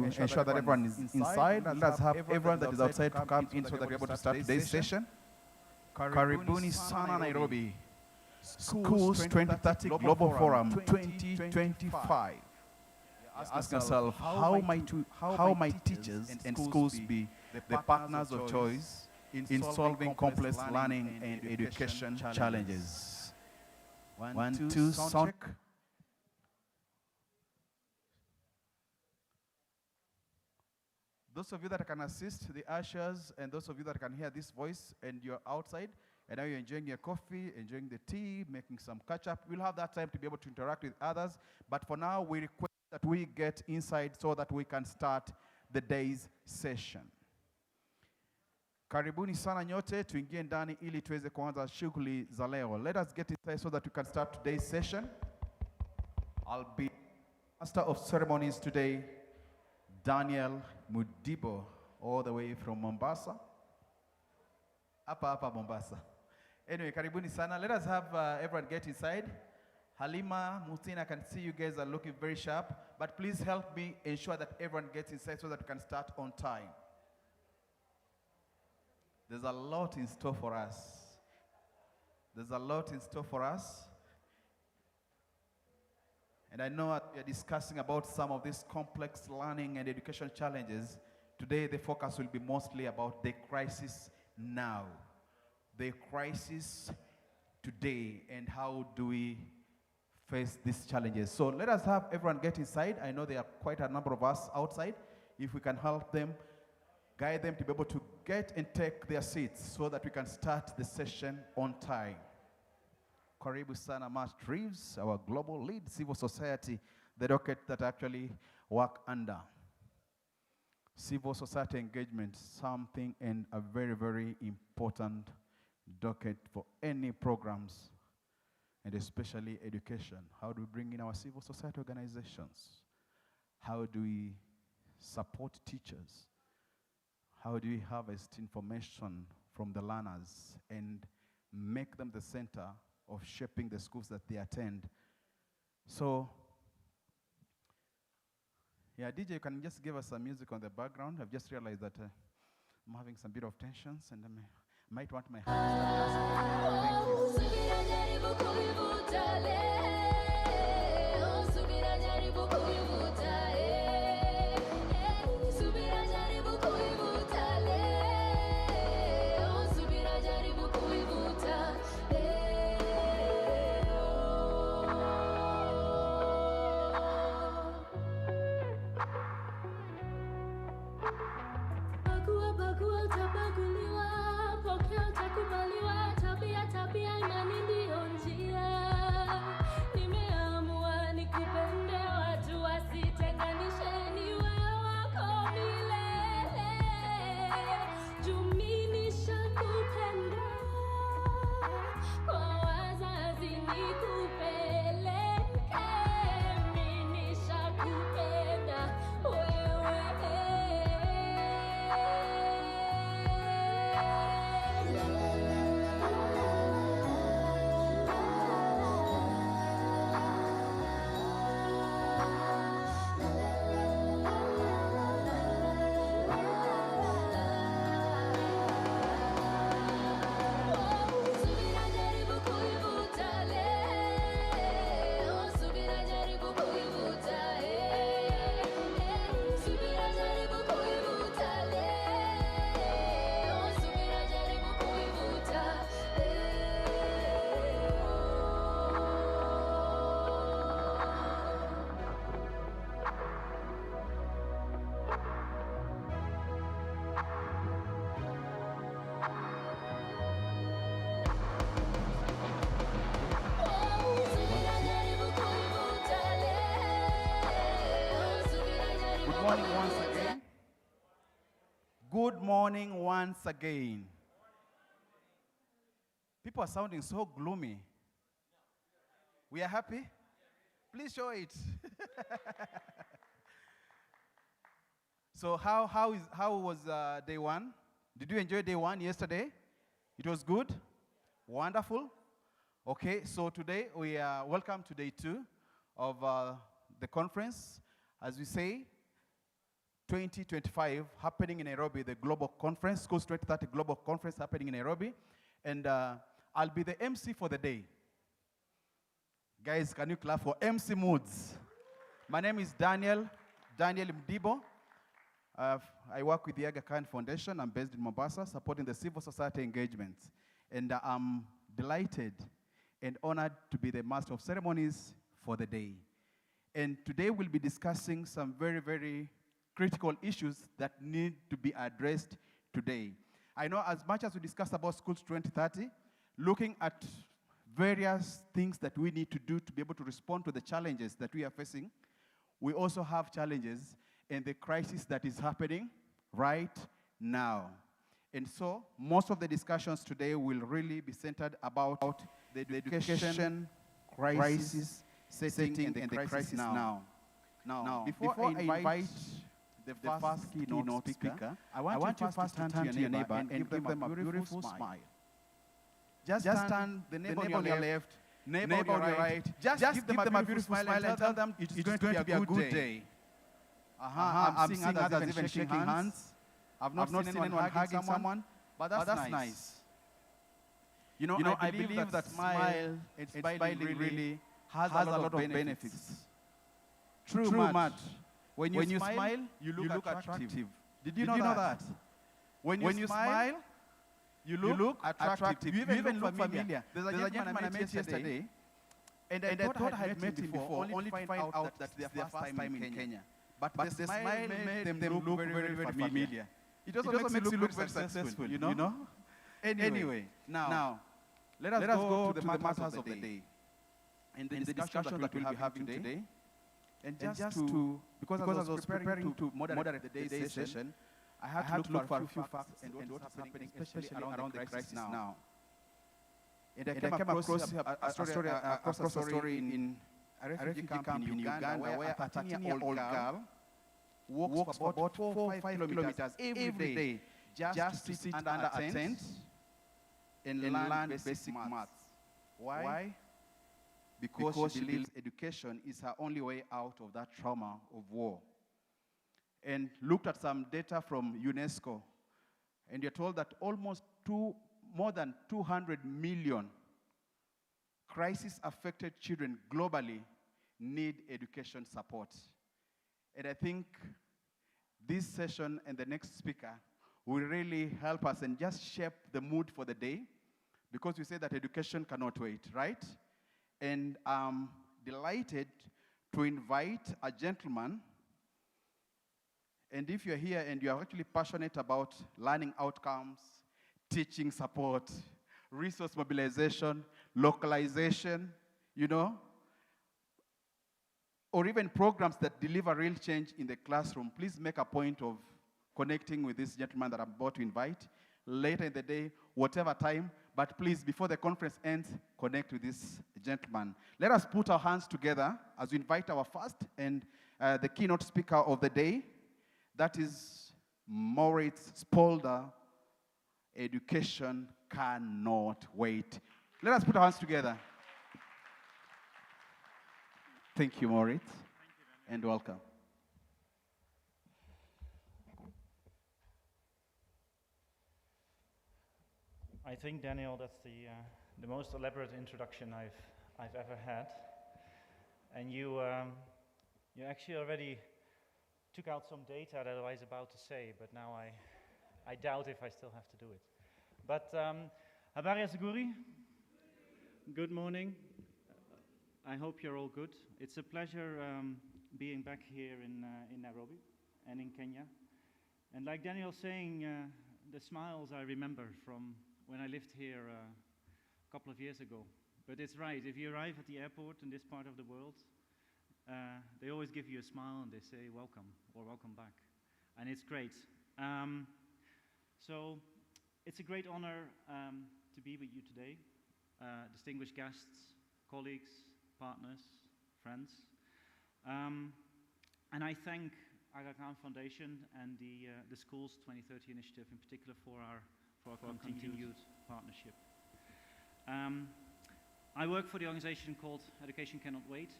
ensure that everyone is inside. And let's have everyone that is outside to come in so that we're able to start today's session. Karibuni sana Nairobi. Schools 2030 Global Forum 2025. Ask yourself, how might teachers and schools be the partners of choice in solving complex learning and education challenges? 1, 2, sound check. Those of you that can assist the ushers and those of you that can hear this voice and you're outside and now you're enjoying your coffee, enjoying the tea, making some catch-up, we'll have that time to be able to interact with others. But for now, we request that we get inside so that we can start the day's session. Karibuni sana nyote, tuingie ndani ili tuweze kuanza shughuli za leo. Let us get inside so that we can start today's session. I'll be master of ceremonies today, Daniel Mudibo, all the way from Mombasa. Apa Mombasa. Anyway, karibuni sana. Let us have everyone get inside. Halima, Mutin, I can see you guys are looking very sharp, but please help me ensure that everyone gets inside so that we can start on time. There's a lot in store for us. There's a lot in store for us. And I know we are discussing about some of these complex learning and education challenges. Today, the focus will be mostly about the crisis now. The crisis today, and how do we face these challenges. So let us have everyone get inside. I know there are quite a number of us outside. If we can help them, guide them to be able to get and take their seats so that we can start the session on time. Karibu sana Matt Reeves, our global lead, civil society, the docket that actually work under. Civil society engagement, something and a very, very important docket for any programs, and especially education. How do we bring in our civil society organizations? How do we support teachers? How do we harvest information from the learners and make them the center of shaping the schools that they attend? So, yeah, DJ, you can just give us some music on the background. I've just realized that I'm having some bit of tensions and I might want my hands to thank Good morning once again. People are sounding so gloomy. We are happy? Please show it. So how was day one? Did you enjoy day one yesterday? It was good? Wonderful? Okay, so today we are welcome to day two of the conference. As we say, 2025 happening in Nairobi, the global conference, Schools 2030 global conference happening in Nairobi. And I'll be the MC for the day. Guys, can you clap for MC Moods? My name is Daniel Mdibo. I work with the Aga Khan Foundation. I'm based in Mombasa, supporting the civil society engagements. And I'm delighted and honored to be the master of ceremonies for the day. And today we'll be discussing some very, very critical issues that need to be addressed today. I know as much as we discuss about Schools 2030, looking at various things that we need to do to be able to respond to the challenges that we are facing, we also have challenges in the crisis that is happening right now. And so most of the discussions today will really be centered about the education crisis setting and the crisis now. Now, before I invite the first keynote speaker, I want you first to turn to your neighbor and give them a beautiful smile. Just turn the neighbor on your left, neighbor on your right. Just give them a beautiful smile and tell them it's going to be a good day. I'm seeing others even shaking hands. I've not seen anyone hugging someone, but that's nice. You know, I believe that smile and smiling really has a lot of benefits. True much. When you smile, you look attractive. Did you know that? When you smile, you look attractive. You even look familiar. There's a gentleman I met yesterday, and I thought I had met him before, only to find out that it's their first time in Kenya. But the smile made them look very, very familiar. It also makes you look very successful, you know? Anyway, now, let us go to the matters of the day. And the discussion that we'll be having today. And just to, because I was preparing to moderate the day's session, I had to look for a few facts and what's happening, especially around the crisis now. And I came across a story in a refugee camp in Uganda where a 13-year-old girl walks for about 4 or 5 kilometers every day just to sit under a tent and learn basic maths. Why? Because she believes education is her only way out of that trauma of war. And looked at some data from UNESCO, and you're told that more than 200 million crisis-affected children globally need education support. And I think this session and the next speaker will really help us and just shape the mood for the day, because we say that education cannot wait, right? And I'm delighted to invite a gentleman. And if you're here and you're actually passionate about learning outcomes, teaching support, resource mobilization, localization, you know, or even programs that deliver real change in the classroom, please make a point of connecting with this gentleman that I'm about to invite later in the day, whatever time. But please, before the conference ends, connect with this gentleman. Let us put our hands together as we invite our first and the keynote speaker of the day. That is Moritz Spolder. Education cannot wait. Let us put our hands together. Thank you, Moritz. Thank you, and welcome. I think, Daniel, that's the most elaborate introduction I've ever had. And you actually already took out some data that I was about to say, but now I doubt if I still have to do it. But Habaria Seguri, good morning. I hope you're all good. It's a pleasure being back here in Nairobi and in Kenya. And like Daniel saying, the smiles I remember from when I lived here a couple of years ago. But it's right, if you arrive at the airport in this part of the world, they always give you a smile and they say welcome or welcome back. And it's great. So it's a great honor to be with you today, distinguished guests, colleagues, partners, friends. And I thank Aga Khan Foundation and the Schools 2030 initiative in particular for our continued partnership. I work for the organization called Education Cannot Wait.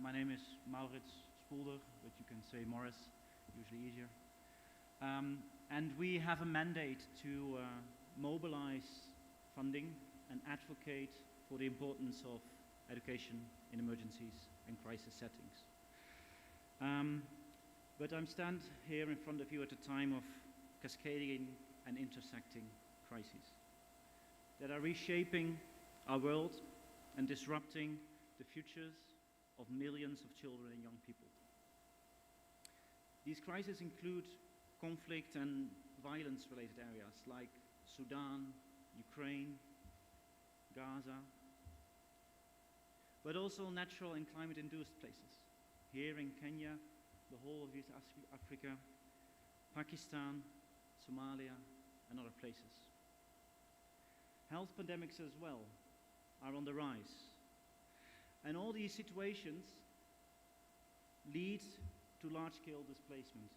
My name is Maurits Spolder, but you can say Morris usually easier. And we have a mandate to mobilize funding and advocate for the importance of education in emergencies and crisis settings. But I'm stand here in front of you at a time of cascading and intersecting crises that are reshaping our world and disrupting the futures of millions of children and young people. These crises include conflict and violence-related areas like Sudan, Ukraine, Gaza, but also natural and climate-induced places. Here in Kenya, the whole of East Africa, Pakistan, Somalia, and other places. Health pandemics as well are on the rise. And all these situations lead to large-scale displacement.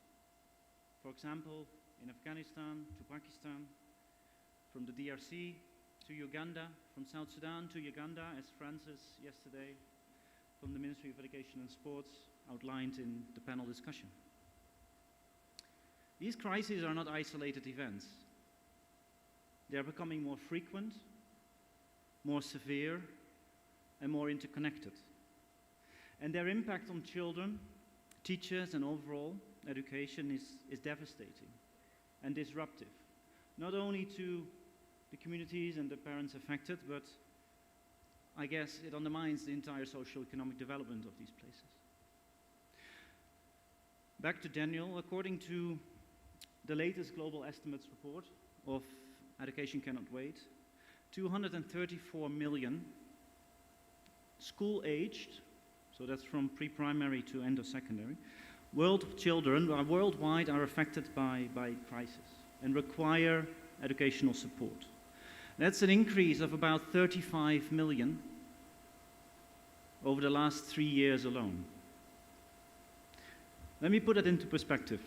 For example, in Afghanistan to Pakistan, from the DRC to Uganda, from South Sudan to Uganda, as Francis yesterday from the Ministry of Education and Sports outlined in the panel discussion. These crises are not isolated events. They are becoming more frequent, more severe, and more interconnected. And their impact on children, teachers, and overall education is devastating and disruptive, not only to the communities and the parents affected, but I guess it undermines the entire socio-economic development of these places. Back to Daniel, according to the latest global estimates report of Education Cannot Wait, 234 million school-aged, so that's from pre-primary to end of secondary, children worldwide are affected by crisis and require educational support. That's an increase of about 35 million over the last 3 years alone. Let me put it into perspective.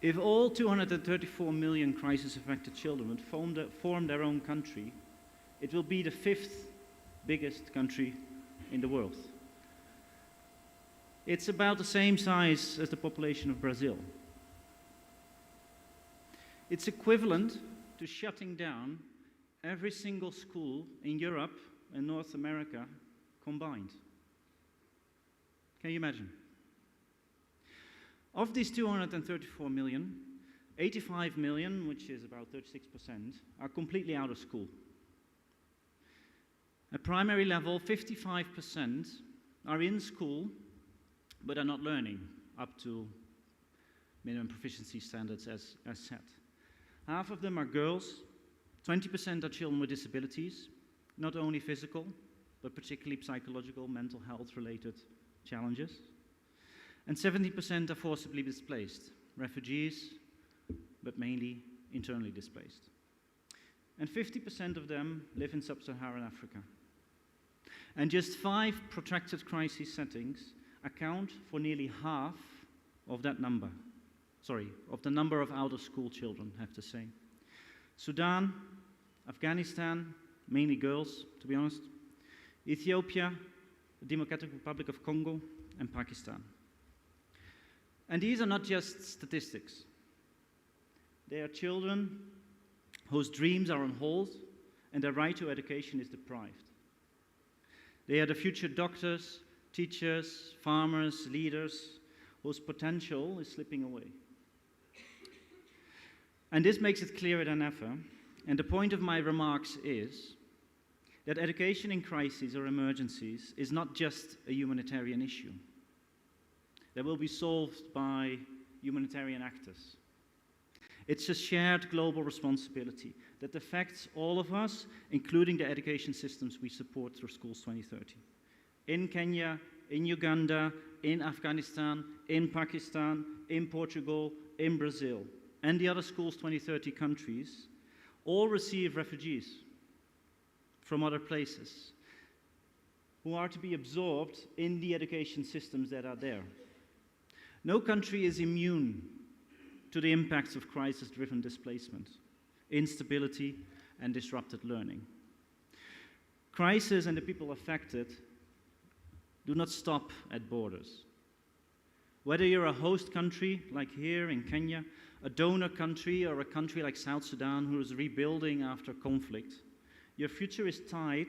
If all 234 million crisis-affected children would form their own country, it will be the 5th biggest country in the world. It's about the same size as the population of Brazil. It's equivalent to shutting down every single school in Europe and North America combined. Can you imagine? Of these 234 million, 85 million, which is about 36%, are completely out of school. At primary level, 55% are in school, but are not learning up to minimum proficiency standards as set. Half of them are girls, 20% are children with disabilities, not only physical, but particularly psychological, mental health-related challenges. And 70% are forcibly displaced, refugees, but mainly internally displaced. And 50% of them live in sub-Saharan Africa. And just 5 protracted crisis settings account for nearly half of that number. Of the number of out-of-school children, I have to say. Sudan, Afghanistan, mainly girls, to be honest, Ethiopia, the Democratic Republic of Congo, and Pakistan. And these are not just statistics. They are children whose dreams are on hold and their right to education is deprived. They are the future doctors, teachers, farmers, leaders, whose potential is slipping away. And this makes it clearer than ever, and the point of my remarks is that education in crises or emergencies is not just a humanitarian issue that will be solved by humanitarian actors. It's a shared global responsibility that affects all of us, including the education systems we support through Schools 2030. In Kenya, in Uganda, in Afghanistan, in Pakistan, in Portugal, in Brazil, and the other Schools 2030 countries, all receive refugees from other places who are to be absorbed in the education systems that are there. No country is immune to the impacts of crisis-driven displacement, instability, and disrupted learning. Crisis and the people affected do not stop at borders. Whether you're a host country, like here in Kenya, a donor country, or a country like South Sudan who is rebuilding after conflict, your future is tied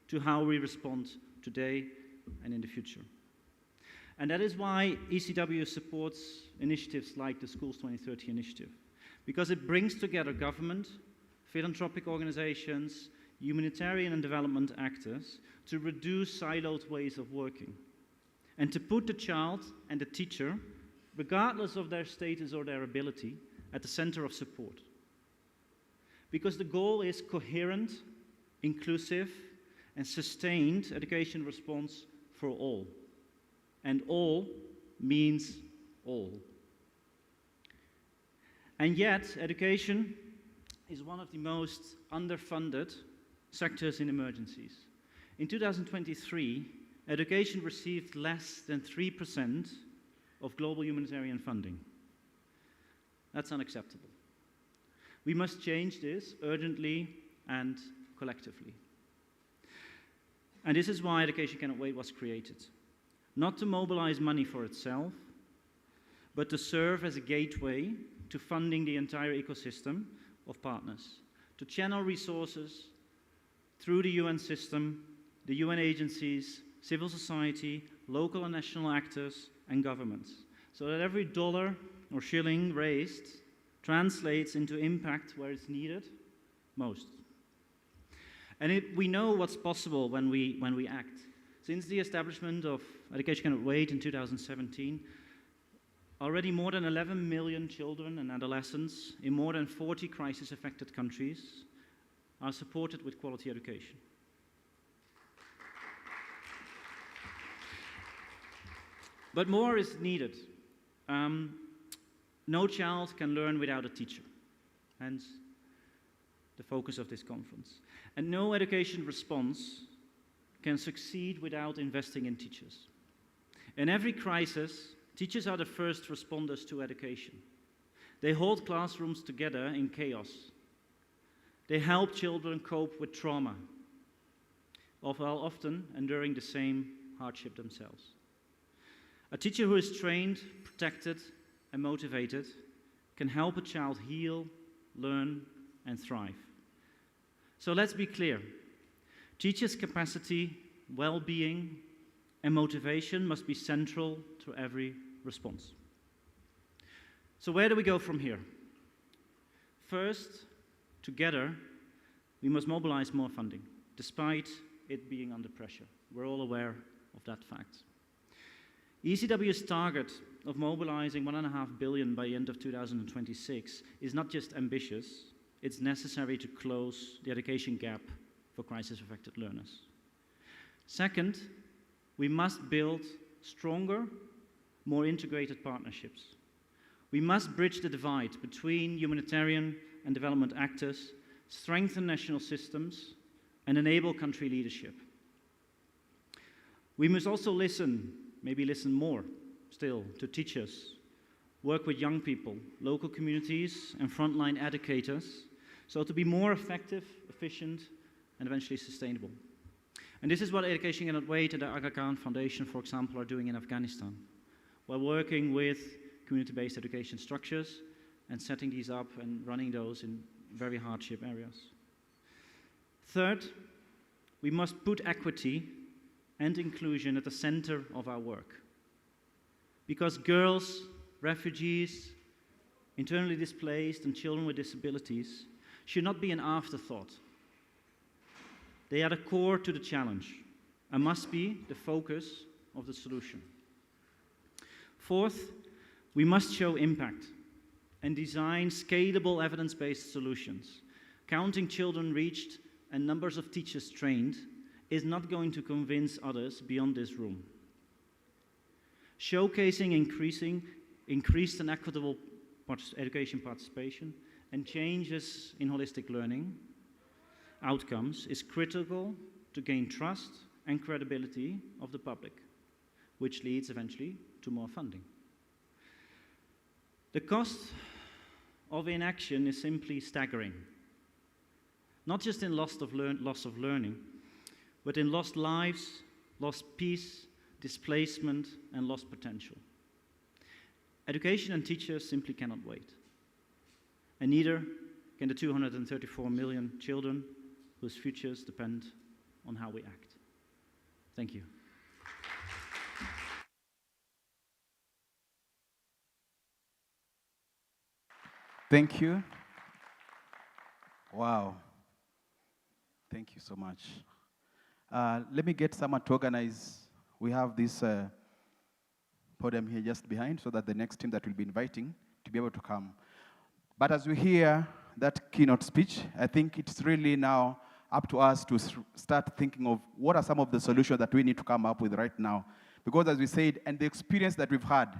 to how we respond today and in the future. And that is why ECW supports initiatives like the Schools2030 initiative, because it brings together government, philanthropic organizations, humanitarian and development actors to reduce siloed ways of working and to put the child and the teacher, regardless of their status or their ability, at the center of support. Because the goal is coherent, inclusive, and sustained education response for all. And all means all. And yet, education is one of the most underfunded sectors in emergencies. In 2023, education received less than 3% of global humanitarian funding. That's unacceptable. We must change this urgently and collectively. And this is why Education Cannot Wait was created. Not to mobilize money for itself, but to serve as a gateway to funding the entire ecosystem of partners, to channel resources through the UN system, the UN agencies, civil society, local and national actors, and governments, so that every dollar or shilling raised translates into impact where it's needed most. And we know what's possible when we act. Since the establishment of Education Cannot Wait in 2017, already more than 11 million children and adolescents in more than 40 crisis-affected countries are supported with quality education. But more is needed. No child can learn without a teacher, hence the focus of this conference. And no education response can succeed without investing in teachers. In every crisis, teachers are the first responders to education. They hold classrooms together in chaos. They help children cope with trauma, while often enduring the same hardship themselves. A teacher who is trained, protected, and motivated can help a child heal, learn, and thrive. So let's be clear. Teachers' capacity, well-being, and motivation must be central to every response. So where do we go from here? First, together, we must mobilize more funding, despite it being under pressure. We're all aware of that fact. ECW's target of mobilizing $1.5 billion by the end of 2026 is not just ambitious, it's necessary to close the education gap for crisis-affected learners. Second, we must build stronger, more integrated partnerships. We must bridge the divide between humanitarian and development actors, strengthen national systems, and enable country leadership. We must also listen, maybe listen more still, to teachers, work with young people, local communities, and frontline educators, so to be more effective, efficient, and eventually sustainable. And this is what Education Cannot Wait and the Aga Khan Foundation, for example, are doing in Afghanistan, while working with community-based education structures and setting these up and running those in very hardship areas. Third, we must put equity and inclusion at the center of our work. Because girls, refugees, internally displaced, and children with disabilities should not be an afterthought. They are the core to the challenge and must be the focus of the solution. Fourth, we must show impact and design scalable evidence-based solutions. Counting children reached and numbers of teachers trained is not going to convince others beyond this room. Showcasing increased and equitable education participation and changes in holistic learning outcomes is critical to gain trust and credibility of the public, which leads eventually to more funding. The cost of inaction is simply staggering, not just in loss of learning, but in lost lives, lost peace, displacement, and lost potential. Education and teachers simply cannot wait. And neither can the 234 million children whose futures depend on how we act. Thank you. Thank you. Wow. Thank you so much. Let me get someone to organize. We have this podium here just behind so that the next team that we'll be inviting to be able to come. But as we hear that keynote speech, I think it's really now up to us to start thinking of what are some of the solutions that we need to come up with right now. Because as we said, and the experience that we've had,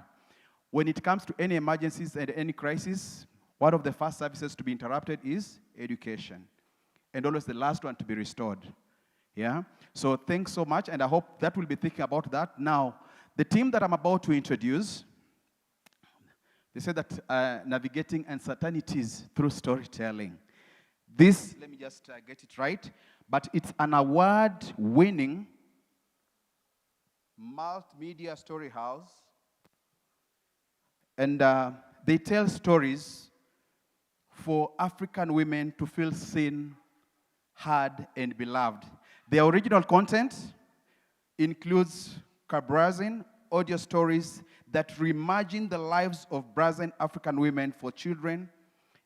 when it comes to any emergencies and any crisis, one of the first services to be interrupted is education. And always the last one to be restored. Yeah? So thanks so much, and I hope that we'll be thinking about that. Now, the team that I'm about to introduce, they said that navigating uncertainties through storytelling. This, let me just get it right, but it's an award-winning multimedia story house, and they tell stories for African women to feel seen, heard, and beloved. Their original content includes Kabrazin audio stories that reimagine the lives of Brazilian African women for children,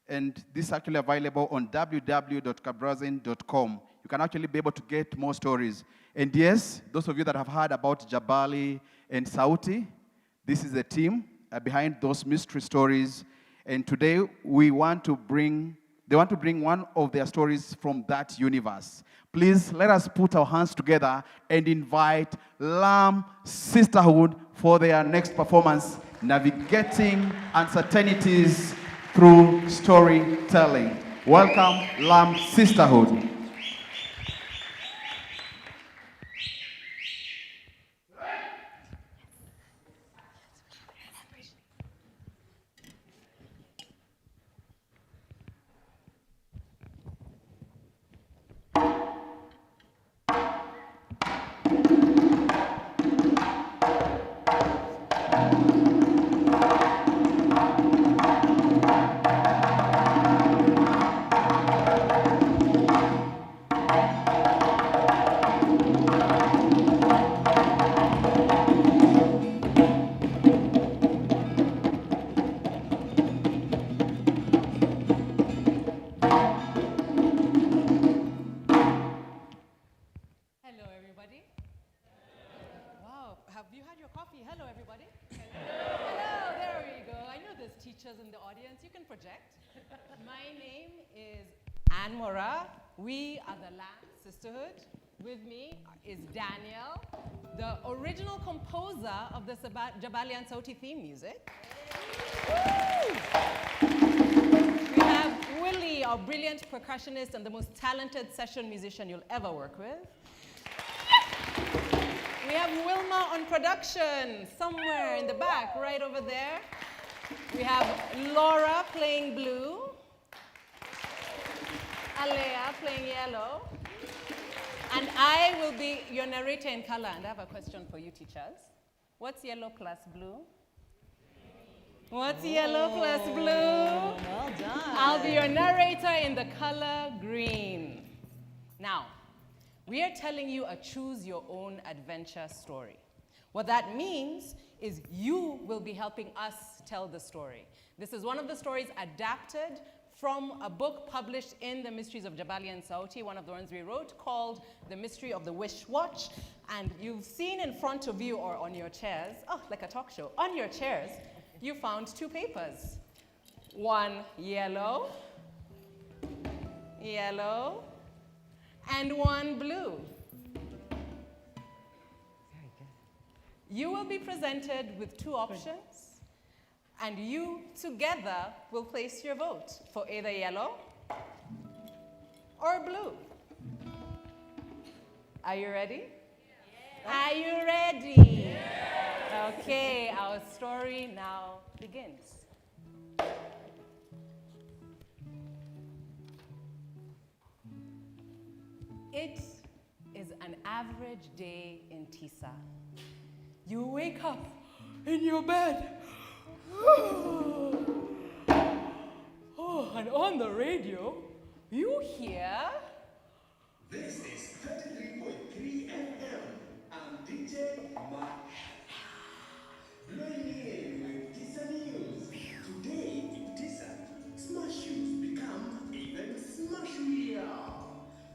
and this is actually available on www.kabrazin.com. You can actually be able to get more stories. And yes, those of you that have heard about Jabali and Sauti, this is the team behind those mystery stories. And today they want to bring one of their stories from that universe. Please let us put our hands together and invite Lamb Sisterhood for their next performance, Navigating Uncertainties Through Storytelling. Welcome, Lamb Sisterhood. In the audience, you can project. My name is Anne Mora. We are the Lamb Sisterhood. With me is Daniel, the original composer of the Jabali and Sauti theme music. We have Willie, our brilliant percussionist and the most talented session musician you'll ever work with. We have Wilma on production, somewhere in the back, right over there. We have Laura playing blue, Alea playing yellow, and I will be your narrator in color. And I have a question for you, teachers. What's yellow plus blue? What's yellow plus blue? Well done. I'll be your narrator in the color green. Now, we are telling you a choose your own adventure story. What that means is you will be helping us tell the story. This is one of the stories adapted from a book published in the Mysteries of Jabali and Sauti, one of the ones we wrote, called The Mystery of the Wish Watch. And you've seen in front of you or on your chairs, oh, like a talk show, on your chairs, you found two papers. One yellow, and one blue. You will be presented with two options, and you together will place your vote for either yellow or blue. Are you ready? Yeah. Are you ready? Yeah. Okay, our story now begins. It is an average day in Tisa. You wake up in your bed. Oh, and on the radio, you hear... This is 33.3 FM. I'm DJ Mark. Blowing in with Tisa News. Today in Tisa, smash shoes become even smashier.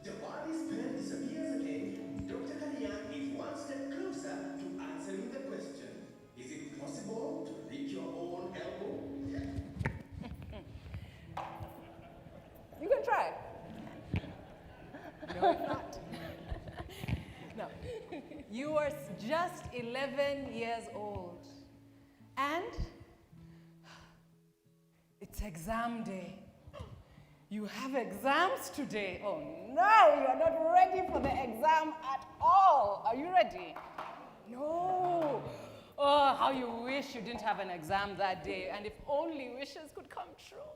Jabari's pen disappears again. Dr. Kalian is one step closer to answering the question. Is it possible to lick your own elbow? You can try. No, it's not. No. You are just 11 years old. And it's exam day. You have exams today. Oh no, you are not ready for the exam at all. Are you ready? No. Oh, how you wish you didn't have an exam that day, and if only wishes could come true.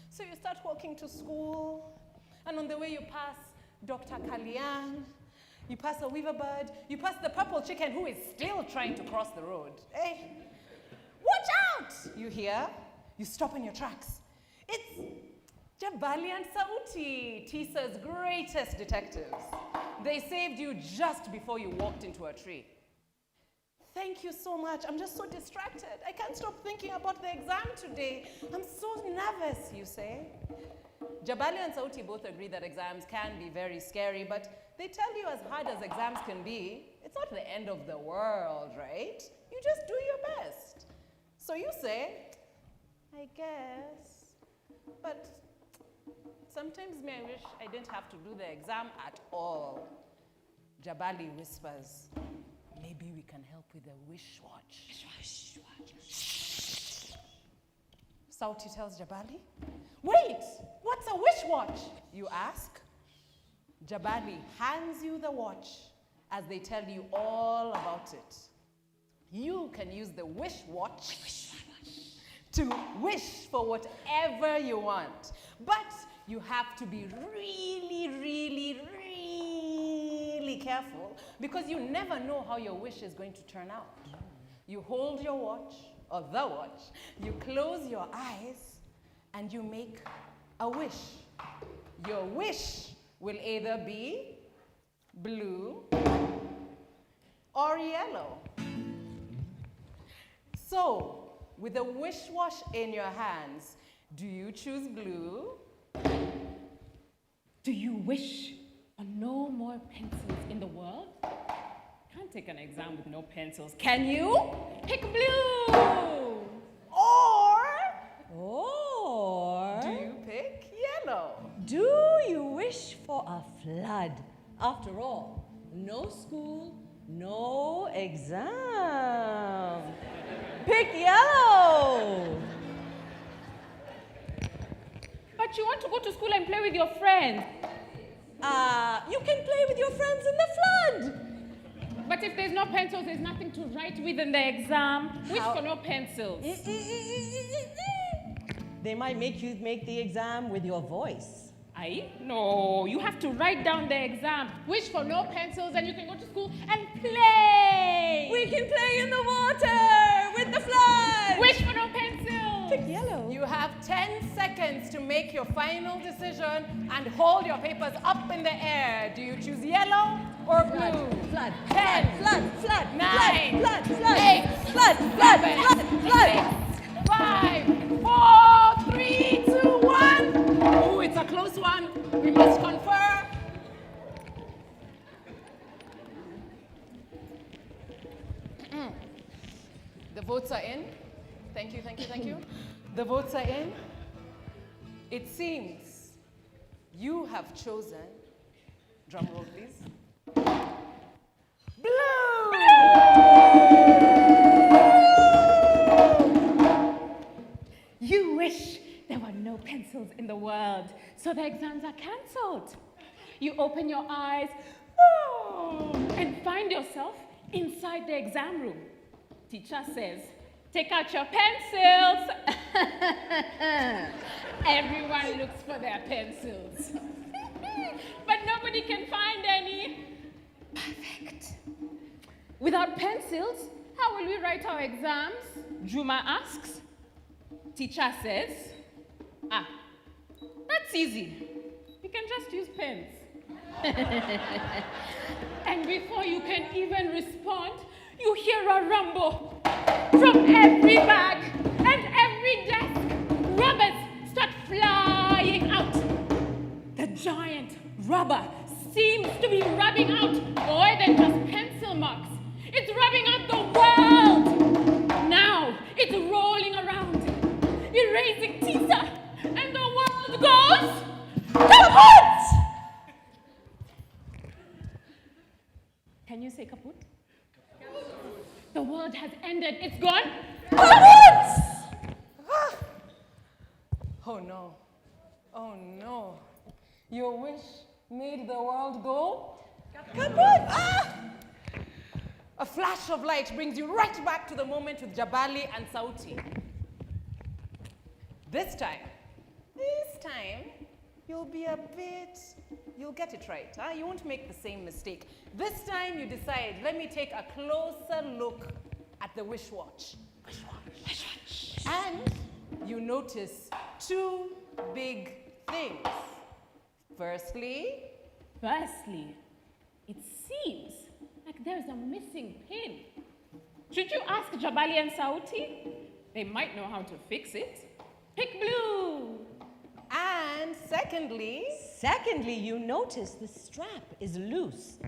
So you start walking to school, and on the way you pass Dr. Kalian, you pass a weaver bird, you pass the purple chicken who is still trying to cross the road. Hey, watch out! You hear? You stop in your tracks. It's Jabali and Sauti, Tisa's greatest detectives. They saved you just before you walked into a tree. Thank you so much. I'm just so distracted. I can't stop thinking about the exam today. I'm so nervous, you say. Jabali and Sauti both agree that exams can be very scary, but they tell you as hard as exams can be, it's not the end of the world, right? You just do your best. So you say, I guess, but sometimes I wish I didn't have to do the exam at all. Jabali whispers, maybe we can help with the wish watch. Sauti tells Jabali, wait, what's a wish watch? You ask. Jabali hands you the watch as they tell you all about it. You can use the wish watch to wish for whatever you want. But you have to be really careful because you never know how your wish is going to turn out. You hold your watch, or the watch, you close your eyes, and you make a wish. Your wish will either be blue or yellow. So, with a wish wash in your hands, do you choose blue? Do you wish on no more pencils in the world? Can't take an exam with no pencils, can you? Pick blue! Or Or do you pick yellow? do you wish for a flood? After all, no school, no exam. Pick yellow. But you want to go to school and play with your friends. You can play with your friends in the flood. But if there's no pencils, there's nothing to write with in the exam. Wish for no pencils. They might make you make the exam with your voice. Aye? No, you have to write down the exam. Wish for no pencils and you can go to school and play. We can play in the water with the flood. Wish for no pencils. Pick yellow. You have 10 seconds to make your final decision and hold your papers up in the air. Do you choose yellow or blue? Flood. 10, Flood. 9, Flood. 8, Flood. 7, 6, 5, 4, 3, 2, 1. Oh, it's a close one. We must confer. The votes are in. Thank you. The votes are in. It seems you have chosen, drum roll please, blue! You wish there were no pencils in the world, so the exams are cancelled. You open your eyes and find yourself inside the exam room. Teacher says, take out your pencils. Everyone looks for their pencils. But nobody can find any. Perfect. Without pencils, How will we write our exams? Juma asks. Teacher says, that's easy. We can just use pens. And before you can even respond, you hear a rumble from every bag and every desk. Rubbers start flying out. The giant rubber seems to be rubbing out more than just pencil marks. It's rubbing out the world. Now it's rolling around, erasing Tisa, and the world goes kaput! Can you say kaput? The world has ended. It's gone kaput! Oh no. Oh no. Your wish made the world go kaput! A flash of light brings you right back to the moment with Jabali and Sauti. This time, you'll get it right. Huh? You won't make the same mistake. This time you decide, let me take a closer look at the wish watch. And you notice two big things. Firstly, it seems like there's a missing pin. Should you ask Jabali and Sauti? They might know how to fix it. Pick blue. and secondly, you notice the strap is loose.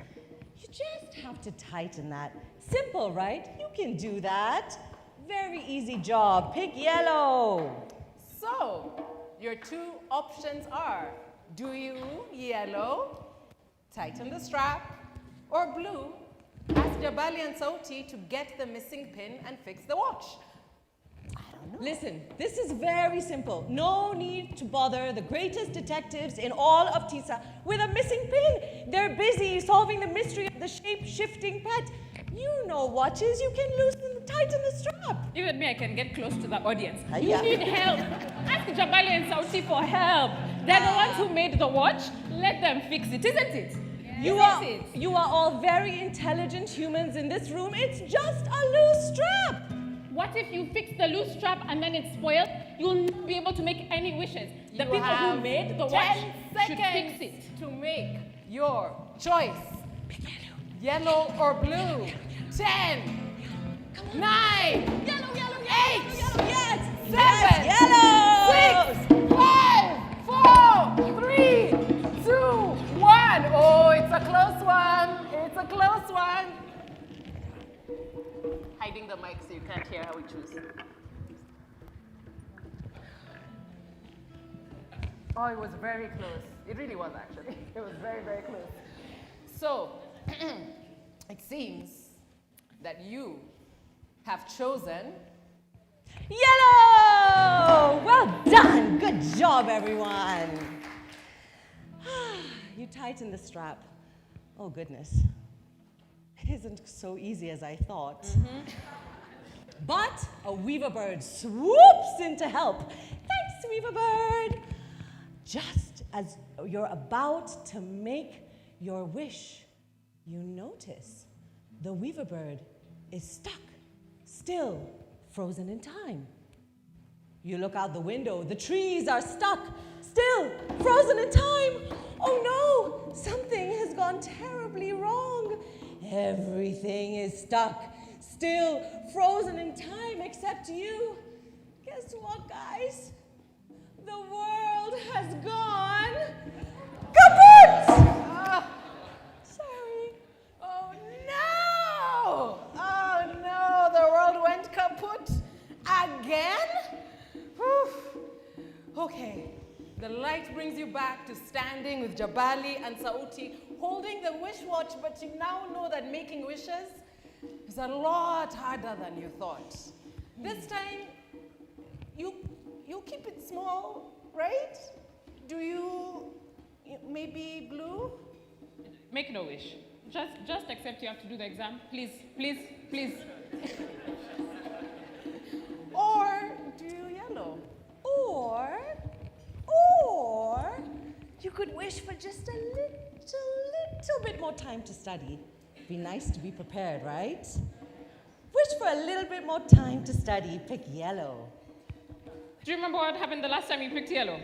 You just have to tighten that. Simple, right? You can do that. Very easy job. Pick yellow. so your two options are, do you yellow, tighten the strap, or blue, ask Jabali and Sauti to get the missing pin and fix the watch? Listen, this is very simple. No need to bother the greatest detectives in all of Tisa with a missing pin. They're busy solving the mystery of the shape-shifting pet. You know watches. You can tighten the strap. Even me, I can get close to the audience. Hiya. You need help. Ask Jabali and Sauti for help. They're the ones who made the watch. Let them fix it, isn't it? You are all very intelligent humans in this room. It's just a loose strap. What if you fix the loose strap and then it's spoiled? You'll not be able to make any wishes. The people who made the watch 10 should seconds fix it. to make your choice. Yellow or blue? 10, 9, 8, Yes. 7, Yellow. 6, 5, 4, 3, 2, 1. Oh, it's a close one. It's a close one. Hiding the mic so you can't hear how we choose. Oh, it was very close. It really was, actually. It was very, very close. So, it seems that you have chosen Yellow! Well done. Good job, everyone. You tighten the strap. Oh, goodness. It isn't so easy as I thought. But a weaver bird swoops in to help. Thanks, weaver bird. Just as you're about to make your wish, you notice the weaver bird is stuck, still frozen in time. You look out the window, the trees are stuck, still frozen in time. Oh no, something has gone terribly wrong. Everything is stuck, still frozen in time except you. Guess what, guys? The world has gone kaput! Sorry. Oh no! Oh no, the world went kaput again? Whew. Okay, the light brings you back to standing with Jabali and Sauti holding the wish watch, but you now know that making wishes is a lot harder than you thought. This time, you keep it small, right? Do you maybe blue? Make no wish. Just accept you have to do the exam. Please, please, please. Or do you yellow? Or you could wish for just a little bit more time to study. Be nice to be prepared, right? Wish for a little bit more time to study, pick yellow. Do you remember what happened the last time you picked yellow?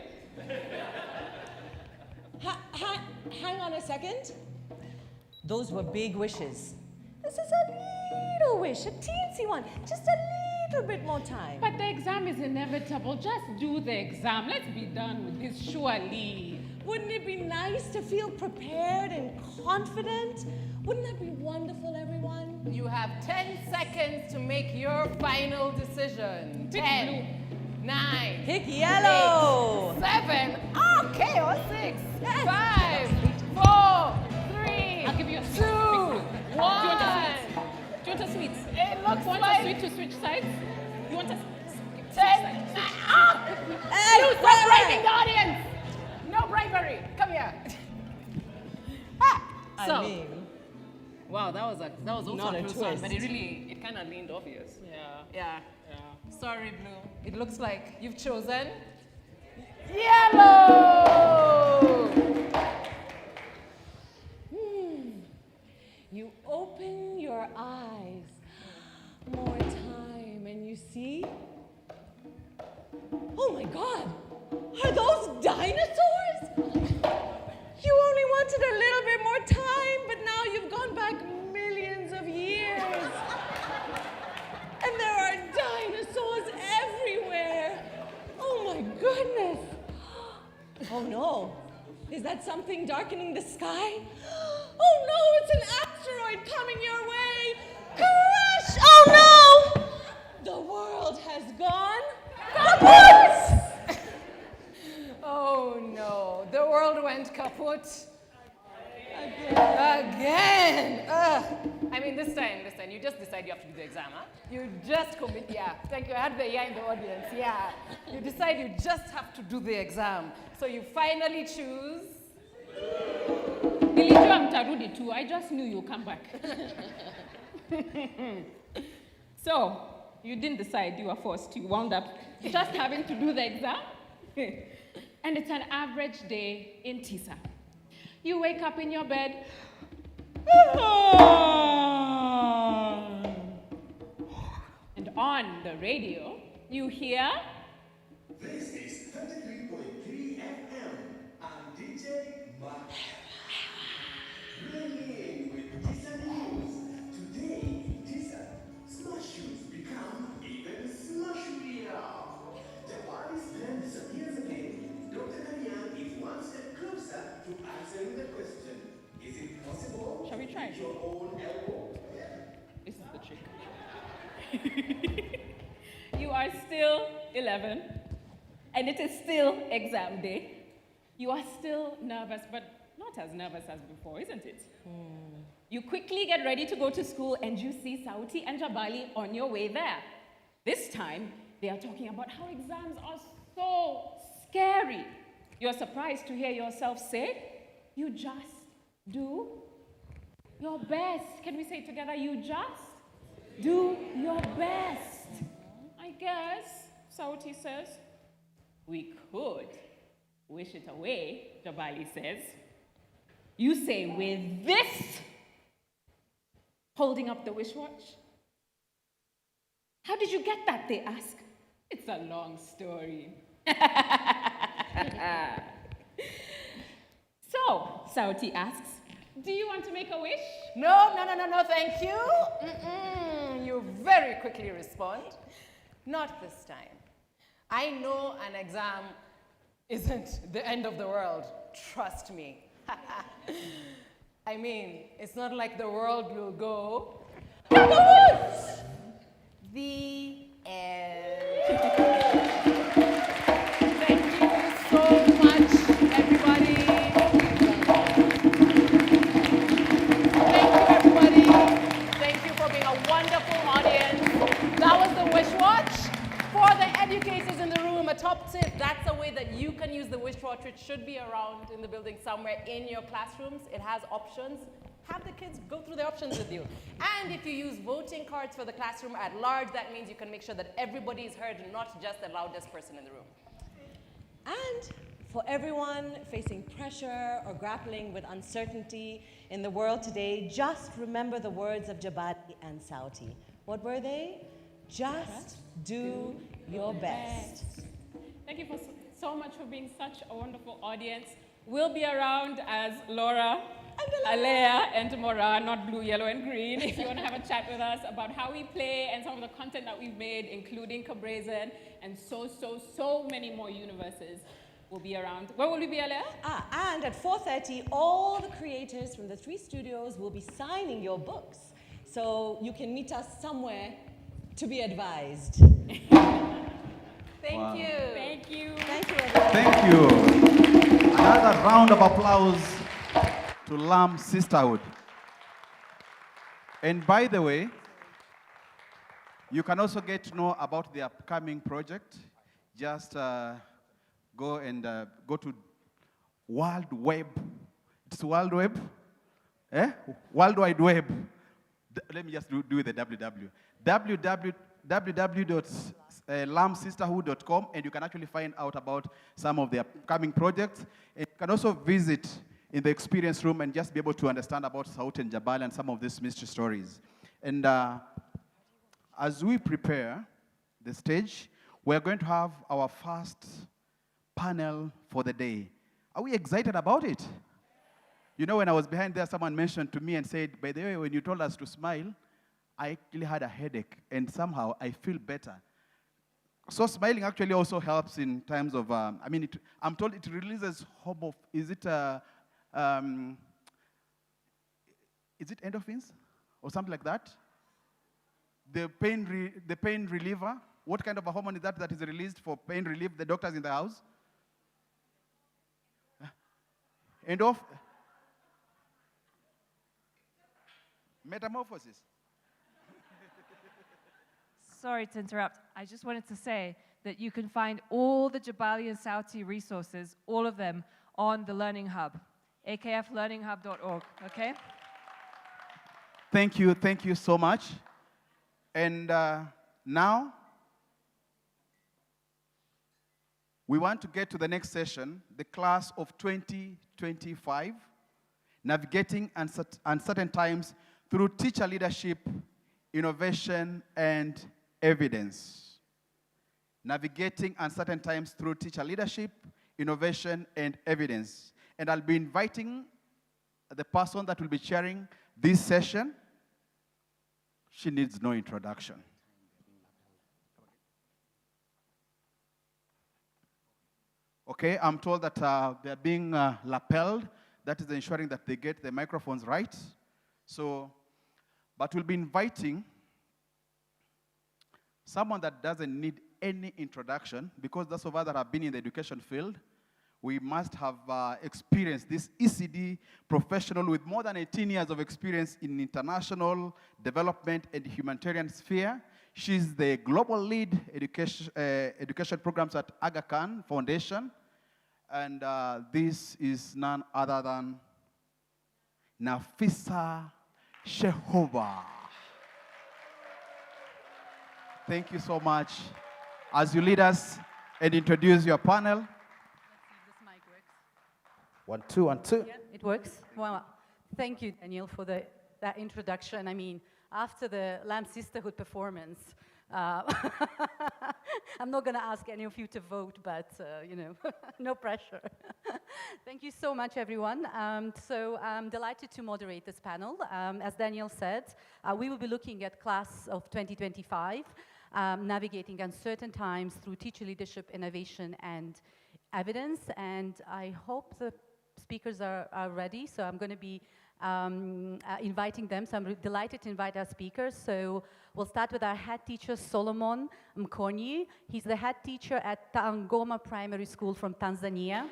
Hang on a second. Those were big wishes. This is a little wish, a teensy one. Just a little bit more time. But the exam is inevitable. Just do the exam. Let's be done with this, surely. Wouldn't it be nice to feel prepared and confident? Wouldn't that be wonderful, everyone? You have 10 seconds to make your final decision. Pick 10, 9, Pick yellow. 7, okay, or 6, Yes. 5, 4, 3, I'll give you a 2, sweet. Do you 1. want a sweet? Do you want a sweet? It looks You want like a sweet to switch sides? You want a 10. Hey, You stop bribing the audience. No bribery. Come here. I mean, Wow, that was also Not a a true sound, but twist. it kind of leaned obvious. Yeah. Yeah. Yeah. Sorry, Blue. It looks like you've chosen yellow. you open your eyes more time and you see. Oh my God! Are those dinosaurs? You only wanted a little bit more time, but now you've gone back millions of years. And there are dinosaurs everywhere. Oh my goodness. Oh no. Is that something darkening the sky? Oh no, it's an asteroid coming your way. Crash! Oh no! The world has gone kaput! Oh no, the world went kaput. Again. Again! Ugh. I mean, this time, you just decide you have to do the exam, huh? You just commit, yeah. Thank you, I had the yeah in the audience, yeah. You decide you just have to do the exam. So you finally choose. Nilijua mtarudi too. I just knew you'll come back. So, you didn't decide, you were forced. You wound up just having to do the exam. And it's an average day in TISA. You wake up in your bed. And on the radio, you hear. This is 33.3 FM. I'm DJ Mark. Bring in with Tisa News. Today in Tisa, slush shoes become even slushier. Jabari's pen disappears again. Dr. Karian is one step closer to answering the question. Is it possible? Shall we try? With your own elbow? This is the trick. You are still 11, and it is still exam day. You are still nervous, but not as nervous as before, isn't it? You quickly get ready to go to school, and you see Sauti and Jabali on your way there. This time, they are talking about how exams are so scary. You're surprised to hear yourself say, you just do your best. Can we say it together? You just do your best. I guess, Sauti says. We could wish it away, Jabali says. You say, with this, holding up the wish watch. How did you get that, they ask. It's a long story. So, Sauti asks, do you want to make a wish? No, thank you. You very quickly respond. Not this time. I know an exam isn't the end of the world. Trust me. I mean, it's not like the world will go. The end. Thank you so much, everybody. Thank you, everybody. Thank you for being a wonderful audience. That was the Wish Watch. For the educators in the room, a top tip, that's a way that you can use the Wish Watch. It should be around in the building somewhere in your classrooms. It has options. Have the kids go through the options with you. And if you use voting cards for the classroom at large, that means you can make sure that everybody is heard, not just the loudest person in the room. And for everyone facing pressure or grappling with uncertainty in the world today, just remember the words of Jabali and Sauti. What were they? Just do your best. Thank you so much for being such a wonderful audience. We'll be around as Laura, Alea, and Mora, not blue, yellow, and green, if you want to have a chat with us about how we play and some of the content that we've made, including Cabrazen and so many more universes will be around. Where will we be, Alea? And at 4:30, all the creators from the 3 studios will be signing your books. So you can meet us somewhere to be advised. Thank you. Thank you. Thank you, everyone. Thank you. Another round of applause to LAM Sisterhood. And by the way, you can also get to know about the upcoming project. Just go to World Web. It's World Web? World Wide Web. Let me just do the www. www.lamsisterhood.com, and you can actually find out about some of the upcoming projects. And you can also visit in the experience room and just be able to understand about Saut and Jabal and some of these mystery stories. And as we prepare the stage, we're going to have our first panel for the day. Are we excited about it? You know, when I was behind there, someone mentioned to me and said, by the way, when you told us to smile, I actually had a headache, and somehow I feel better. So smiling actually also helps in times of, I'm told it releases is it endorphins or something like that? The pain reliever. What kind of a hormone is that is released for pain relief? The doctors in the house? Metamorphosis. Sorry to interrupt. I just wanted to say that you can find all the Jabali and Sauti resources, all of them, on the Learning Hub, akflearninghub.org, okay? Thank you so much. And now, we want to get to the next session, the class of 2025, navigating uncertain times through teacher leadership, innovation, and evidence. Navigating uncertain times through teacher leadership, innovation, and evidence. And I'll be inviting the person that will be chairing this session. She needs no introduction. Okay, I'm told that they're being lapelled. That is ensuring that they get the microphones right. So, but we'll be inviting someone that doesn't need any introduction, because those of us that have been in the education field, we must have experienced this ECD professional with more than 18 years of experience in international development and humanitarian sphere. She's the global lead education programs at Aga Khan Foundation. And this is none other than Nafisa Shehova. Thank you so much. As you lead us and introduce your panel. Let's see if this mic works. 1, 2, 1, 2. Yeah, it works. Well, thank you, Daniel, for that introduction. I mean, after the LAM Sisterhood performance, I'm not going to ask any of you to vote, but, no pressure. Thank you so much, everyone. So I'm delighted to moderate this panel. As Daniel said, we will be looking at class of 2025, navigating uncertain times through teacher leadership, innovation, and evidence. And I hope the speakers are ready, so I'm going to be inviting them. So I'm delighted to invite our speakers. So we'll start with our head teacher, Solomon Mkonyi. He's the head teacher at Tangoma Primary School from Tanzania.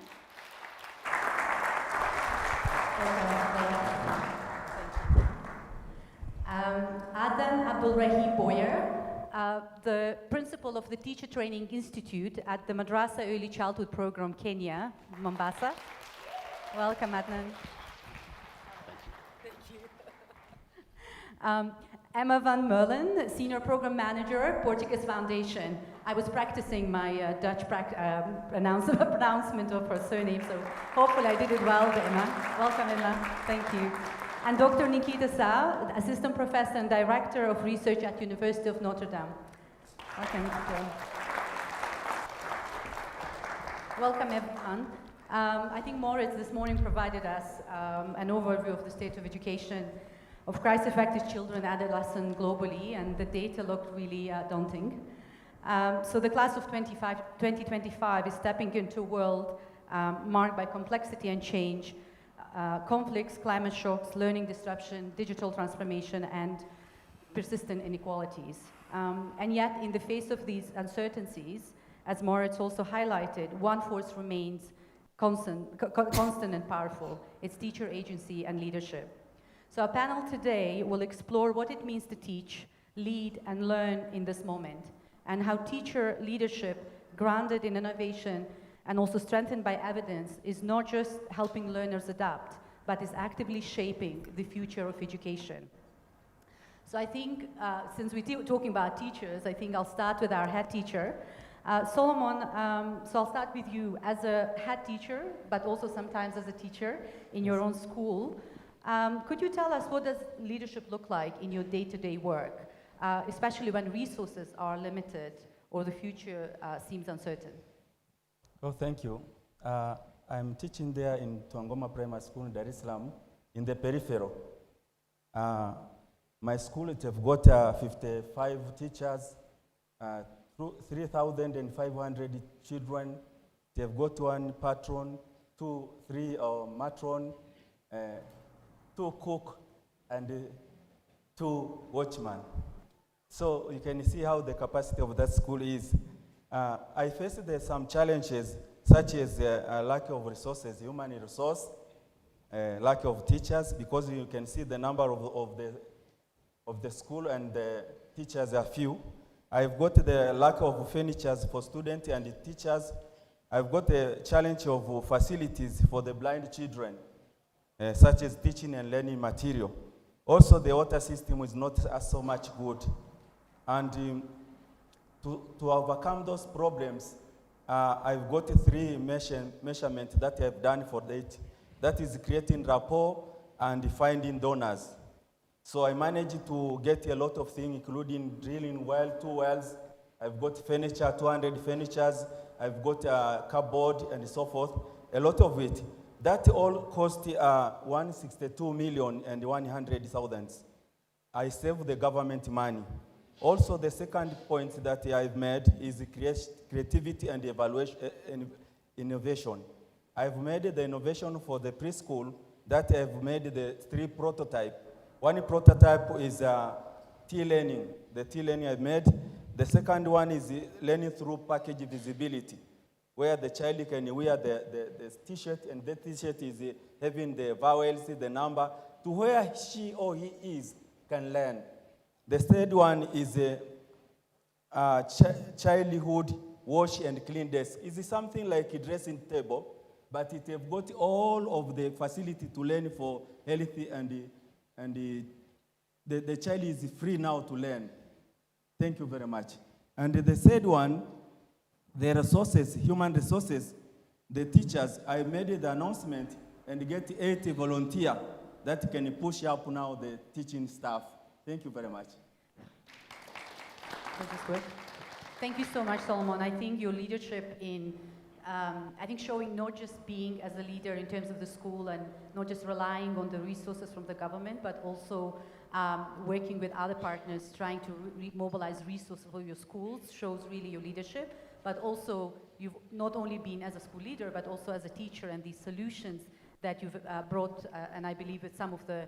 Adan Abdulrahim Boyer, the principal of the Teacher Training Institute at the Madrasa Early Childhood Program, Kenya, Mombasa. Welcome, Adnan. Emma van Merlen, Senior Program Manager, Portuguese Foundation. I was practicing my Dutch pronouncement of her surname, so hopefully I did it well, Emma. Welcome, Emma. Thank you. and Dr. Nikita Sa, Assistant Professor and Director of Research at University of Notre Dame. Welcome, Nikita. Welcome, everyone. I think Moritz this morning provided us an overview of the state of education of crisis-affected children and adolescents globally, and the data looked really daunting. So the class of 2025 is stepping into a world marked by complexity and change, conflicts, climate shocks, learning disruption, digital transformation, and persistent inequalities. And yet, in the face of these uncertainties, as Moritz also highlighted, one force remains constant and powerful. It's teacher agency and leadership. So our panel today will explore what it means to teach, lead, and learn in this moment, and how teacher leadership, grounded in innovation and also strengthened by evidence, is not just helping learners adapt, but is actively shaping the future of education. So I think, since we're talking about teachers, I think I'll start with our head teacher. Solomon, so I'll start with you as a head teacher, but also sometimes as a teacher in your own school. Could you tell us, what does leadership look like in your day-to-day work, especially when resources are limited or the future seems uncertain? Oh, thank you. I'm teaching there in Tuangoma Primary School in Dar es Salaam, in the peripheral. My school, it have got 55 teachers, 3,500 children. They've got one patron, three matron, 2 cook, and 2 watchmen. So you can see how the capacity of that school is. I faced some challenges, such as lack of resources, human resource, lack of teachers, because you can see the number of the school and the teachers are few. I've got the lack of furniture for students and the teachers. I've got the challenge of facilities for the blind children, such as teaching and learning material. Also, the water system is not so much good. And to overcome those problems, I've got 3 measurements that I've done for that. That is creating rapport and finding donors. So I managed to get a lot of things, including drilling 2 wells. I've got furniture, 200 furnitures. I've got a cupboard and so forth, a lot of it. That all cost 162,100,000. I save the government money. Also, the second point that I've made is creativity and innovation. I've made the innovation for the preschool that I've made the 3 prototypes. One prototype is T-learning, the T-learning I made. The second one is learning through package visibility, where the child can wear the T-shirt, and the T-shirt is having the vowels, the number, to where she or he is can learn. The third one is childhood wash and clean desk. It's something like a dressing table, but it have got all of the facility to learn for healthy, and the child is free now to learn. Thank you very much. And the third one, the resources, human resources, the teachers, I made the announcement and get 80 volunteers that can push up now the teaching staff. Thank you very much. That is good. Thank you so much, Solomon. I think your leadership in, showing not just being as a leader in terms of the school and not just relying on the resources from the government, but also working with other partners, trying to mobilize resources for your schools, shows really your leadership. But also, you've not only been as a school leader, but also as a teacher, and these solutions that you've brought, and I believe with some of the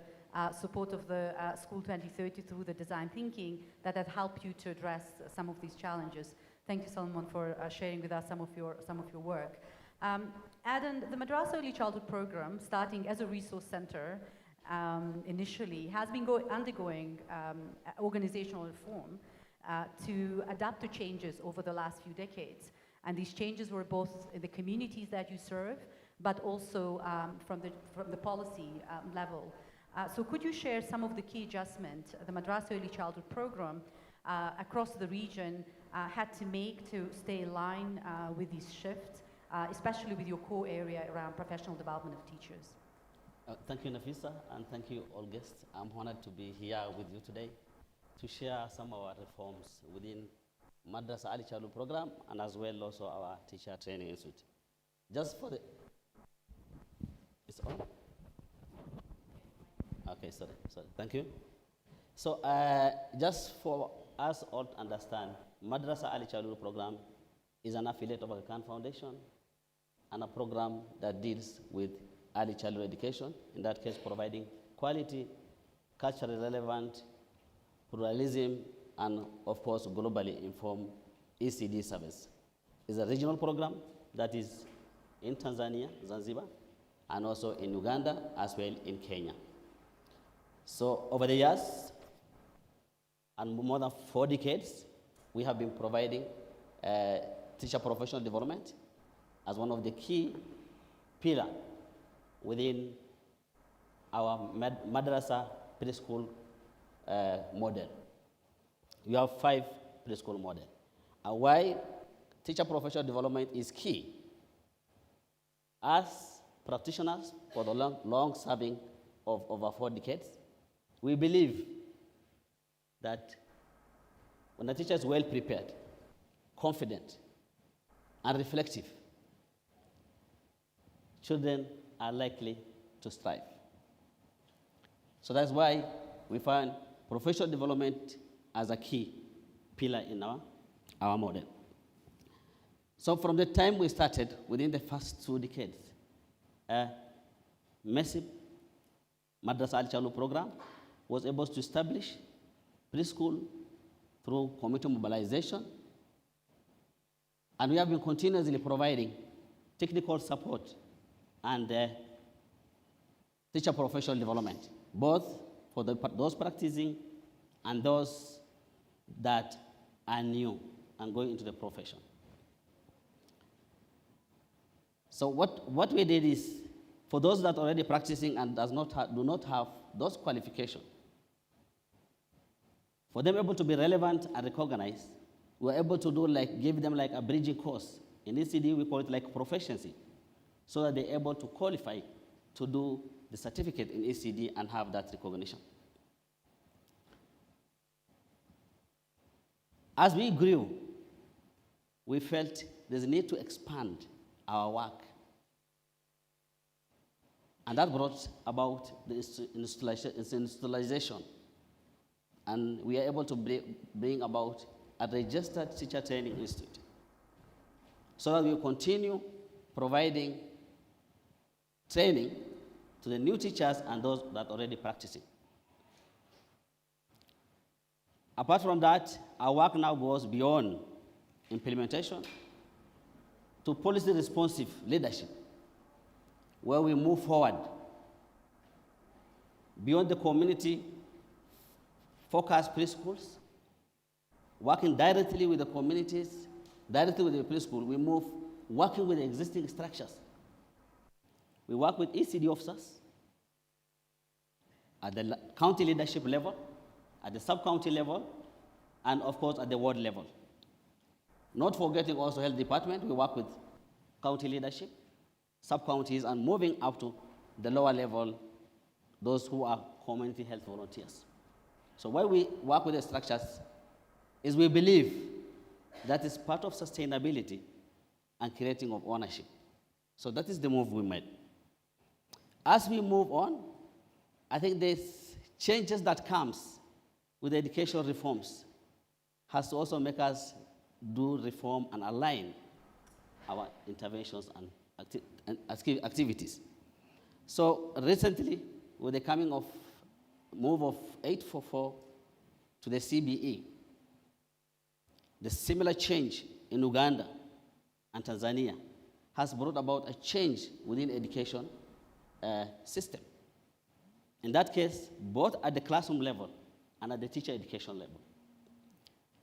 support of the School2030 through the design thinking, that have helped you to address some of these challenges. Thank you, Solomon, for sharing with us some of your work. Adan, the Madrasa Early Childhood Program, starting as a resource center initially, has been undergoing organizational reform to adapt to changes over the last few decades. And these changes were both in the communities that you serve, but also from the policy level. So could you share some of the key adjustments the Madrasa Early Childhood Program across the region had to make to stay in line with these shifts, especially with your core area around professional development of teachers? Thank you, Nafisa, and thank you, all guests. I'm honored to be here with you today to share some of our reforms within Madrasa Ali Chalu program and as well also our teacher training institute. Just for the, it's on? Okay, sorry, thank you. So just for us all to understand, Madrasa Ali Chalu program is an affiliate of the Khan Foundation and a program that deals with early childhood education, in that case providing quality, culturally relevant, pluralism, and of course globally informed ECD service. It's a regional program that is in Tanzania, Zanzibar, and also in Uganda, as well in Kenya. So over the years, and more than 4 decades, we have been providing teacher professional development as one of the key pillars within our madrasa preschool model. We have 5 preschool models. And why teacher professional development is key? As practitioners for the long serving of over 4 decades, we believe that when a teacher is well prepared, confident, and reflective, children are likely to strive. So that's why we find professional development as a key pillar in our model. So from the time we started, within the first 2 decades, a massive Madrasa Al Chalu program was able to establish preschool through community mobilization, and we have been continuously providing technical support and teacher professional development, both for those practicing and those that are new and going into the profession. So what we did is, for those that are already practicing and do not have those qualifications, for them able to be relevant and recognized, we were able to give them like a bridging course. In ECD, we call it like proficiency, so that they're able to qualify to do the certificate in ECD and have that recognition. As we grew, we felt there's a need to expand our work. And that brought about the institutionalization. And we are able to bring about a registered teacher training institute, so that we continue providing training to the new teachers and those that are already practicing. Apart from that, our work now goes beyond implementation to policy responsive leadership, where we move forward beyond the community focused preschools, working directly with the communities, directly with the preschool. We move working with the existing structures. We work with ECD officers at the county leadership level, at the sub-county level, and of course at the ward level. Not forgetting also health department, we work with county leadership, sub-counties, and moving up to the lower level, those who are community health volunteers. So why we work with the structures is we believe that is part of sustainability and creating of ownership. So that is the move we made. As we move on, I think there's changes that comes with educational reforms has to also make us do reform and align our interventions and activities. So recently, with the coming of move of 844 to the CBE, the similar change in Uganda and Tanzania has brought about a change within education system. In that case, both at the classroom level and at the teacher education level.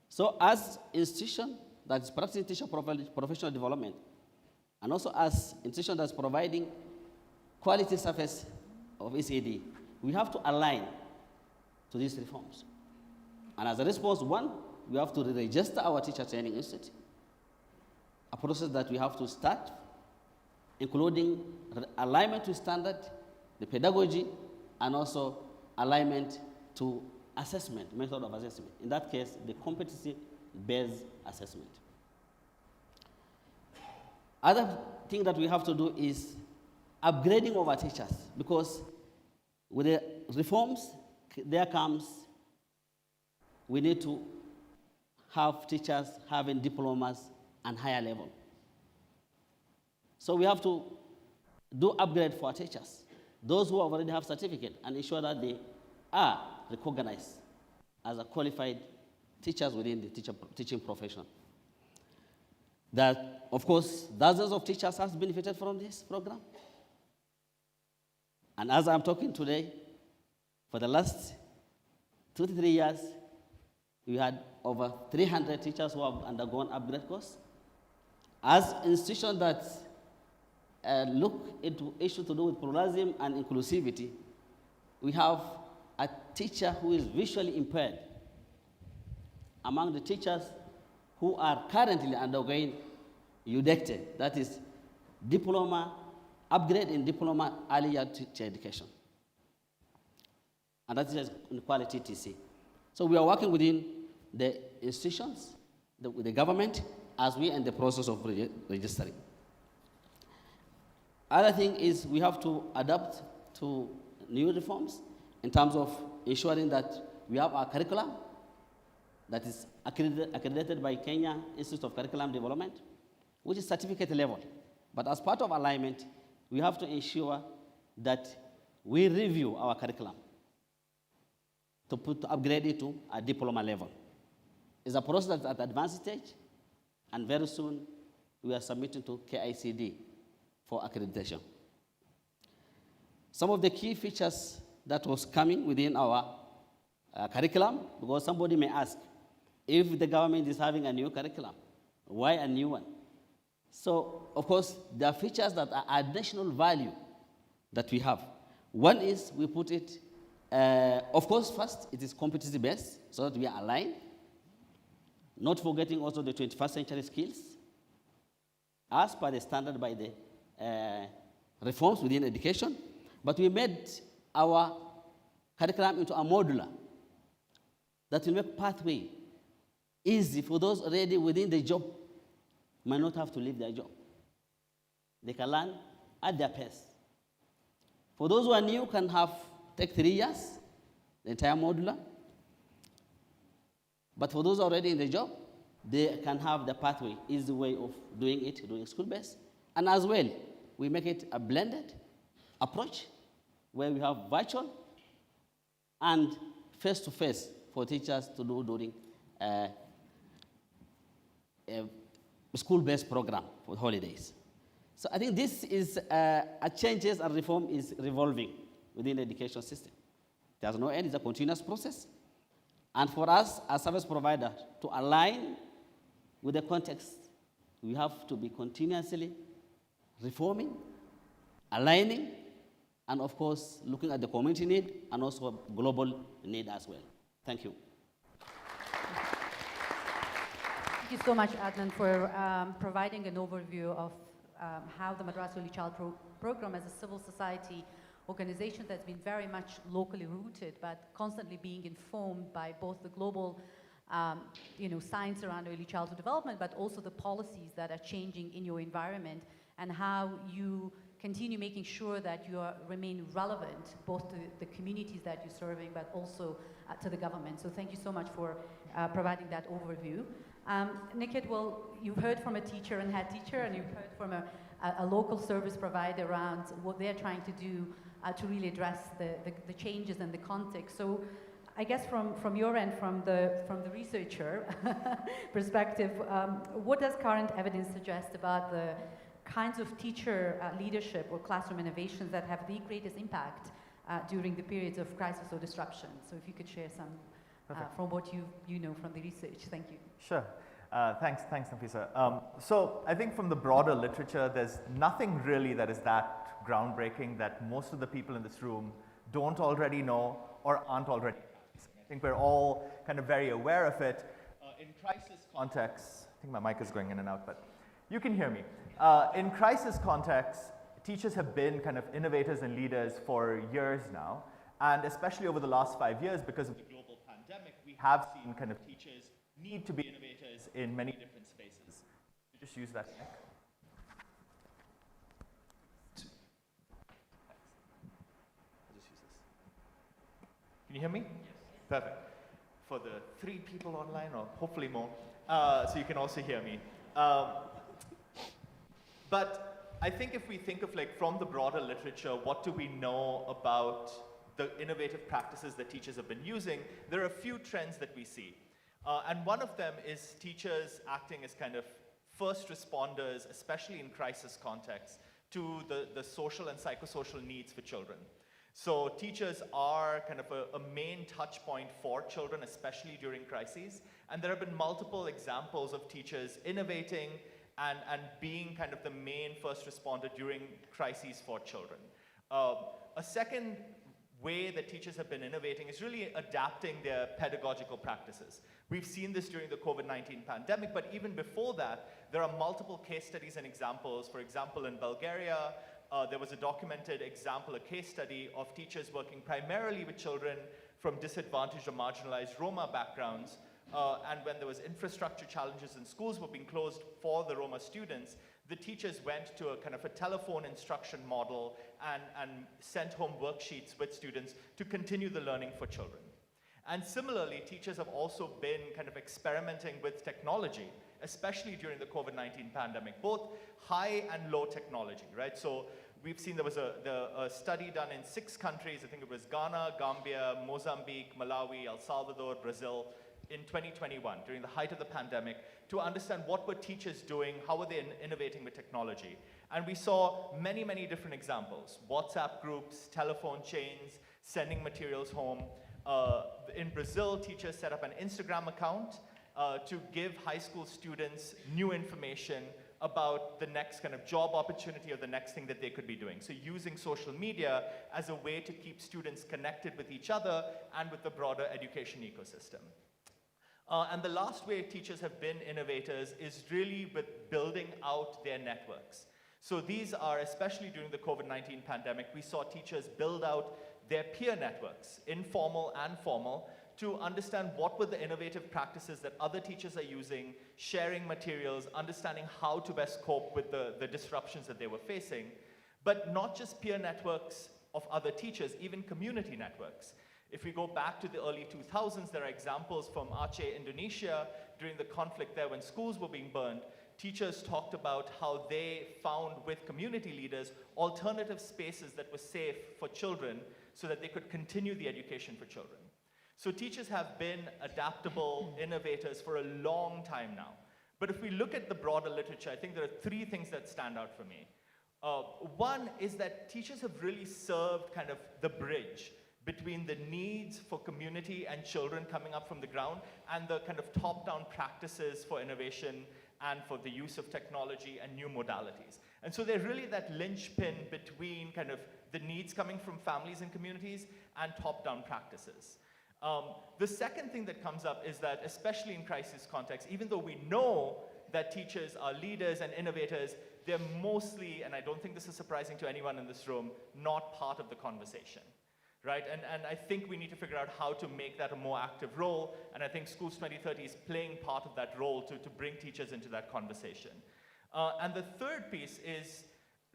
So as institution that is practicing teacher professional development, and also as institution that's providing quality service of ECD, we have to align to these reforms. And as a response, one, we have to register our teacher training institute, a process that we have to start, including alignment to standard the pedagogy, and also alignment to assessment, method of assessment. In that case, the competency-based assessment. Other thing that we have to do is upgrading of our teachers, because with the reforms, there comes, we need to have teachers having diplomas and higher level. So we have to do upgrade for our teachers, those who already have certificate, and ensure that they are recognized as a qualified teachers within the teaching profession. That, of course, dozens of teachers have benefited from this program. And as I'm talking today, for the last 2 to 3 years, we had over 300 teachers who have undergone upgrade course. As institutions that look into issues to do with pluralism and inclusivity, we have a teacher who is visually impaired among the teachers who are currently undergoing UDECTE, that is diploma, upgrade in diploma early year teacher education. And that is in quality TC. So we are working within the institutions, with the government, as we are in the process of registering. Other thing is we have to adapt to new reforms in terms of ensuring that we have our curriculum that is accredited by Kenya Institute of Curriculum Development, which is certificate level. But as part of alignment, we have to ensure that we review our curriculum to upgrade it to a diploma level. It's a process that's at advanced stage, and very soon we are submitting to KICD for accreditation. Some of the key features that was coming within our curriculum, because somebody may ask, if the government is having a new curriculum, why a new one? So, of course, there are features that are additional value that we have. One is we put it, of course, first, it is competency-based, so that we are aligned, not forgetting also the 21st century skills, as per the standard by the reforms within education, but we made our curriculum into a modular that will make pathway easy for those already within the job, might not have to leave their job. They can learn at their pace. For those who are new, can take 3 years, the entire modular. But for those already in the job, they can have the pathway, easy way of doing it, doing school-based. And as well, we make it a blended approach where we have virtual and face-to-face for teachers to do during a school-based program for holidays. So I think this is a changes and reform is revolving within the education system. There's no end, it's a continuous process. And for us as service provider to align with the context, we have to be continuously reforming, aligning, and of course, looking at the community need and also global need as well. Thank you. Thank you so much, Adnan, for providing an overview of how the Madras Early Child Program as a civil society organization that's been very much locally rooted, but constantly being informed by both the global science around early childhood development, but also the policies that are changing in your environment, and how you continue making sure that you remain relevant both to the communities that you're serving, but also to the government. So thank you so much for providing that overview. Nikhil, well, you've heard from a teacher and head teacher, and you've heard from a local service provider around what they're trying to do to really address the changes and the context. So I guess from your end, from the researcher perspective, what does current evidence suggest about the kinds of teacher leadership or classroom innovations that have the greatest impact during the periods of crisis or disruption? So if you could share some from what you know from the research. Thank you. Sure. Thanks, Nafisa. So I think from the broader literature, there's nothing really that is that groundbreaking that most of the people in this room don't already know or aren't already. I think we're all kind of very aware of it. In crisis contexts, I think my mic is going in and out, but you can hear me. In crisis contexts, teachers have been kind of innovators and leaders for years now, and especially over the last 5 years, because of the global pandemic, we have seen kind of teachers need to be innovators in many different spaces. You just use that mic. Can you hear me? Yes. Perfect. For the 3 people online, or hopefully more, so you can also hear me. But I think if we think of like from the broader literature, what do we know about the innovative practices that teachers have been using? There are a few trends that we see. And one of them is teachers acting as kind of first responders, especially in crisis contexts, to the social and psychosocial needs for children. So teachers are kind of a main touch point for children, especially during crises. And there have been multiple examples of teachers innovating and being kind of the main first responder during crises for children. A second way that teachers have been innovating is really adapting their pedagogical practices. We've seen this during the COVID-19 pandemic, but even before that, there are multiple case studies and examples. For example, in Bulgaria, there was a documented example, a case study of teachers working primarily with children from disadvantaged or marginalized Roma backgrounds. And when there was infrastructure challenges and schools were being closed for the Roma students, the teachers went to a kind of a telephone instruction model and sent home worksheets with students to continue the learning for children. And similarly, teachers have also been kind of experimenting with technology, especially during the COVID-19 pandemic, both high and low technology, right? So we've seen there was a study done in 6 countries. I think it was Ghana, Gambia, Mozambique, Malawi, El Salvador, Brazil, in 2021, during the height of the pandemic, to understand what were teachers doing, how were they innovating with technology. And we saw many, many different examples: WhatsApp groups, telephone chains, sending materials home. In Brazil, teachers set up an Instagram account to give high school students new information about the next kind of job opportunity or the next thing that they could be doing. So using social media as a way to keep students connected with each other and with the broader education ecosystem. And the last way teachers have been innovators is really with building out their networks. So these are, especially during the COVID-19 pandemic, we saw teachers build out their peer networks, informal and formal, to understand what were the innovative practices that other teachers are using, sharing materials, understanding how to best cope with the disruptions that they were facing. But not just peer networks of other teachers, even community networks. If we go back to the early 2000s, there are examples from Aceh, Indonesia, during the conflict there when schools were being burned. Teachers talked about how they found with community leaders alternative spaces that were safe for children so that they could continue the education for children. So teachers have been adaptable innovators for a long time now. But if we look at the broader literature, I think there are 3 things that stand out for me. One is that teachers have really served kind of the bridge between the needs for community and children coming up from the ground and the kind of top-down practices for innovation and for the use of technology and new modalities. And so they're really that linchpin between kind of the needs coming from families and communities and top-down practices. The second thing that comes up is that, especially in crisis contexts, even though we know that teachers are leaders and innovators, they're mostly, and I don't think this is surprising to anyone in this room, not part of the conversation. Right? And I think we need to figure out how to make that a more active role, and I think Schools 2030 is playing part of that role to bring teachers into that conversation. And the third piece is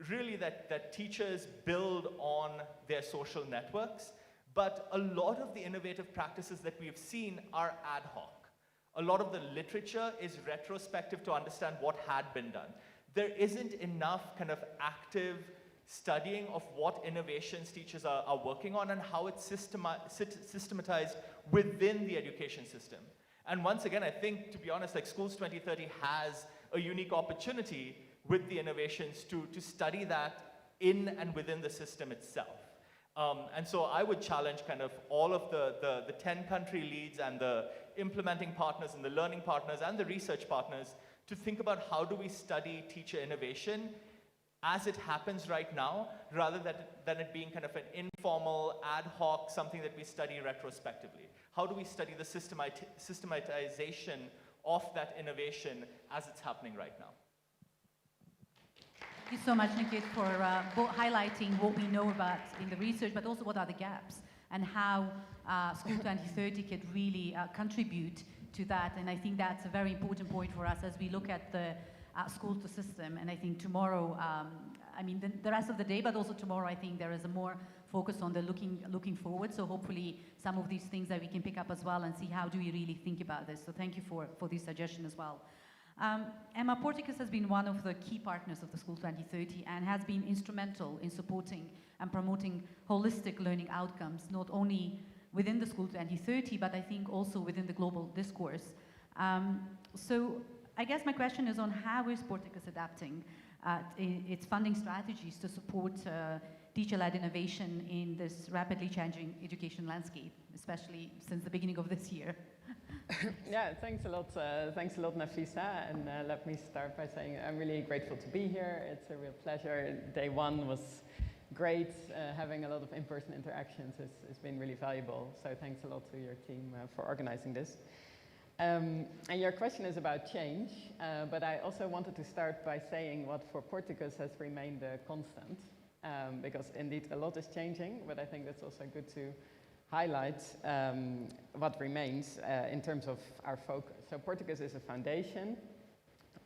really that teachers build on their social networks, but a lot of the innovative practices that we've seen are ad hoc. A lot of the literature is retrospective to understand what had been done. There isn't enough kind of active studying of what innovations teachers are working on and how it's systematized within the education system. And once again, I think, to be honest, like Schools 2030 has a unique opportunity with the innovations to study that in and within the system itself. And so I would challenge kind of all of the 10 country leads and the implementing partners and the learning partners and the research partners to think about how do we study teacher innovation as it happens right now, rather than it being kind of an informal, ad hoc, something that we study retrospectively. How do we study the systematization of that innovation as it's happening right now? Thank you so much, Nikit, for highlighting what we know about in the research, but also what are the gaps and how School 2030 could really contribute to that. And I think that's a very important point for us as we look at the school to system. And I think tomorrow, I mean, the rest of the day, but also tomorrow, I think there is a more focus on the looking forward. So hopefully some of these things that we can pick up as well and see how do we really think about this. So thank you for this suggestion as well. Emma, Porticus has been one of the key partners of the School 2030 and has been instrumental in supporting and promoting holistic learning outcomes, not only within the School 2030, but I think also within the global discourse. So I guess my question is on how is Porticus adapting its funding strategies to support teacher-led innovation in this rapidly changing education landscape, especially since the beginning of this year? Yeah, thanks a lot, Nafisa. And let me start by saying I'm really grateful to be here. It's a real pleasure. Day one was great. Having a lot of in-person interactions has been really valuable. So thanks a lot to your team for organizing this. And your question is about change, but I also wanted to start by saying what for Porticus has remained a constant, because indeed a lot is changing, but I think that's also good to highlight what remains in terms of our focus. So Porticus is a foundation.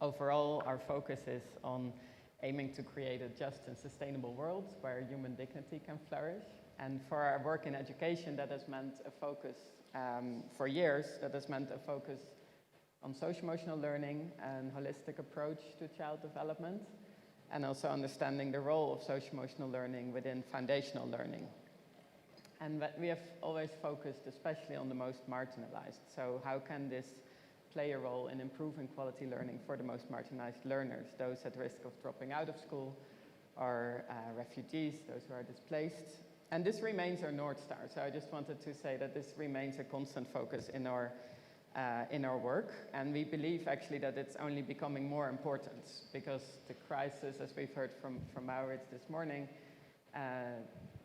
Overall, our focus is on aiming to create a just and sustainable world where human dignity can flourish. And for our work in education, that has meant a focus for years, that has meant a focus on social-emotional learning and holistic approach to child development, and also understanding the role of social-emotional learning within foundational learning. And we have always focused especially on the most marginalized. So how can this play a role in improving quality learning for the most marginalized learners, those at risk of dropping out of school, or refugees, those who are displaced? And this remains our North Star. So I just wanted to say that this remains a constant focus in our work. And we believe actually that it's only becoming more important because the crisis, as we've heard from Maurits this morning,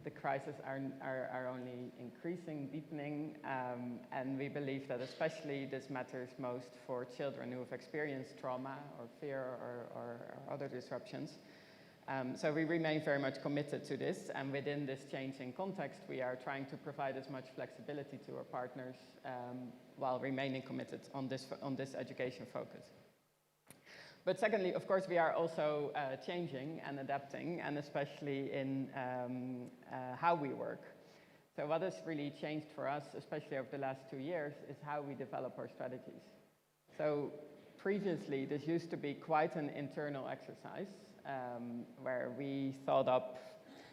the crises are only increasing, deepening, and we believe that especially this matters most for children who have experienced trauma or fear or other disruptions. So we remain very much committed to this, and within this changing context, we are trying to provide as much flexibility to our partners while remaining committed on this education focus. But secondly, of course, we are also changing and adapting, and especially in how we work. So what has really changed for us, especially over the last 2 years, is how we develop our strategies. So previously, this used to be quite an internal exercise, where we thought up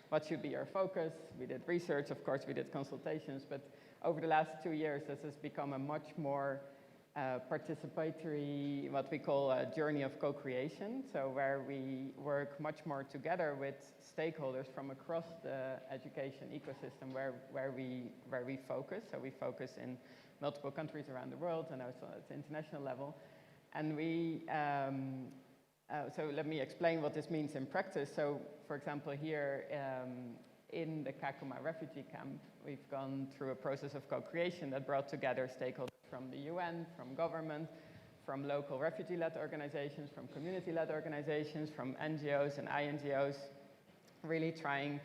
what should be our focus. We did research, of course, we did consultations, but over the last 2 years, this has become a much more participatory, what we call a journey of co-creation, so where we work much more together with stakeholders from across the education ecosystem where we focus. So we focus in multiple countries around the world and also at the international level. And so let me explain what this means in practice. So for example, here in the Kakuma refugee camp, we've gone through a process of co-creation that brought together stakeholders from the UN, from government, from local refugee-led organizations, from community-led organizations, from NGOs and INGOs, really trying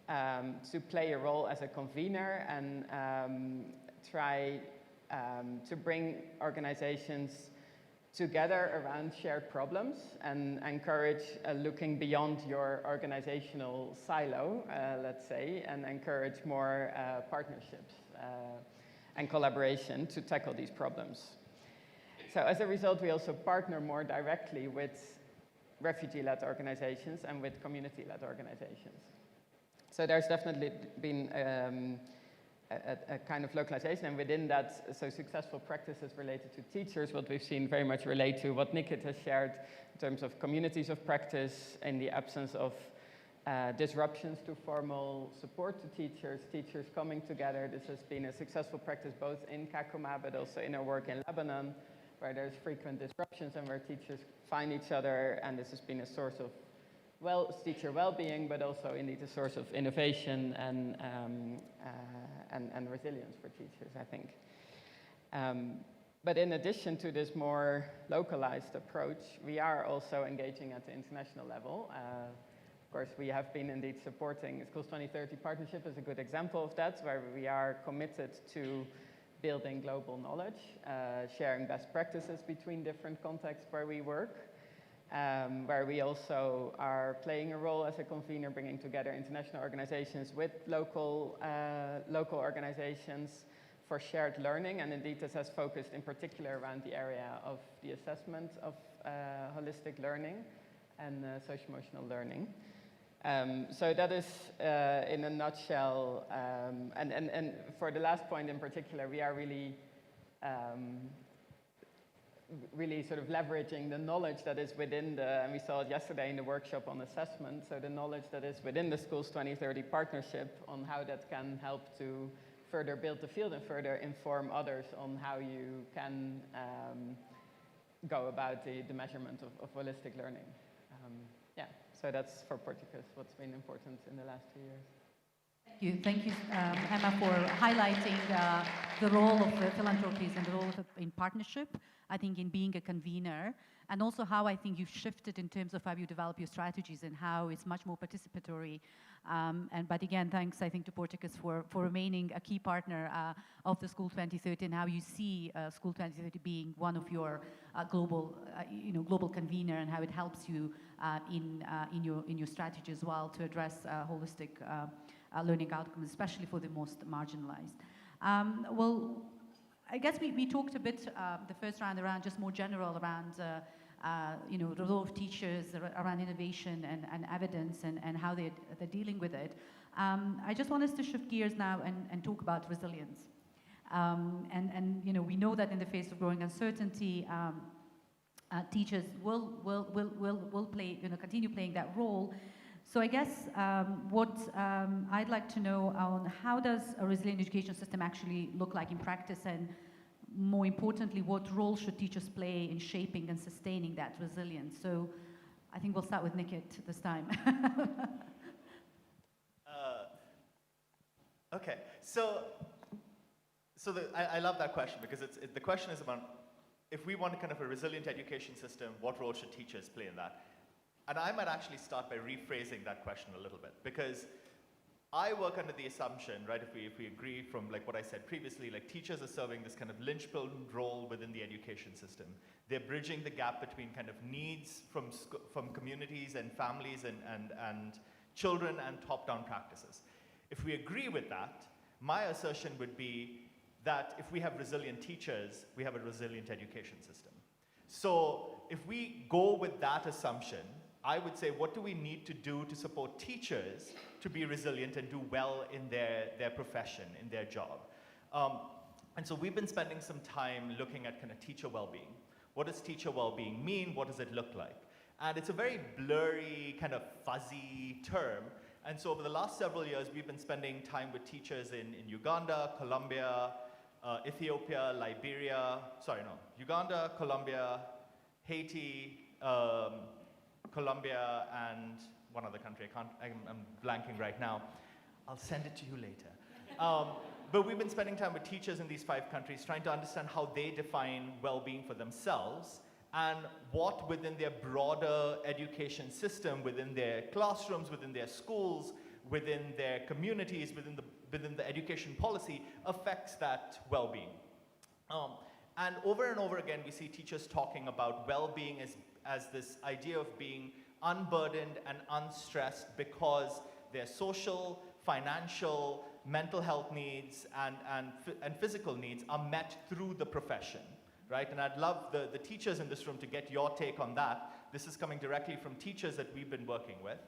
to play a role as a convener and try to bring organizations together around shared problems and encourage looking beyond your organizational silo, let's say, and encourage more partnerships and collaboration to tackle these problems. So as a result, we also partner more directly with refugee-led organizations and with community-led organizations. So there's definitely been a kind of localization, and within that, so successful practices related to teachers, what we've seen very much relate to what Nikit has shared in terms of communities of practice in the absence of disruptions to formal support to teachers, teachers coming together. This has been a successful practice both in Kakuma but also in our work in Lebanon, where there's frequent disruptions and where teachers find each other, and this has been a source of teacher well-being, but also indeed a source of innovation and resilience for teachers, I think. But in addition to this more localized approach, we are also engaging at the international level. Of course, we have been indeed supporting Schools2030 partnership is a good example of that, where we are committed to building global knowledge, sharing best practices between different contexts where we work, where we also are playing a role as a convener, bringing together international organizations with local organizations for shared learning. And indeed, this has focused in particular around the area of the assessment of holistic learning and social-emotional learning. So that is, in a nutshell, and for the last point in particular, we are really, really sort of leveraging the knowledge that is within the, and we saw it yesterday in the workshop on assessment, so the knowledge that is within the Schools2030 partnership on how that can help to further build the field and further inform others on how you can go about the measurement of holistic learning. Yeah, so that's for Portuguese what's been important in the last 2 years. Thank you, Emma, for highlighting the role of philanthropies and the role of in partnership, I think, in being a convener, and also how I think you've shifted in terms of how you develop your strategies and how it's much more participatory. But again, thanks, I think, to Portuguese for remaining a key partner of the School2030 and how you see School2030 being one of your global convener and how it helps you in your strategy as well to address holistic learning outcomes, especially for the most marginalized. Well, I guess we talked a bit the first round around just more general around the role of teachers around innovation and evidence and how they're dealing with it. I just want us to shift gears now and talk about resilience. We know that in the face of growing uncertainty, teachers will play, continue playing that role. So I guess what I'd like to know on how does a resilient education system actually look like in practice, and more importantly, what role should teachers play in shaping and sustaining that resilience? So I think we'll start with Nikit this time. Okay, so I love that question because the question is about if we want kind of a resilient education system, what role should teachers play in that? And I might actually start by rephrasing that question a little bit, because I work under the assumption, right, if we agree from like what I said previously, like teachers are serving this kind of linchpin role within the education system. They're bridging the gap between kind of needs from communities and families and children and top-down practices. If we agree with that, my assertion would be that if we have resilient teachers, we have a resilient education system. So if we go with that assumption, I would say, what do we need to do to support teachers to be resilient and do well in their profession, in their job? And so we've been spending some time looking at kind of teacher well-being. What does teacher well-being mean? What does it look like? And it's a very blurry, kind of fuzzy term. And so over the last several years, we've been spending time with teachers in Uganda, Colombia, Ethiopia, Uganda, Colombia, Haiti, Colombia, and one other country. I'm blanking right now. I'll send it to you later. But we've been spending time with teachers in these 5 countries trying to understand how they define well-being for themselves and what within their broader education system, within their classrooms, within their schools, within their communities, within the education policy affects that well-being. And over again, we see teachers talking about well-being as this idea of being unburdened and unstressed because their social, financial, mental health needs and physical needs are met through the profession, right? And I'd love the teachers in this room to get your take on that. This is coming directly from teachers that we've been working with.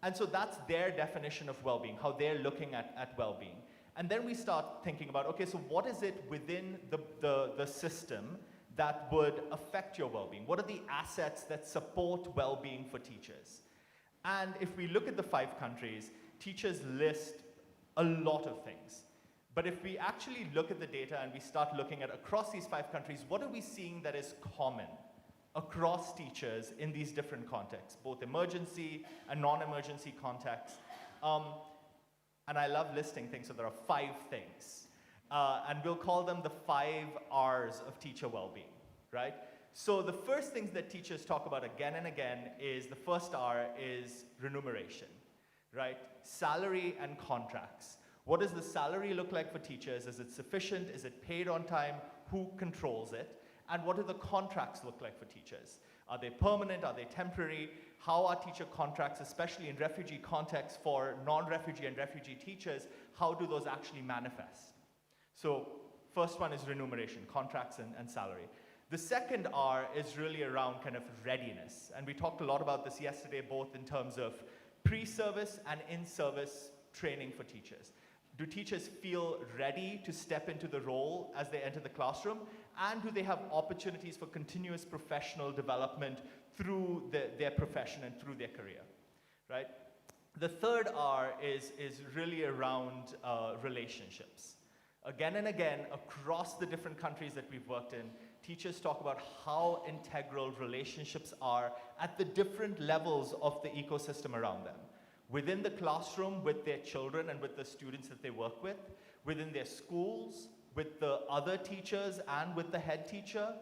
And so that's their definition of well-being, how they're looking at well-being. And then we start thinking about, okay, so what is it within the system that would affect your well-being? What are the assets that support well-being for teachers? And if we look at the 5 countries, teachers list a lot of things. But if we actually look at the data and we start looking at across these 5 countries, what are we seeing that is common across teachers in these different contexts, both emergency and non-emergency contexts? And I love listing things, so there are 5 things. and we'll call them the 5 R's of teacher well-being, right? So the first things that teachers talk about again and again is, the first R is remuneration, right? Salary and contracts. What does the salary look like for teachers? Is it sufficient? Is it paid on time? Who controls it? And what do the contracts look like for teachers? Are they permanent? Are they temporary? How are teacher contracts, especially in refugee contexts for non-refugee and refugee teachers, how do those actually manifest? So first one is remuneration, contracts and salary. The second R is really around kind of readiness. And we talked a lot about this yesterday, both in terms of pre-service and in-service training for teachers. Do teachers feel ready to step into the role as they enter the classroom? And do they have opportunities for continuous professional development through their profession and through their career, right? The third R is really around relationships. Again and again, across the different countries that we've worked in, teachers talk about how integral relationships are at the different levels of the ecosystem around them. Within the classroom with their children and with the students that they work with, within their schools, with the other teachers and with the head teacher,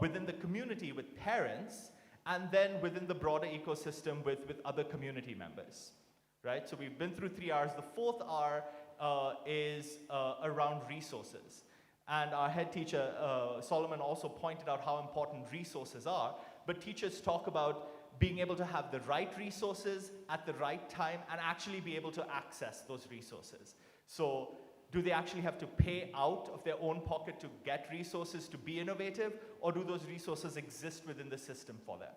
within the community with parents, and then within the broader ecosystem with other community members, right? So we've been through 3 R's. The fourth R is around resources. And our head teacher, Solomon, also pointed out how important resources are, but teachers talk about being able to have the right resources at the right time and actually be able to access those resources. So do they actually have to pay out of their own pocket to get resources to be innovative, or do those resources exist within the system for them?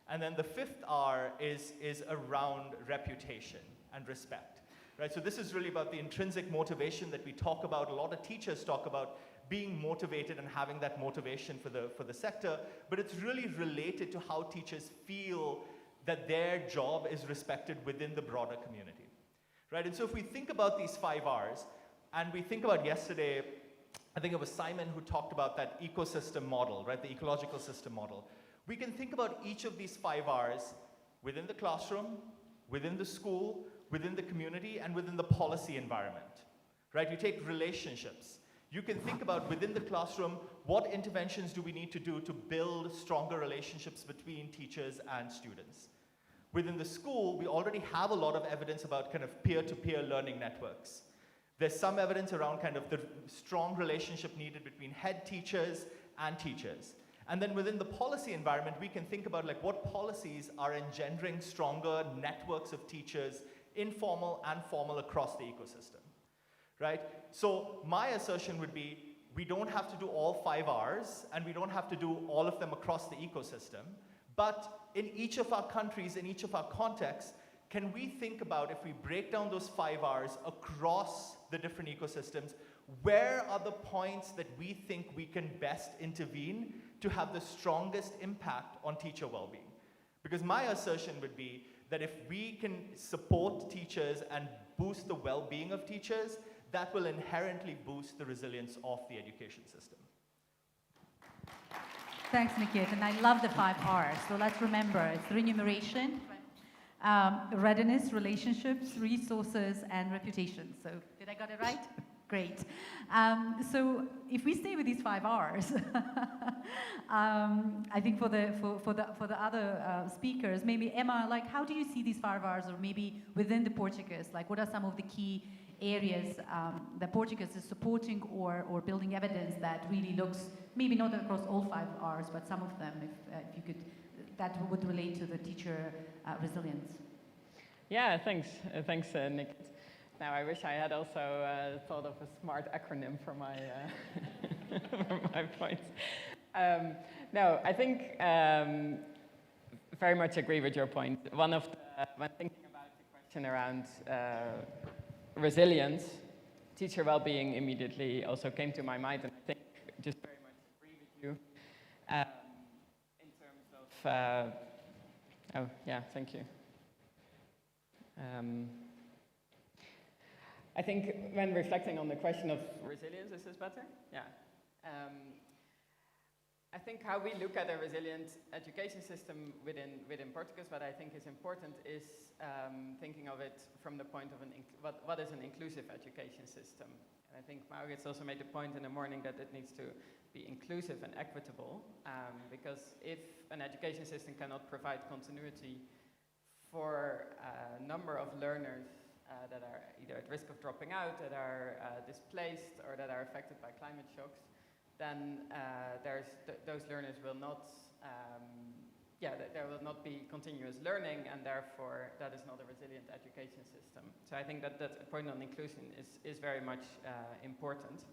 And then the fifth R is around reputation and respect, right? So this is really about the intrinsic motivation that we talk about. A lot of teachers talk about being motivated and having that motivation for the sector, but it's really related to how teachers feel that their job is respected within the broader community, right? And so if we think about these 5 R's, and we think about yesterday, I think it was Simon who talked about that ecosystem model, right? The ecological system model. We can think about each of these 5 R's within the classroom, within the school, within the community, and within the policy environment, right? You take relationships. You can think about within the classroom, what interventions do we need to do to build stronger relationships between teachers and students? Within the school, we already have a lot of evidence about kind of peer-to-peer learning networks. There's some evidence around kind of the strong relationship needed between head teachers and teachers. And then within the policy environment, we can think about like what policies are engendering stronger networks of teachers, informal and formal, across the ecosystem, right? So my assertion would be, we don't have to do all 5 R's, and we don't have to do all of them across the ecosystem, but in each of our countries, in each of our contexts, can we think about, if we break down those 5 R's across the different ecosystems, where are the points that we think we can best intervene to have the strongest impact on teacher well-being? Because my assertion would be that if we can support teachers and boost the well-being of teachers, that will inherently boost the resilience of the education system. Thanks, Nikit. And I love the 5 R's. So let's remember, it's remuneration, readiness, relationships, resources, and reputation. So did I got it right? Great. So if we stay with these 5 R's, I think for the other speakers, maybe Emma, like, how do you see these 5 R's, or maybe within the Portuguese, like what are some of the key areas that Portuguese is supporting or building evidence that really looks, maybe not across all 5 R's, but some of them, if you could, that would relate to the teacher resilience. Yeah, thanks, Nick. Now, I wish I had also thought of a smart acronym for my, for my points. No, I think very much agree with your point. When thinking about the question around resilience, teacher well-being immediately also came to my mind, and I think just very much agree with you in terms of, oh yeah, thank you. I think when reflecting on the question of resilience, is this better? Yeah. I think how we look at a resilient education system within Portuguese, what I think is important is thinking of it from the point of what is an inclusive education system. And I think Maurits also made the point in the morning that it needs to be inclusive and equitable, because if an education system cannot provide continuity for a number of learners that are either at risk of dropping out, that are displaced, or that are affected by climate shocks, then those learners will not, there will not be continuous learning, and therefore that is not a resilient education system. So I think that that point on inclusion is very much important.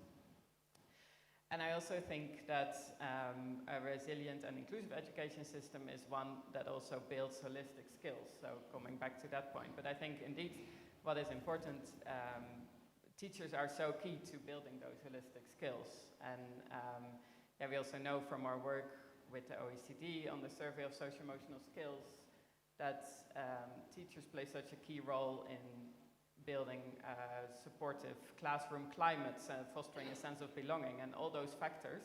And I also think that a resilient and inclusive education system is one that also builds holistic skills. So coming back to that point, but I think indeed what is important, teachers are so key to building those holistic skills. And we also know from our work with the OECD on the survey of socio-emotional skills that teachers play such a key role in building supportive classroom climates and fostering a sense of belonging. And all those factors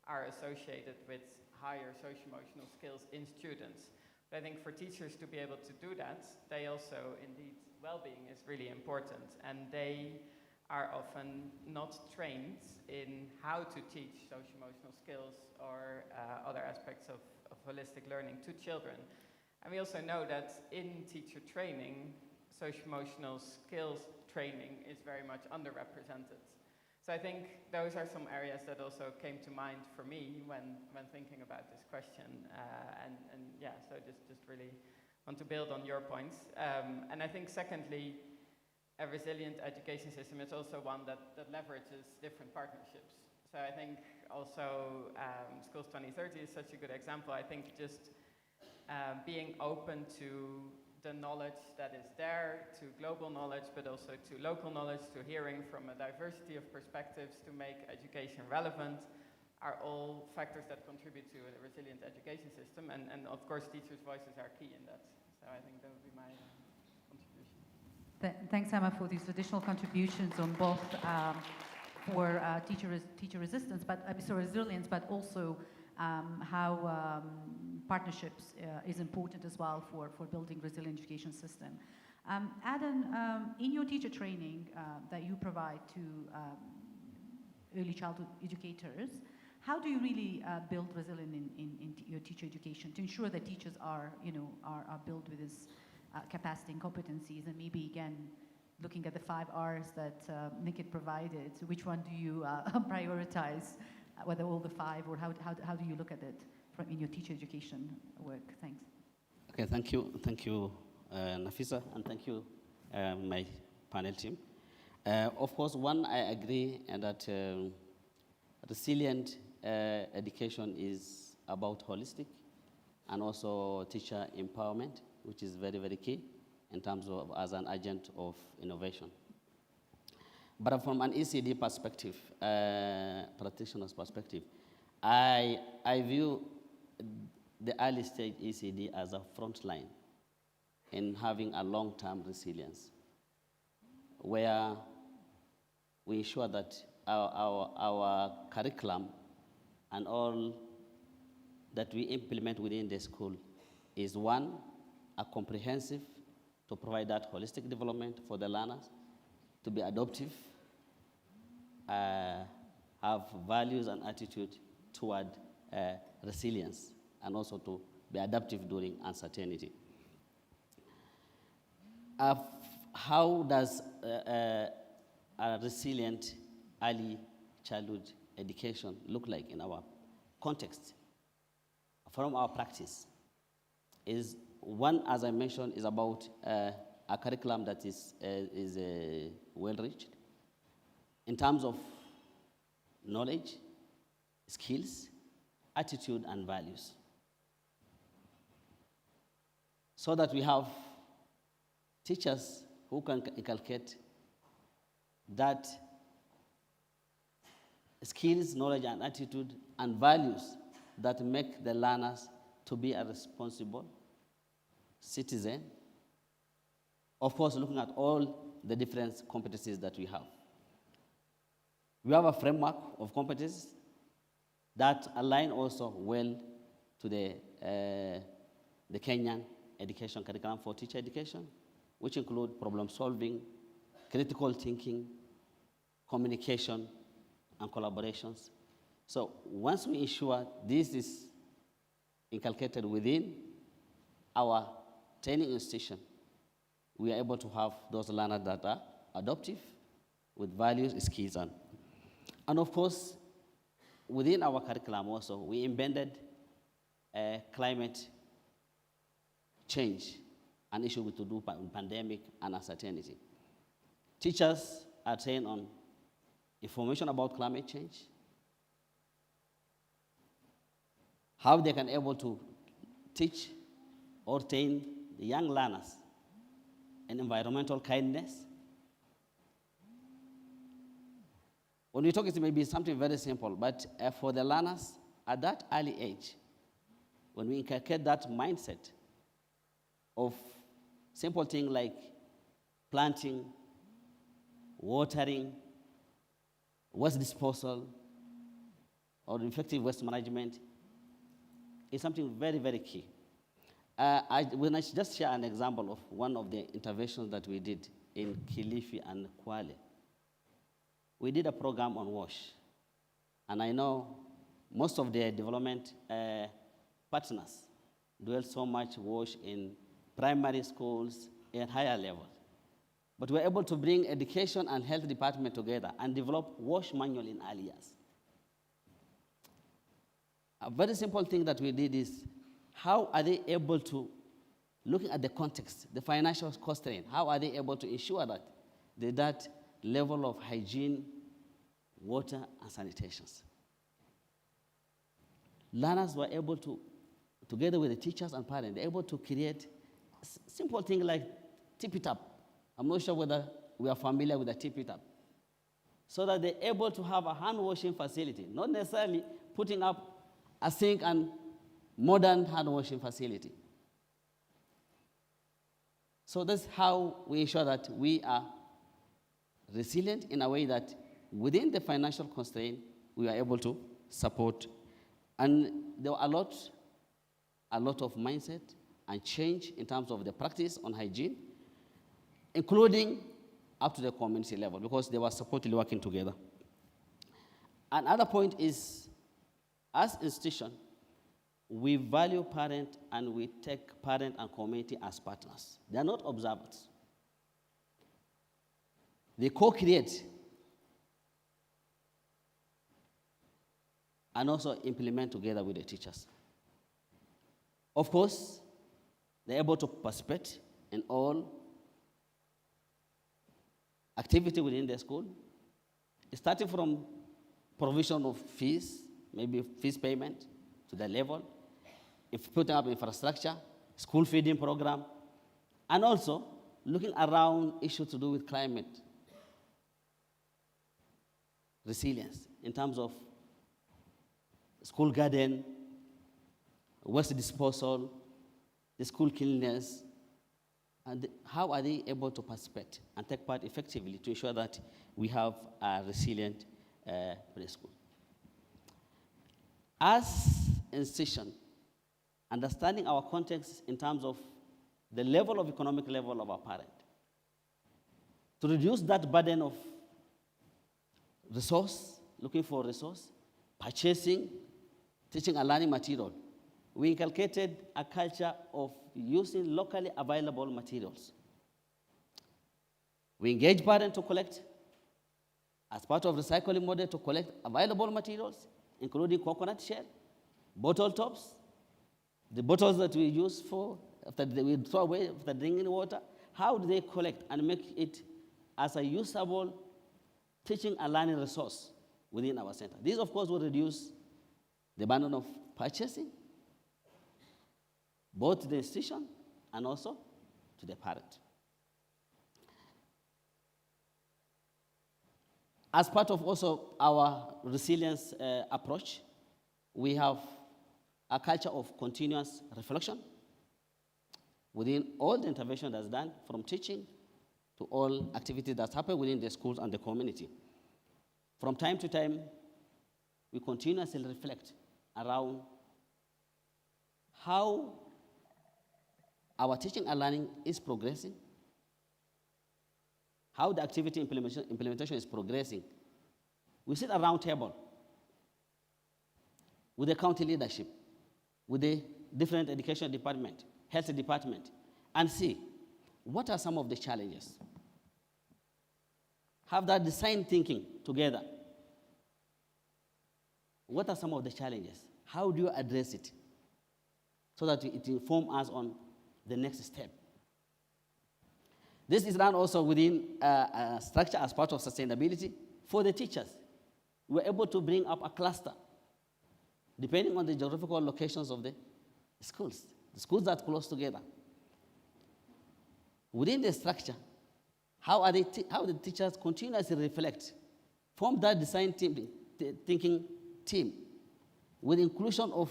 are associated with higher socio-emotional skills in students. But I think for teachers to be able to do that, they also, indeed, well-being is really important. And they are often not trained in how to teach socio-emotional skills or other aspects of holistic learning to children. And we also know that in teacher training, socio-emotional skills training is very much underrepresented. So I think those are some areas that also came to mind for me when thinking about this question. So just really want to build on your points. And I think secondly, a resilient education system is also one that leverages different partnerships. So I think also Schools2030 is such a good example. I think just being open to the knowledge that is there, to global knowledge, but also to local knowledge, to hearing from a diversity of perspectives to make education relevant, are all factors that contribute to a resilient education system. And of course, teachers' voices are key in that. So I think that would be my contribution. Thanks, Emma, for these additional contributions on both for teacher resistance, resilience, but also how partnerships is important as well for building resilient education system. Adam, in your teacher training that you provide to early childhood educators, how do you really build resilience in your teacher education to ensure that teachers are built with this capacity and competencies, and maybe again looking at the 5 R's that Nick provided, which one do you prioritize, whether all the 5, or how do you look at it in your teacher education work? Thanks. Okay, thank you, Nafisa, and thank you, my panel team. Of course, one, I agree that resilient education is about holistic and also teacher empowerment, which is very, very key in terms of as an agent of innovation. But from an ECD perspective, practitioner's perspective, I view the early stage ECD as a front line in having a long-term resilience, where we ensure that our curriculum and all that we implement within the school is, one, a comprehensive to provide that holistic development for the learners, to be adaptive, have values and attitude toward resilience, and also to be adaptive during uncertainty. How does a resilient early childhood education look like in our context? From our practice, is one, as I mentioned, is about a curriculum that is well-reached in terms of knowledge, skills, attitude, and values, so that we have teachers who can inculcate that skills, knowledge, and attitude, and values that make the learners to be a responsible citizen, of course, looking at all the different competencies that we have. We have a framework of competencies that align also well to the Kenyan education curriculum for teacher education, which include problem solving, critical thinking, communication, and collaborations. So once we ensure this is inculcated within our training institution, we are able to have those learners that are adaptive with values, skills, and of course, within our curriculum also, we embedded climate change, an issue to do with pandemic and uncertainty. Teachers are trained on information about climate change, how they can able to teach or train the young learners in environmental kindness. When we talk, it may be something very simple, but for the learners at that early age, when we inculcate that mindset of simple things like planting, watering, waste disposal, or effective waste management, is something very, very key. When I just share an example of one of the interventions that we did in Kilifi and Kwale. We did a program on WASH, and I know most of the development partners dwell so much WASH in primary schools at higher level. But we're able to bring education and health department together and develop WASH manual in early years. A very simple thing that we did is, how are they able to, looking at the context, the financial constraint, how are they able to ensure that that level of hygiene, water, and sanitations? Learners were able to, together with the teachers and parents, they're able to create simple things like tip-it-up. I'm not sure whether we are familiar with the tip-it-up. So that they're able to have a hand-washing facility, not necessarily putting up a sink and modern hand-washing facility. So that's how we ensure that we are resilient in a way that within the financial constraint, we are able to support. And there were a lot of mindset and change in terms of the practice on hygiene, including up to the community level, because they were supportively working together. Another point is, as institution, we value parent and we take parent and community as partners. They are not observers. They co-create and also implement together with the teachers. Of course, they're able to participate in all activity within the school, starting from provision of fees, maybe fees payment to the level, if putting up infrastructure, school feeding program, and also looking around issues to do with climate resilience in terms of school garden, waste disposal, the school cleanliness, and how are they able to participate and take part effectively to ensure that we have a resilient preschool. As an institution, understanding our context in terms of the level of economic level of our parent, to reduce that burden of resource, looking for resource, purchasing, teaching and learning material, we inculcated a culture of using locally available materials. We engage parents to collect, as part of recycling model, to collect available materials, including coconut shell, bottle tops, the bottles that we use for, after we throw away after drinking water. How do they collect and make it as a usable teaching and learning resource within our center? This, of course, will reduce the burden of purchasing, both to the institution and also to the parent. As part of also our resilience approach, we have a culture of continuous reflection within all the intervention that's done, from teaching to all activities that happen within the schools and the community. From time to time, we continuously reflect around how our teaching and learning is progressing, how the activity implementation is progressing. We sit around table with the county leadership, with the different education department, health department, and see what are some of the challenges. Have that design thinking together. What are some of the challenges? How do you address it? So that it informs us on the next step. This is done also within a structure as part of sustainability for the teachers. We're able to bring up a cluster, depending on the geographical locations of the schools that close together. Within the structure, how the teachers continuously reflect, form that design thinking team with inclusion of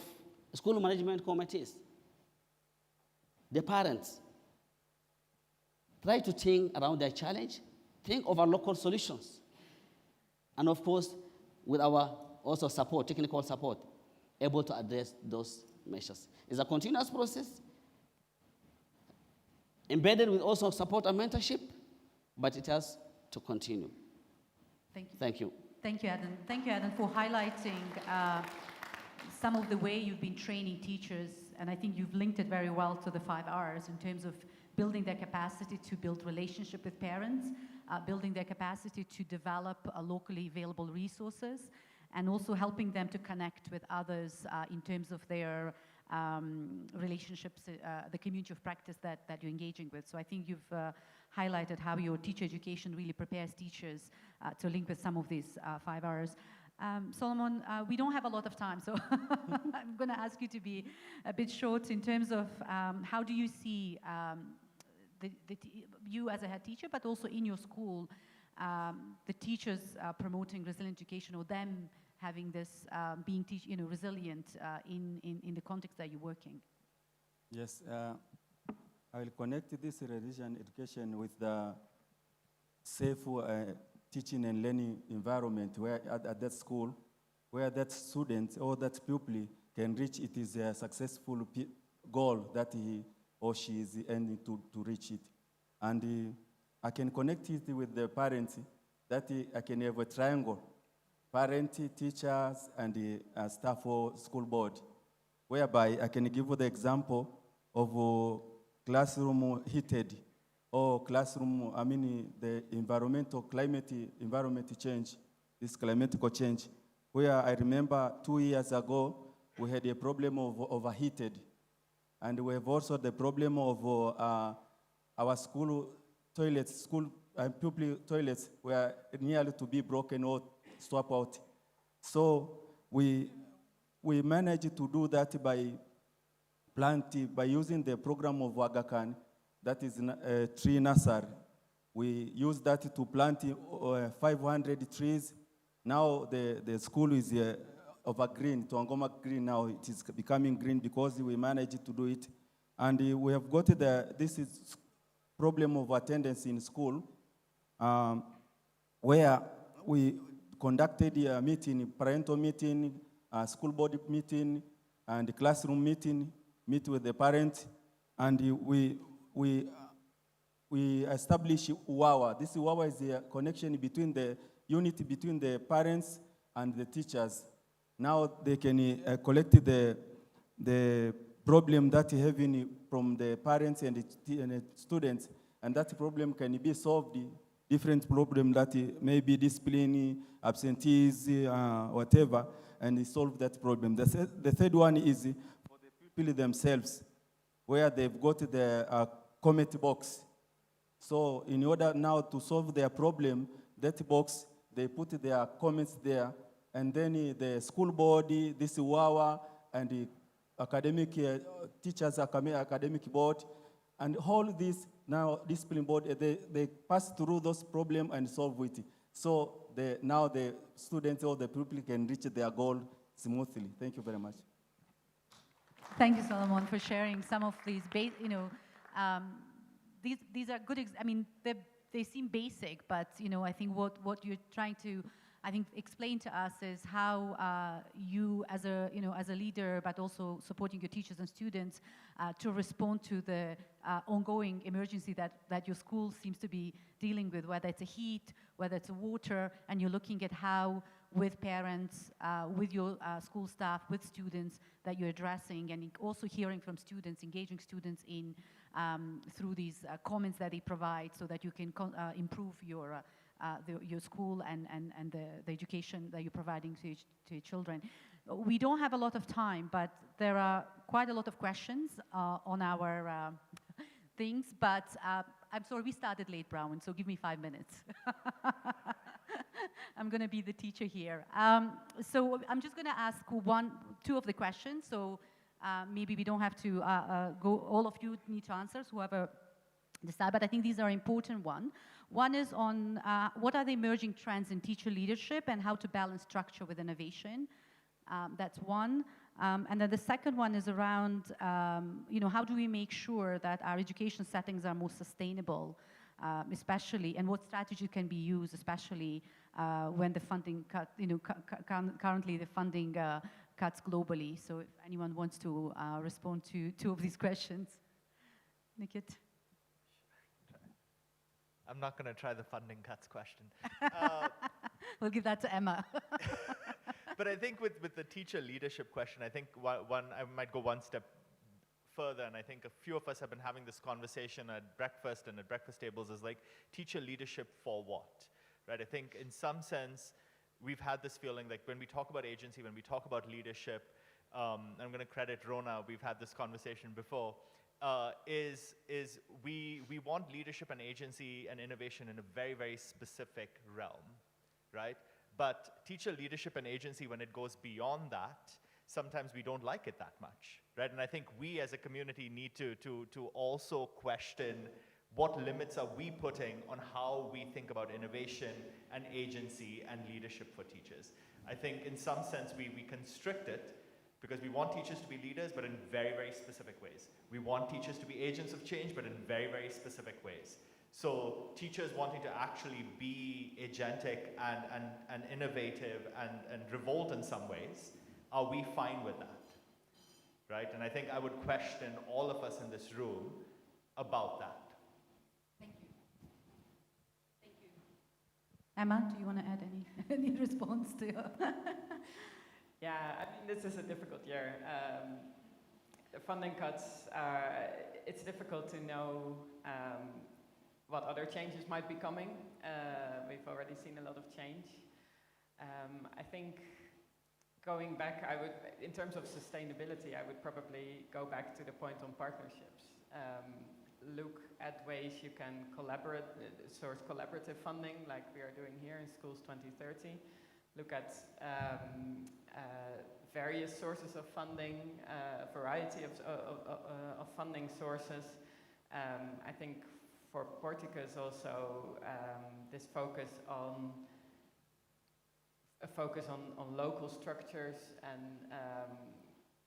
school management committees, the parents. Try to think around their challenge, think of our local solutions, and of course, with our also support, technical support, able to address those measures. It's a continuous process, embedded with also support and mentorship, but it has to continue. Thank you. Thank you. Thank you, Adam. Thank you, Adam, for highlighting some of the way you've been training teachers, and I think you've linked it very well to the 5 Rs in terms of building their capacity to build relationship with parents, building their capacity to develop locally available resources, and also helping them to connect with others in terms of their relationships, the community of practice that you're engaging with. So I think you've highlighted how your teacher education really prepares teachers to link with some of these 5 Rs. Solomon, we don't have a lot of time, so I'm going to ask you to be a bit short in terms of how do you see you as a head teacher, but also in your school, the teachers promoting resilient education, or them having this being resilient in the context that you're working? Yes, I will connect this resilient education with the safe teaching and learning environment where at that school, where that student or that pupil can reach it is a successful goal that he or she is aiming to reach it. And I can connect it with the parents, that I can have a triangle, parent, teachers, and staff or school board, whereby I can give you the example of classroom heated, or classroom, the environment change, this climatical change, where I remember 2 years ago, we had a problem of overheated. And we have also the problem of our school toilets, pupil toilets were nearly to be broken or swapped out. So we managed to do that by using the program of Aga Khan, that is a tree nursery. We use that to plant 500 trees. Now the school is green, Tuangoma green now. It is becoming green because we managed to do it. And we have got this is problem of attendance in school, where we conducted a meeting, parental meeting, school board meeting, and classroom meeting, meet with the parents, and we established UWAWA. This UWAWA is a connection between the unity between the parents and the teachers. Now they can collect the problem that you have from the parents and the students, and that problem can be solved. Different problem that may be discipline, absentees, whatever, and solve that problem. The third one is for the people themselves, where they've got the comment box. So in order now to solve their problem, that box, they put their comments there, and then the school board, this UWAWA, and the academic teachers, academic board, and all this now discipline board, they pass through those problems and solve it. So now the students or the pupil can reach their goal smoothly. Thank you very much. Thank you, Solomon, for sharing some of these. These are good. They seem basic, but I think what you're trying to I think explain to us is how you as a leader, but also supporting your teachers and students to respond to the ongoing emergency that your school seems to be dealing with, whether it's a heat, whether it's a water, and you're looking at how with parents, with your school staff, with students that you're addressing, and also hearing from students, engaging students in through these comments that they provide so that you can improve your school and the education that you're providing to your children. We don't have a lot of time, but there are quite a lot of questions on our things, but I'm sorry, we started late, Brown, so give me 5 minutes. I'm going to be the teacher here. So I'm just going to ask two of the questions, so maybe we don't have to go, all of you need to answer, so whoever decide, but I think these are important ones. One is on what are the emerging trends in teacher leadership and how to balance structure with innovation. That's one. And then the second one is around, how do we make sure that our education settings are more sustainable, especially, and what strategy can be used, especially when the funding cut, currently the funding cuts globally. So if anyone wants to respond to two of these questions. Nikit. I'm not going to try the funding cuts question. We'll give that to Emma. But I think with the teacher leadership question, I think I might go one step further, and I think a few of us have been having this conversation at breakfast and at breakfast tables is like, teacher leadership for what, right? I think in some sense, we've had this feeling like when we talk about agency, when we talk about leadership, I'm going to credit Rona, we've had this conversation before, we want leadership and agency and innovation in a very, very specific realm, right? But teacher leadership and agency, when it goes beyond that, sometimes we don't like it that much, right? And I think we as a community need to also question what limits are we putting on how we think about innovation and agency and leadership for teachers. I think in some sense we constrict it because we want teachers to be leaders, but in very, very specific ways. We want teachers to be agents of change, but in very, very specific ways. So teachers wanting to actually be agentic and innovative and revolt in some ways, are we fine with that? Right? And I think I would question all of us in this room about that. Thank you. Thank you. Emma, do you want to add any response to your Yeah, I mean, this is a difficult year. The funding cuts, it's difficult to know what other changes might be coming. We've already seen a lot of change. I think going back, in terms of sustainability, I would probably go back to the point on partnerships. Look at ways you can source collaborative funding like we are doing here in Schools2030. Look at various sources of funding, a variety of funding sources. I think for Porticus also, this focus on local structures and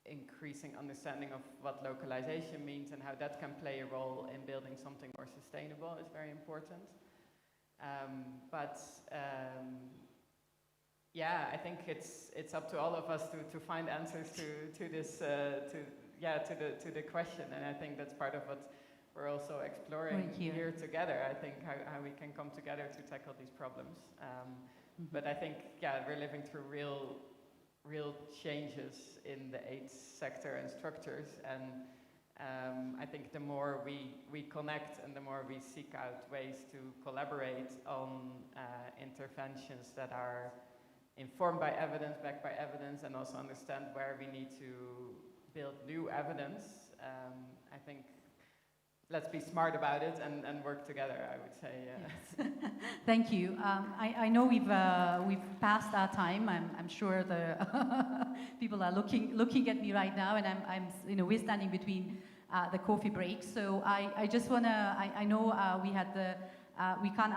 increasing understanding of what localization means and how that can play a role in building something more sustainable is very important. Yeah, I think it's up to all of us to find answers to this to the question, and I think that's part of what we're also exploring here together. I think how we can come together to tackle these problems. But I think we're living through real changes in the aid sector and structures, and I think the more we connect and the more we seek out ways to collaborate on interventions that are informed by evidence, backed by evidence, and also understand where we need to build new evidence. I think let's be smart about it and work together, I would say. Yes. Thank you. I know we've passed our time. I'm sure the people are looking at me right now, and we're standing between the coffee break. So I just wanna. I know we had the we can't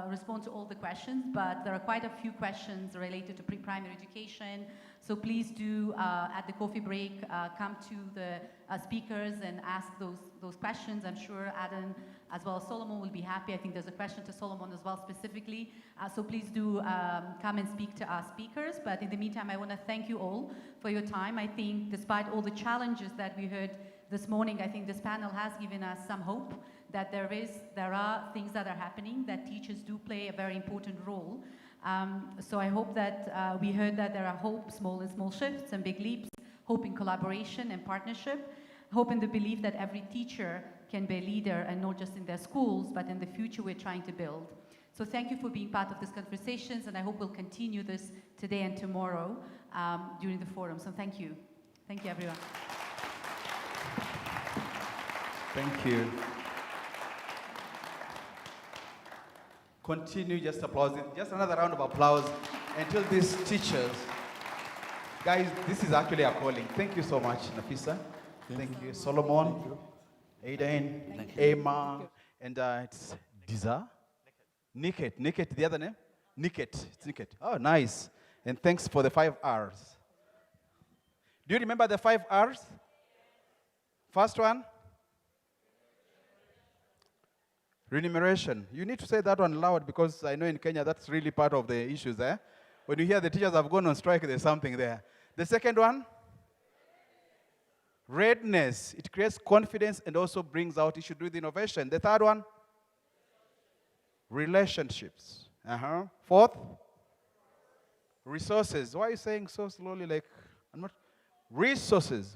respond to all the questions, but there are quite a few questions related to pre-primary education. So please do, at the coffee break, come to the speakers and ask those questions. I'm sure Adam as well as Solomon will be happy. I think there's a question to Solomon as well specifically. So please do come and speak to our speakers. But in the meantime, I want to thank you all for your time. I think despite all the challenges that we heard this morning, I think this panel has given us some hope that there are things that are happening, that teachers do play a very important role. So I hope that we heard that there are hope, small shifts and big leaps, hope in collaboration and partnership, hope in the belief that every teacher can be a leader, and not just in their schools, but in the future we're trying to build. So thank you for being part of these conversations, and I hope we'll continue this today and tomorrow during the forum. So thank you. Thank you, everyone. Thank you. Continue just applauding. Just another round of applause until these teachers. Guys, this is actually a calling. Thank you so much, Nafisa. Thank you, Solomon, Aiden, Emma, and it's Diza. Niket, the other name? Niket. It's Niket. Oh, nice. And thanks for the 5 R's. Do you remember the 5 R's? First one? Remuneration. You need to say that one loud because I know in Kenya that's really part of the issues there. When you hear the teachers have gone on strike, there's something there. The second one? Readiness. It creates confidence and also brings out issues with innovation. The third one? Relationships. Fourth? Resources. Why are you saying so slowly like I'm not? Resources.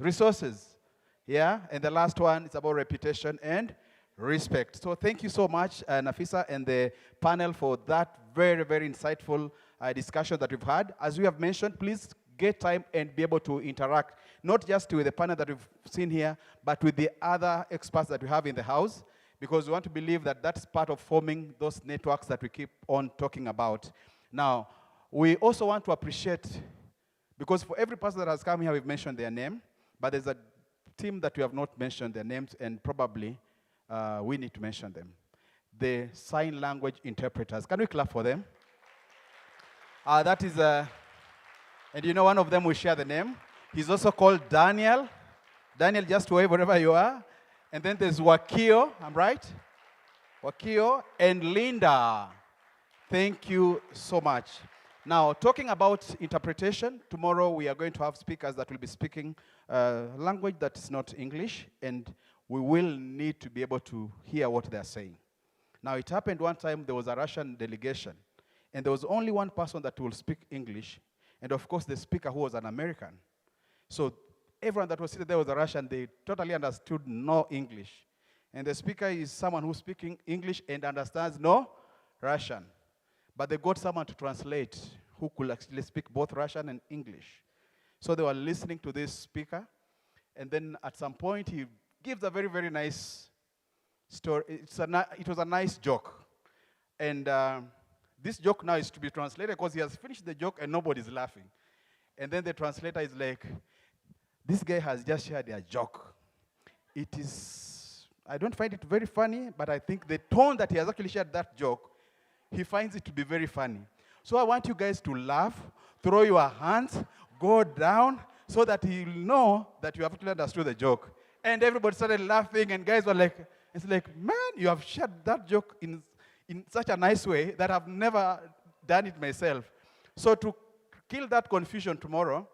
Yeah, and the last one is about reputation and respect. So thank you so much, Nafisa and the panel for that very, very insightful discussion that we've had. As we have mentioned, please get time and be able to interact, not just with the panel that we've seen here, but with the other experts that we have in the house, because we want to believe that that's part of forming those networks that we keep on talking about. Now, we also want to appreciate, because for every person that has come here, we've mentioned their name, but there's a team that we have not mentioned their names, and probably we need to mention them. The sign language interpreters. Can we clap for them? That is, and you know one of them will share the name. He's also called Daniel. Daniel, just wave wherever you are. And then there's Wakio, I'm right? Wakio and Linda. Thank you so much. Now, talking about interpretation, tomorrow we are going to have speakers that will be speaking language that is not English, and we will need to be able to hear what they're saying. Now, it happened one time, there was a Russian delegation, and there was only one person that will speak English, and of course, the speaker who was an American. So everyone that was sitting there was a Russian, they totally understood no English. And the speaker is someone who's speaking English and understands no Russian. But they got someone to translate who could actually speak both Russian and English. So they were listening to this speaker, and then at some point he gives a very, very nice story. It was a nice joke. And this joke now is to be translated because he has finished the joke and nobody's laughing. And then the translator is like, this guy has just shared a joke. It is, I don't find it very funny, but I think the tone that he has actually shared that joke, he finds it to be very funny. So I want you guys to laugh, throw your hands, go down, so that he'll know that you have actually understood the joke. And everybody started laughing, and guys were like, it's like, man, you have shared that joke in such a nice way that I've never done it myself. So to kill that confusion tomorrow,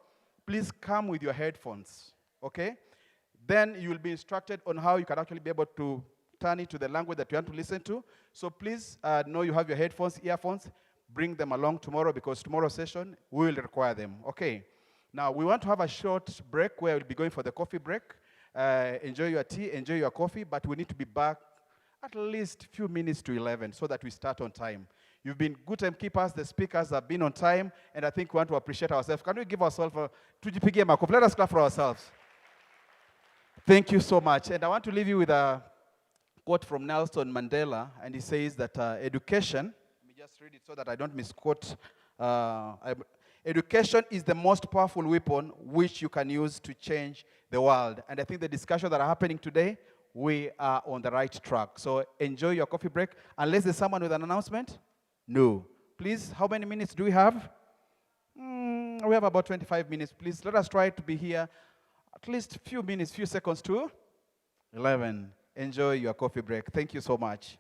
please come with your headphones, okay? Then you will be instructed on how you can actually be able to turn it to the language that you want to listen to. So please know you have your headphones, earphones, bring them along tomorrow because tomorrow's session, we will require them, okay? Now, we want to have a short break where we'll be going for the coffee break. Enjoy your tea, enjoy your coffee, but we need to be back at least a few minutes to 11 so that we start on time. You've been good timekeepers, the speakers have been on time, and I think we want to appreciate ourselves. Can we give ourselves a tujipigie makofi? Let us clap for ourselves. Thank you so much. And I want to leave you with a quote from Nelson Mandela, and he says that education, let me just read it so that I don't misquote. Education is the most powerful weapon which you can use to change the world. And I think the discussions that are happening today we are on the right track. So enjoy your coffee break. Unless there's someone with an announcement? No. Please, how many minutes do we have? We have about 25 minutes. Please, let us try to be here at least a few minutes, few seconds to 11. Enjoy your coffee break. Thank you so much.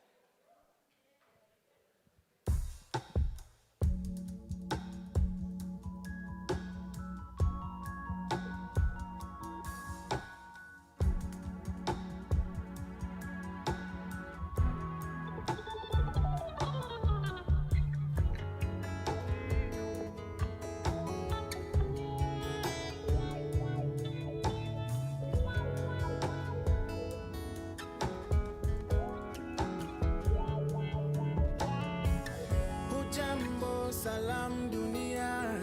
Salam dunia,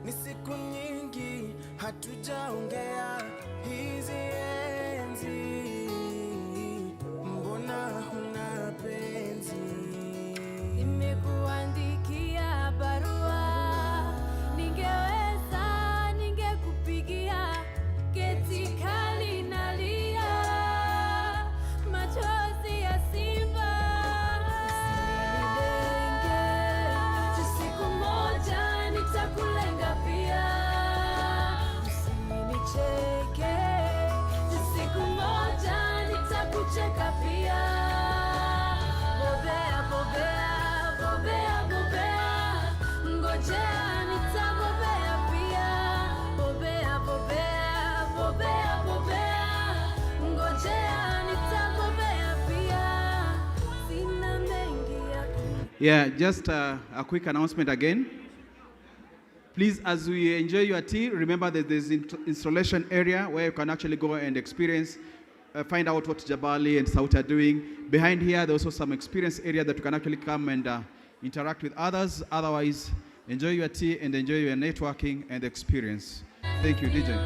ni siku nyingi hatujaongea hizi enzi, mbona huna penzi? Nimekuandikia barua, ningeweza ningekupigia, geti kali nalia, machozi ya simba. Nitakulenga pia, usinicheke, siku moja nitakucheka pia. Bobea, bobea, bobea, bobea, ngojea nitabobea pia. Bobea, bobea, bobea, bobea, ngojea nitabobea pia. Sina mengi ya Yeah, just a quick announcement again. Please, as we enjoy your tea, remember that there's an installation area where you can actually go and experience, find out what Jabali and Sauti are doing. Behind here, there's also some experience area that you can actually come and interact with others. Otherwise, enjoy your tea and enjoy your networking and experience. Thank you, DJ.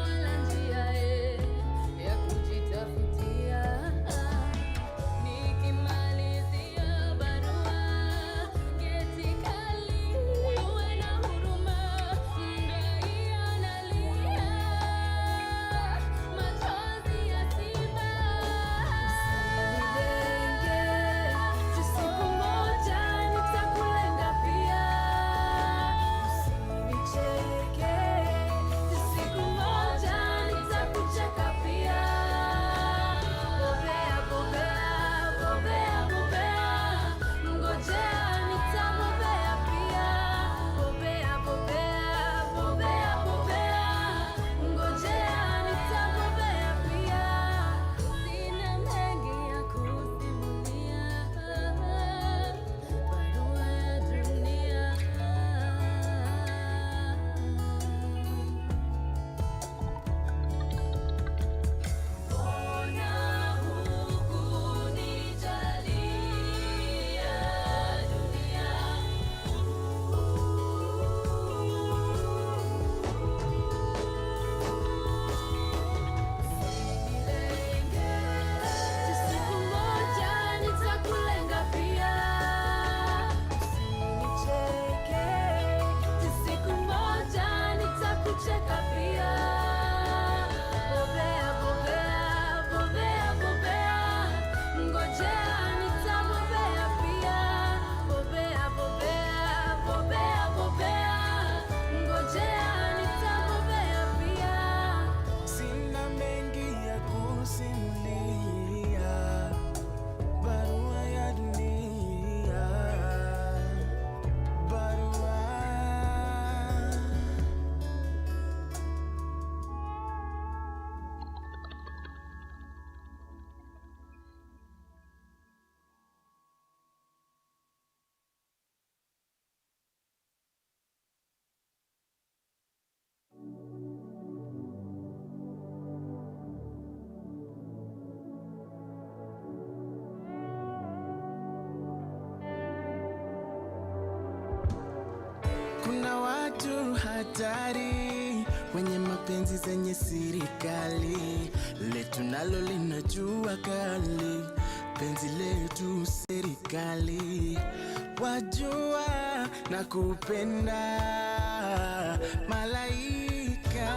Kuna watu hatari wenye mapenzi zenye sirikali, letu nalo linajua kali, penzi letu serikali, wajua na kupenda malaika.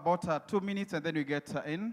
about 2 minutes and then we get in.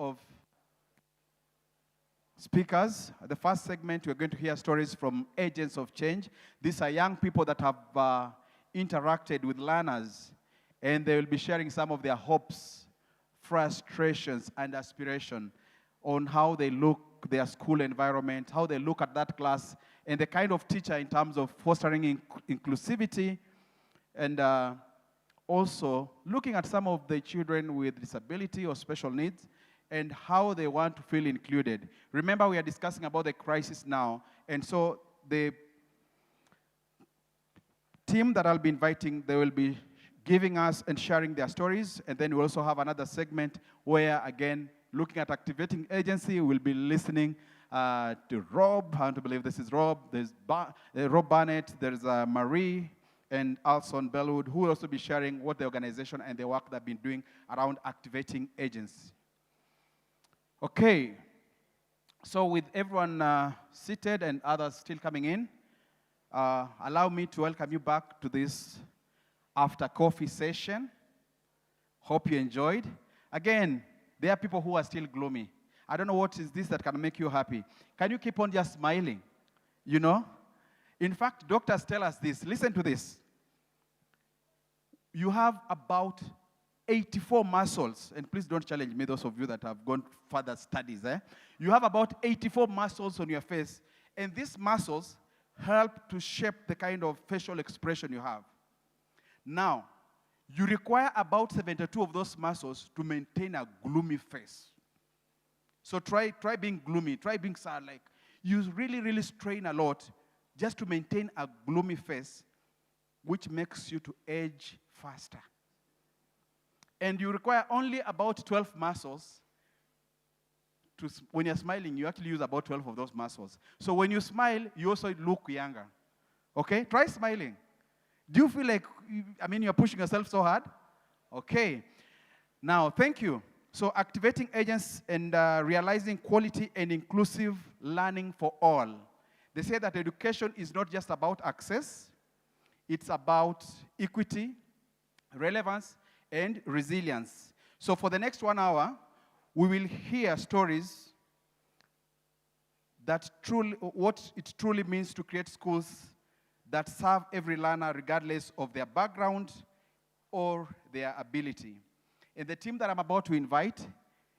of speakers. The first segment, we're going to hear stories from agents of change. These are young people that have interacted with learners, and they will be sharing some of their hopes, frustrations, and aspiration on how they look their school environment, how they look at that class, and the kind of teacher in terms of fostering inclusivity, and also looking at some of the children with disability or special needs and how they want to feel included. Remember, we are discussing about the crisis now, and so the team that I'll be inviting, they will be giving us and sharing their stories, and then we also have another segment where, again, looking at activating agency, we'll be listening to Rob. I want to believe this is Rob. There's Rob Barnett, there's Marie, and Alson Bellwood, who will also be sharing what the organization and the work they've been doing around activating agents. Okay, so with everyone seated and others still coming in, allow me to welcome you back to this after coffee session. Hope you enjoyed. Again, there are people who are still gloomy. I don't know what is this that can make you happy. Can you keep on just smiling? You know? In fact, doctors tell us this. Listen to this. You have about 84 muscles, and please don't challenge me, those of you that have gone further studies. You have about 84 muscles on your face, and these muscles help to shape the kind of facial expression you have. Now, you require about 72 of those muscles to maintain a gloomy face. So try being gloomy, try being sad. Like, you really strain a lot just to maintain a gloomy face, which makes you to age faster. And you require only about 12 muscles. When you're smiling, you actually use about 12 of those muscles. So when you smile, you also look younger. Okay? Try smiling. Do you feel like, you're pushing yourself so hard? Okay. Now, thank you. So activating agents and realizing quality and inclusive learning for all. They say that education is not just about access. It's about equity, relevance, and resilience. So for the next 1 hour, we will hear stories that what it truly means to create schools that serve every learner regardless of their background or their ability. And the team that I'm about to invite,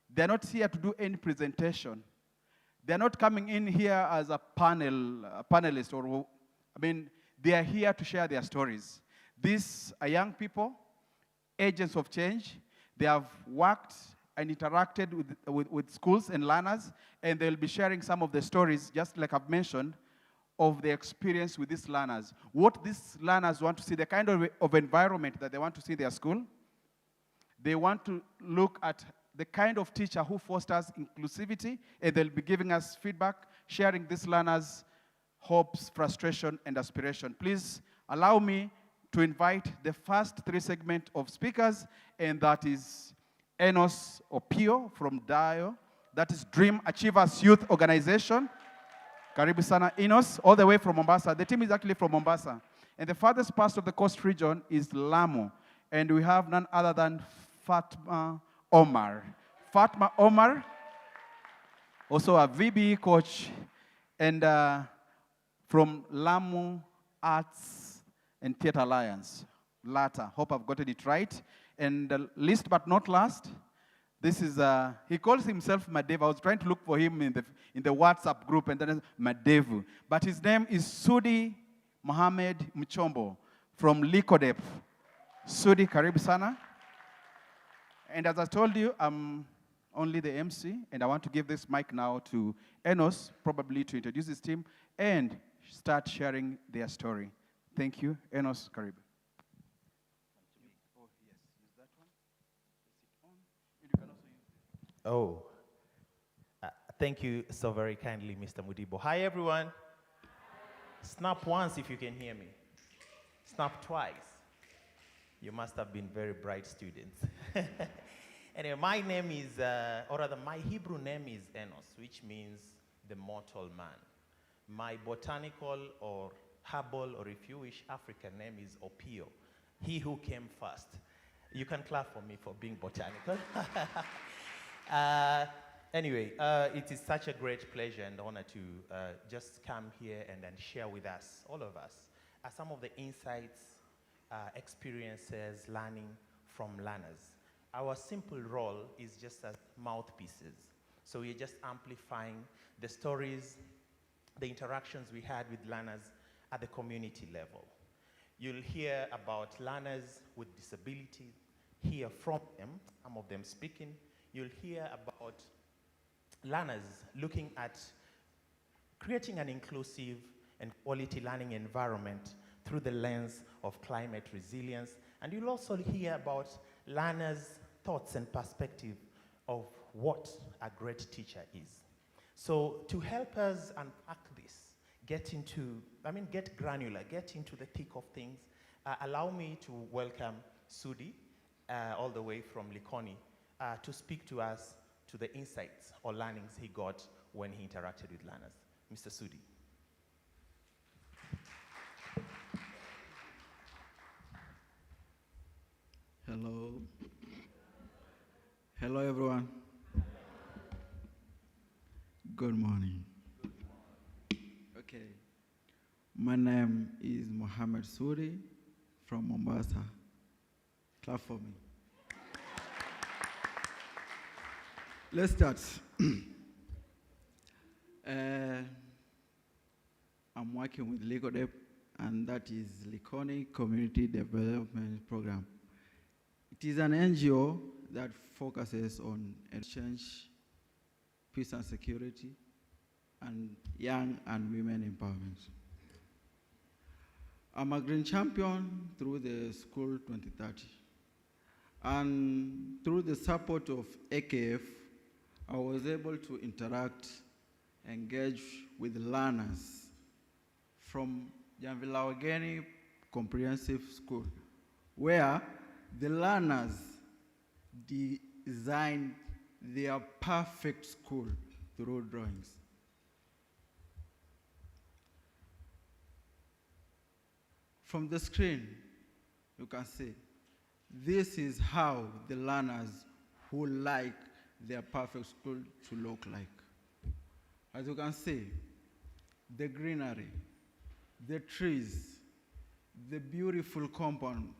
they're not here to do any presentation. They're not coming in here as a panelist, or, they are here to share their stories. These are young people, agents of change. They have worked and interacted with schools and learners, and they'll be sharing some of the stories, just like I've mentioned, of the experience with these learners. What these learners want to see, the kind of environment that they want to see in their school. They want to look at the kind of teacher who fosters inclusivity, and they'll be giving us feedback, sharing these learners' hopes, frustration, and aspiration. Please allow me to invite the first 3 segments of speakers, and that is Enos Opio from DAIO. That is Dream Achievers Youth Organization. Karibu sana, Enos, all the way from Mombasa. The team is actually from Mombasa. And the farthest part of the coast region is Lamu. And we have none other than Fatma Omar. Fatma Omar, also a VBE coach, and from Lamu Arts and Theatre Alliance, LATA. Hope I've gotten it right. And least but not last, this is, he calls himself Madevu. I was trying to look for him in the WhatsApp group, and then Madevu. But his name is Sudi Mohamed Mchombo from Likodep. Sudi, karibu sana. And as I told you, I'm only the MC, and I want to give this mic now to Enos, probably to introduce his team and start sharing their story. Thank you. Enos, karibu. Oh, thank you so very kindly, Mr. Mudibo. Hi, everyone. Snap once if you can hear me. Snap twice. You must have been very bright students. Anyway, my name is, or rather, my Hebrew name is Enos, which means the mortal man. My botanical or herbal, or if you wish, African name is Opio, he who came first. You can clap for me for being botanical. Anyway, it is such a great pleasure and honor to just come here and then share with us, all of us, some of the insights, experiences, learning from learners. Our simple role is just as mouthpieces. So we're just amplifying the stories, the interactions we had with learners at the community level. You'll hear about learners with disabilities, hear from them, some of them speaking. You'll hear about learners looking at creating an inclusive and quality learning environment through the lens of climate resilience. And you'll also hear about learners' thoughts and perspective of what a great teacher is. So to help us unpack this, get granular, get into the thick of things, allow me to welcome Sudi, all the way from Likoni, to speak to us to the insights or learnings he got when he interacted with learners. Mr. Sudi. Hello. Hello, everyone. Good morning. Okay. My name is Mohammed Suri from Mombasa. Clap for me. Let's start. I'm working with LegalDep, and that is Likoni Community Development Program. It is an NGO that focuses on exchange, peace and security, and young and women empowerment. I'm a green champion through the School2030. And through the support of AKF, I was able to interact, engage with learners from Janvilawageni Comprehensive School, where the learners designed their perfect school through drawings. From the screen, you can see, this is how the learners who like their perfect school to look like. As you can see, the greenery, the trees, the beautiful compound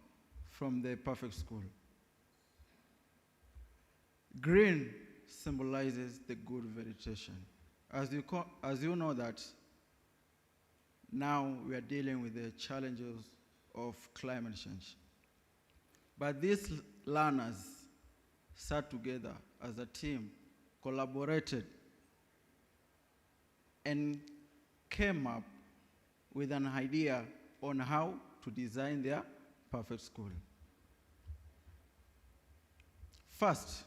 from the perfect school. Green symbolizes the good vegetation. As you know that now we are dealing with the challenges of climate change. But these learners sat together as a team, collaborated, and came up with an idea on how to design their perfect school. First,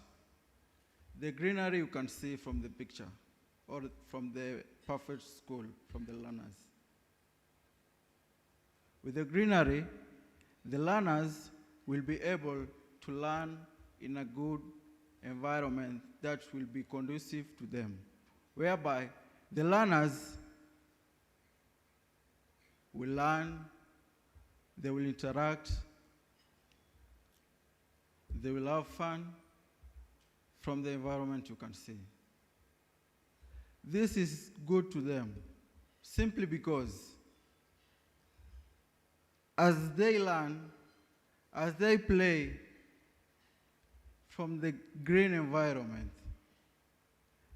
the greenery you can see from the picture, or from the perfect school, from the learners. With the greenery, the learners will be able to learn in a good environment that will be conducive to them, whereby the learners will learn, they will interact, they will have fun from the environment you can see. This is good to them simply because as they learn, as they play from the green environment,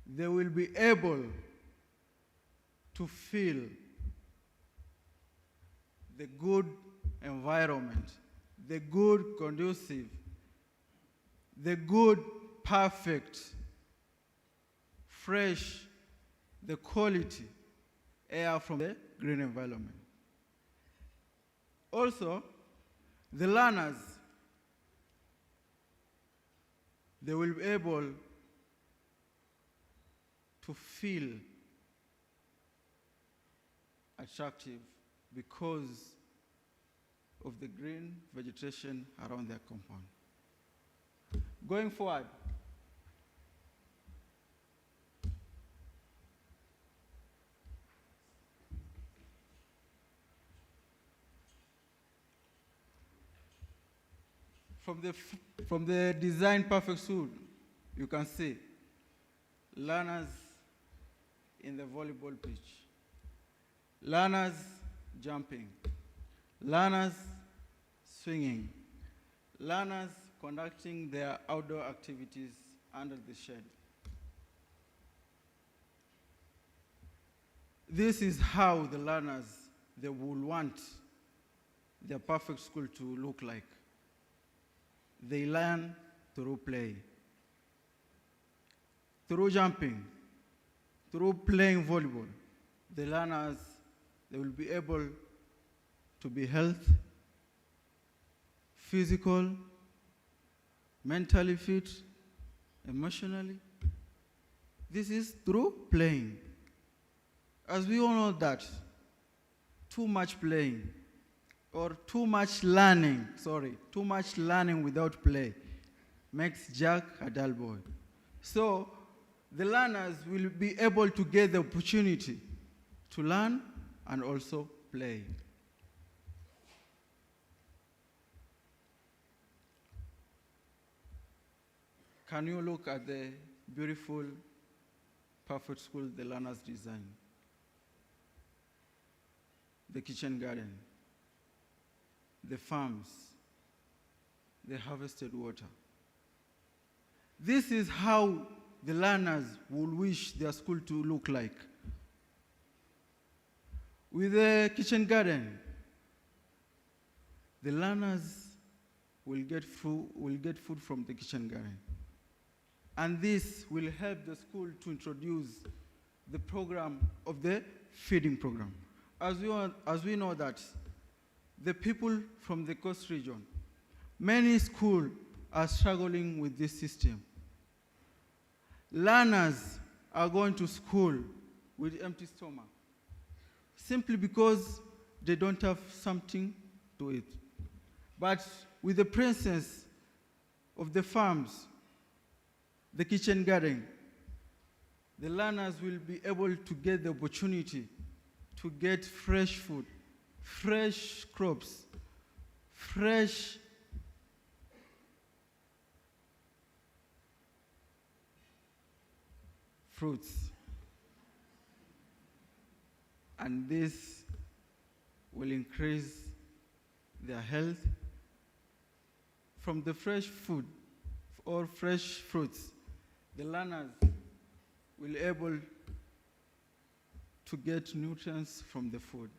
they will be able to feel the good environment, the good conducive, the good perfect, fresh, the quality air from the green environment. Also, the learners, they will be able to feel attractive because of the green vegetation around their compound. Going forward, from the design perfect school, you can see learners in the volleyball pitch, learners jumping, learners swinging, learners conducting their outdoor activities under the shade. This is how the learners, they will want their perfect school to look like. They learn through play, through jumping, through playing volleyball. The learners, they will be able to be healthy, physical, mentally fit, emotionally. This is through playing. As we all know that too much playing or too much learning without play makes Jack a dull boy. So the learners will be able to get the opportunity to learn and also play. Can you look at the beautiful, perfect school the learners designed? The kitchen garden, the farms, the harvested water. This is how the learners will wish their school to look like. With the kitchen garden, the learners will get food from the kitchen garden. And this will help the school to introduce the program of the feeding program. As we know that the people from the coast region, many schools are struggling with this system. Learners are going to school with empty stomach, simply because they don't have something to eat. But with the presence of the farms, the kitchen garden, the learners will be able to get the opportunity to get fresh food, fresh crops, fresh fruits. And this will increase their health. From the fresh food or fresh fruits, the learners will be able to get nutrients from the food.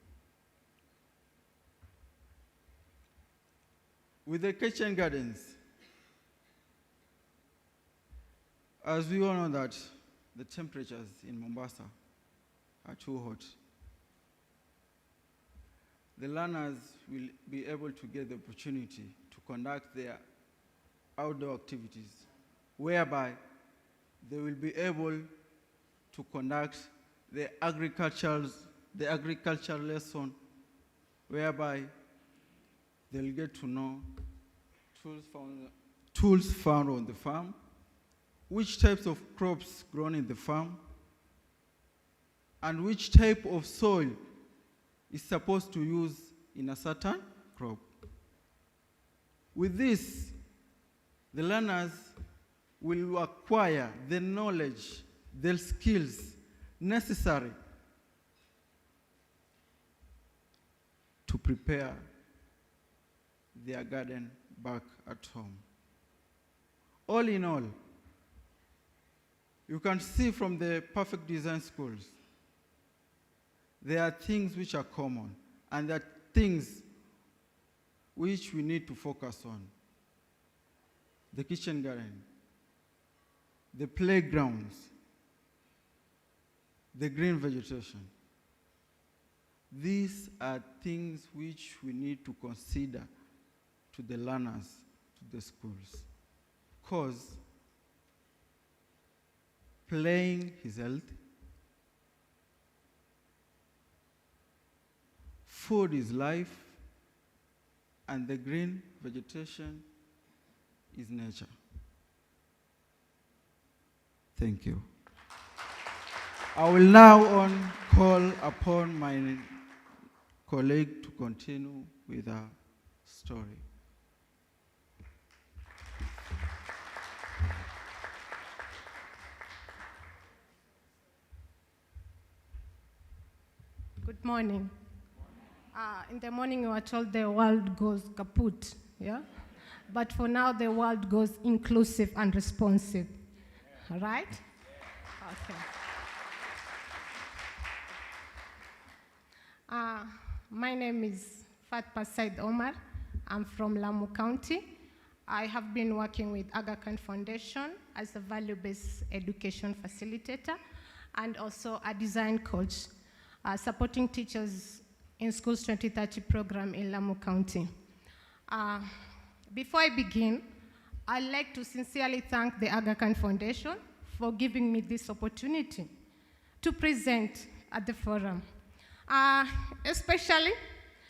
With the kitchen gardens, as we all know that the temperatures in Mombasa are too hot, the learners will be able to get the opportunity to conduct their outdoor activities, whereby they will be able to conduct the agricultural lesson, whereby they'll get to know tools found on the farm, which types of crops grown in the farm, and which type of soil is supposed to use in a certain crop. With this, the learners will acquire the knowledge, the skills necessary to prepare their garden back at home. All in all, you can see from the perfect design schools, there are things which are common, and there are things which we need to focus on. The kitchen garden, the playgrounds, the green vegetation. These are things which we need to consider to the learners, to the schools. Because playing is healthy, food is life, and the green vegetation is nature. Thank you. I will now call upon my colleague to continue with our story. Good morning. In the morning, we were told the world goes kaput, yeah? But for now, the world goes inclusive and responsive, all right? Okay. My name is Fatma Said Omar. I'm from Lamu County. I have been working with Aga Khan Foundation as a value-based education facilitator and also a design coach, supporting teachers in Schools 2030 program in Lamu County. Before I begin, I'd like to sincerely thank the Aga Khan Foundation for giving me this opportunity to present at the forum. Especially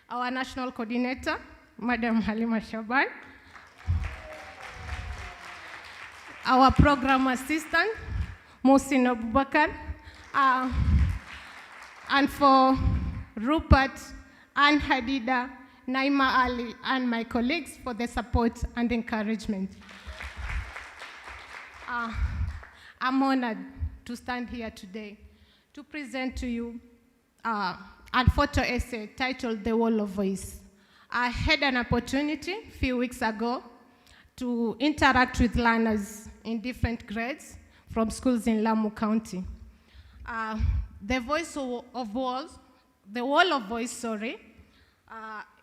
our national coordinator, Madam Halima Shaban, our program assistant, Mohsin Abubakar, and for Rupert and Hadida, Naima Ali, and my colleagues for the support and encouragement. I'm honored to stand here today to present to you a photo essay titled The Wall of Voice. I had an opportunity a few weeks ago to interact with learners in different grades from schools in Lamu County. The Wall of Voice,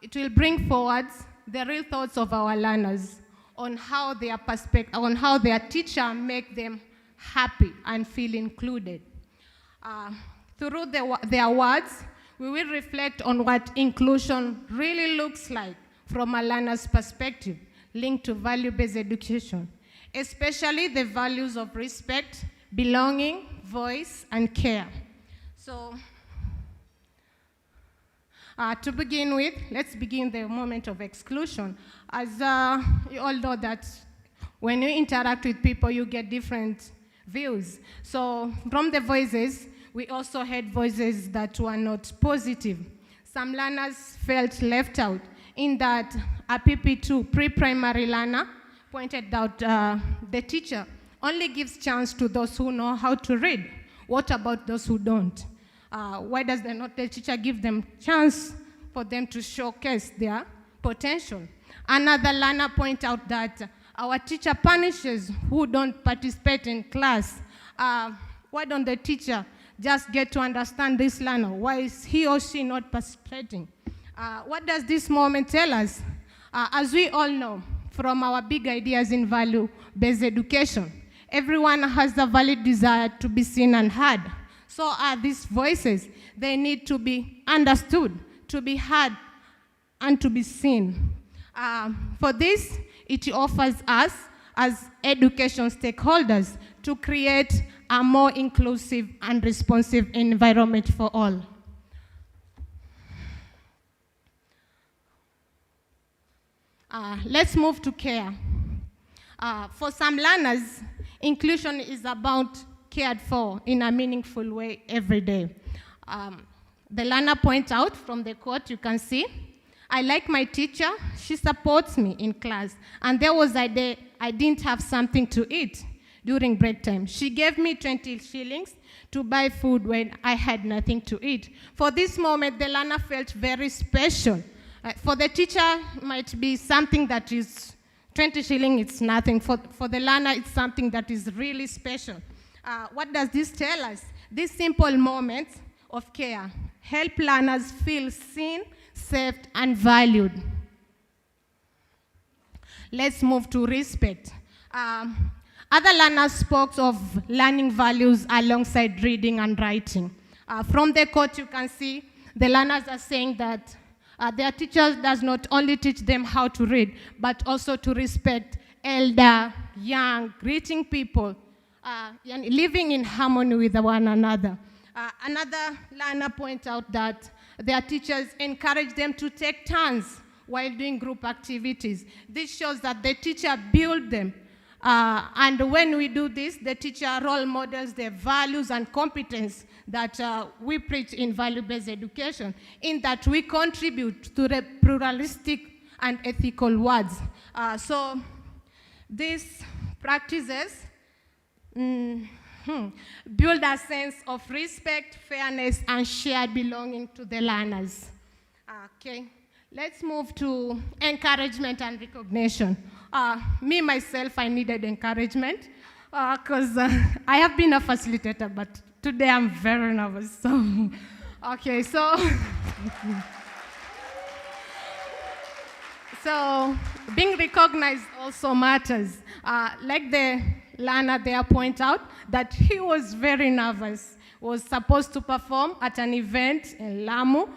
it will bring forward the real thoughts of our learners on how their teacher make them happy and feel included. Through their words, we will reflect on what inclusion really looks like from a learner's perspective, linked to value-based education, especially the values of respect, belonging, voice, and care. So, to begin with, let's begin the moment of exclusion. As you all know that when you interact with people, you get different views. So from the voices, we also had voices that were not positive. Some learners felt left out in that a PP2 pre-primary learner pointed out the teacher only gives chance to those who know how to read. What about those who don't? Why does the teacher give them chance for them to showcase their potential? Another learner pointed out that our teacher punishes who don't participate in class. Why don't the teacher just get to understand this learner? Why is he or she not participating? What does this moment tell us? As we all know, from our big ideas in value-based education, everyone has a valid desire to be seen and heard. So are these voices. They need to be understood, to be heard, and to be seen. For this, it offers us, as education stakeholders, to create a more inclusive and responsive environment for all. Let's move to care. For some learners, inclusion is about cared for in a meaningful way every day. The learner points out from the quote you can see, I like my teacher, she supports me in class, and there was a day I didn't have something to eat during break time. She gave me 20 shillings to buy food when I had nothing to eat. For this moment, the learner felt very special. For the teacher, it might be something that is 20 shillings, it's nothing. For the learner, it's something that is really special. What does this tell us? These simple moments of care help learners feel seen, safe, and valued. Let's move to respect. Other learners spoke of learning values alongside reading and writing. From the quote you can see, the learners are saying that their teachers does not only teach them how to read, but also to respect elder, young, greeting people, and living in harmony with one another. Another learner pointed out that their teachers encourage them to take turns while doing group activities. This shows that the teacher built them. And when we do this, the teacher role models the values and competence that we preach in value-based education, in that we contribute to the pluralistic and ethical words. So these practices build a sense of respect, fairness, and shared belonging to the learners. Okay, let's move to encouragement and recognition. Me, myself, I needed encouragement because I have been a facilitator, but today I'm very nervous. So, okay, so, so being recognized also matters. Like the learner there point out, that he was very nervous, was supposed to perform at an event in Lamu.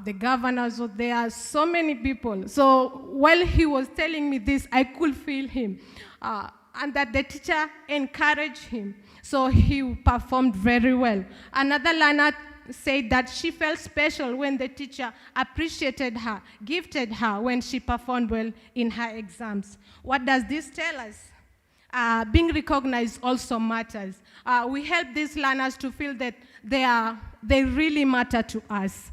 The governors were there, so many people. So while he was telling me this, I could feel him. And that the teacher encouraged him. So he performed very well. Another learner said that she felt special when the teacher appreciated her, gifted her when she performed well in her exams. What does this tell us? Being recognized also matters. We help these learners to feel that they really matter to us.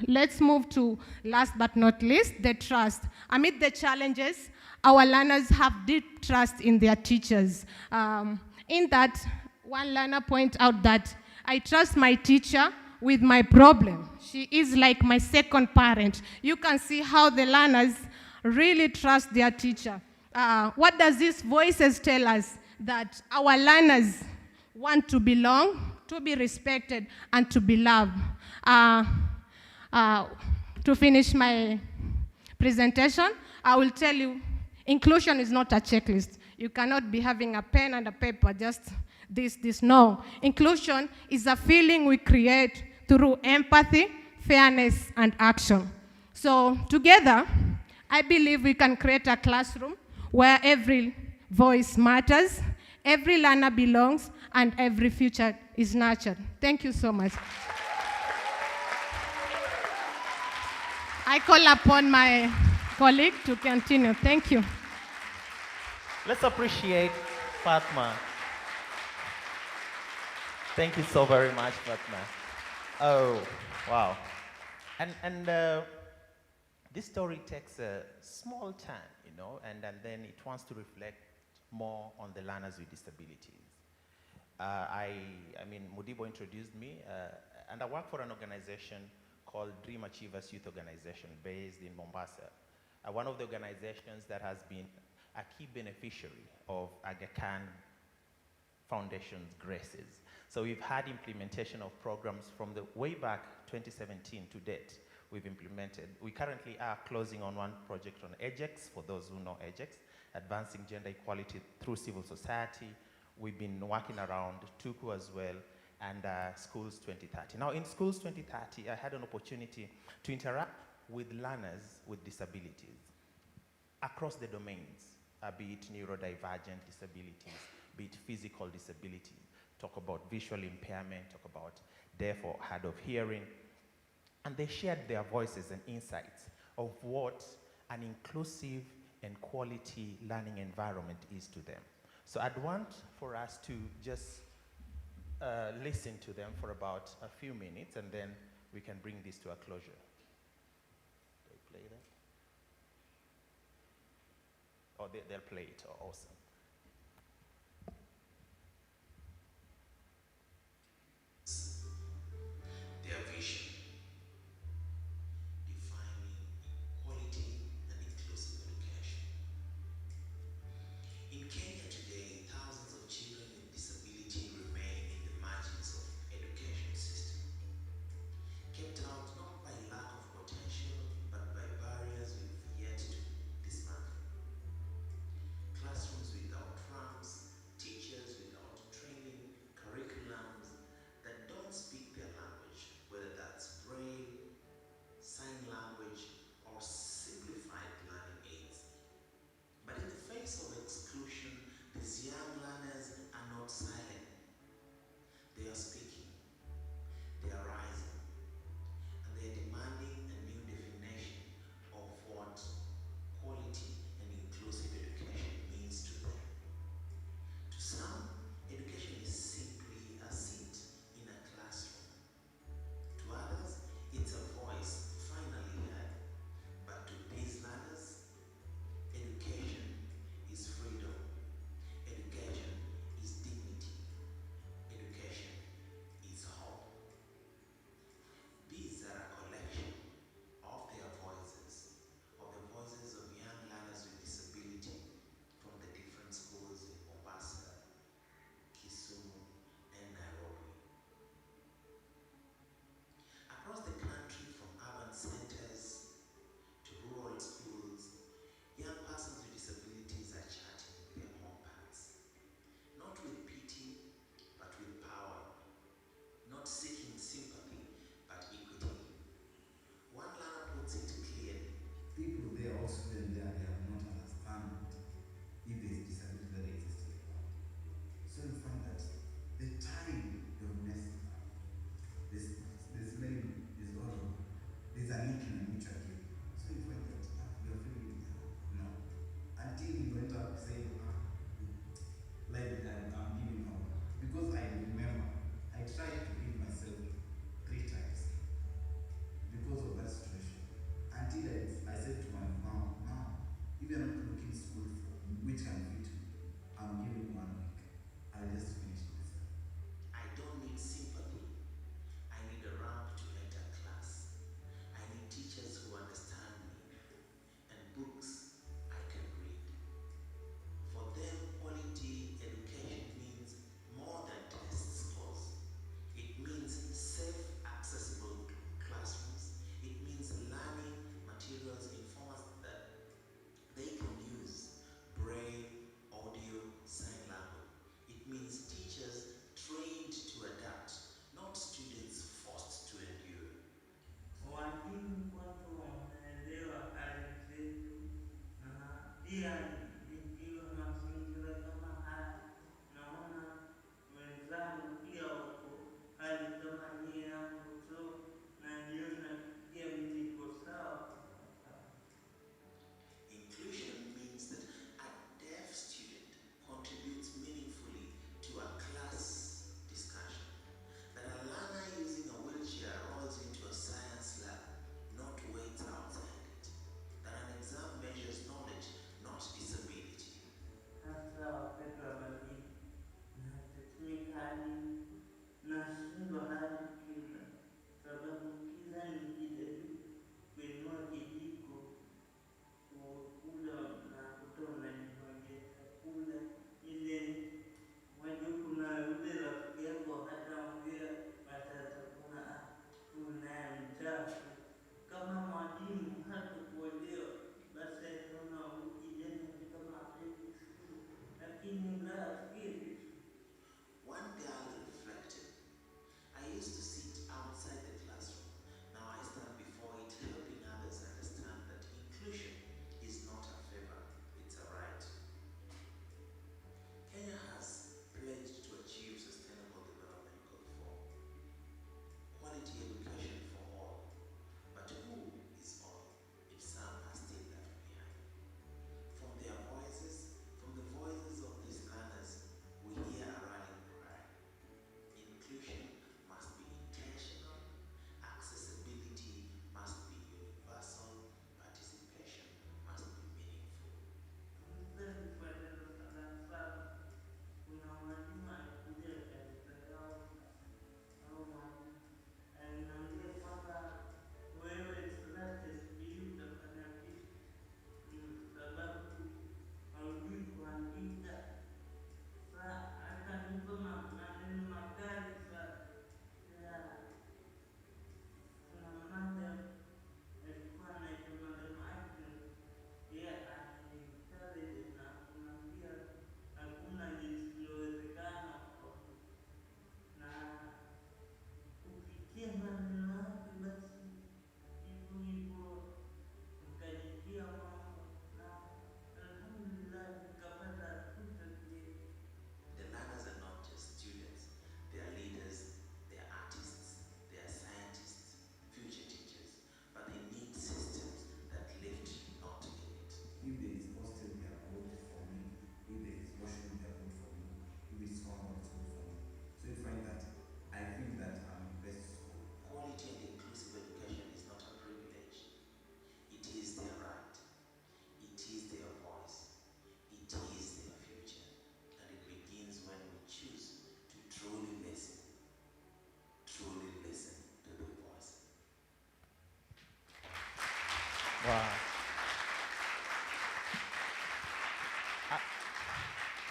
Let's move to, last but not least, the trust. Amid the challenges, our learners have deep trust in their teachers. In that, one learner pointed out that I trust my teacher with my problem. She is like my second parent. You can see how the learners really trust their teacher. What does these voices tell us? That our learners want to belong, to be respected, and to be loved. To finish my presentation, I will tell you, inclusion is not a checklist. You cannot be having a pen and a paper, just this. No. Inclusion is a feeling we create through empathy, fairness, and action. So together, I believe we can create a classroom where every voice matters, every learner belongs, and every future is nurtured. Thank you so much. I call upon my colleague to continue. Thank you. Let's appreciate Fatma. Thank you so very much, Fatma. Oh, wow. And this story takes a small turn, you know, and then it wants to reflect more on the learners with disabilities. I mean, Mudibo introduced me, and I work for an organization called Dream Achievers Youth Organization based in Mombasa. One of the organizations that has been a key beneficiary of Aga Khan Foundation's graces. So we've had implementation of programs from the way back 2017 to date. We've implemented. We currently are closing on one project on EJEX, for those who know EJEX, Advancing Gender Equality Through Civil Society. We've been working around Tuku as well, and Schools 2030. Now in Schools 2030, I had an opportunity to interact with learners with disabilities across the domains, be it neurodivergent disabilities, be it physical disabilities, talk about visual impairment, talk about deaf or hard of hearing, and they shared their voices and insights of what an inclusive and quality learning environment is to them. So I'd want for us to just listen to them for about a few minutes, and then we can bring this to a closure. Do they play that? Oh, they'll play it. Oh, awesome. Their vision, defining quality and inclusive education. In Kenya today, thousands of children with disability remain in the margins of education system, kept out not by lack of potential, but by barriers we've yet to dismantle. Classrooms with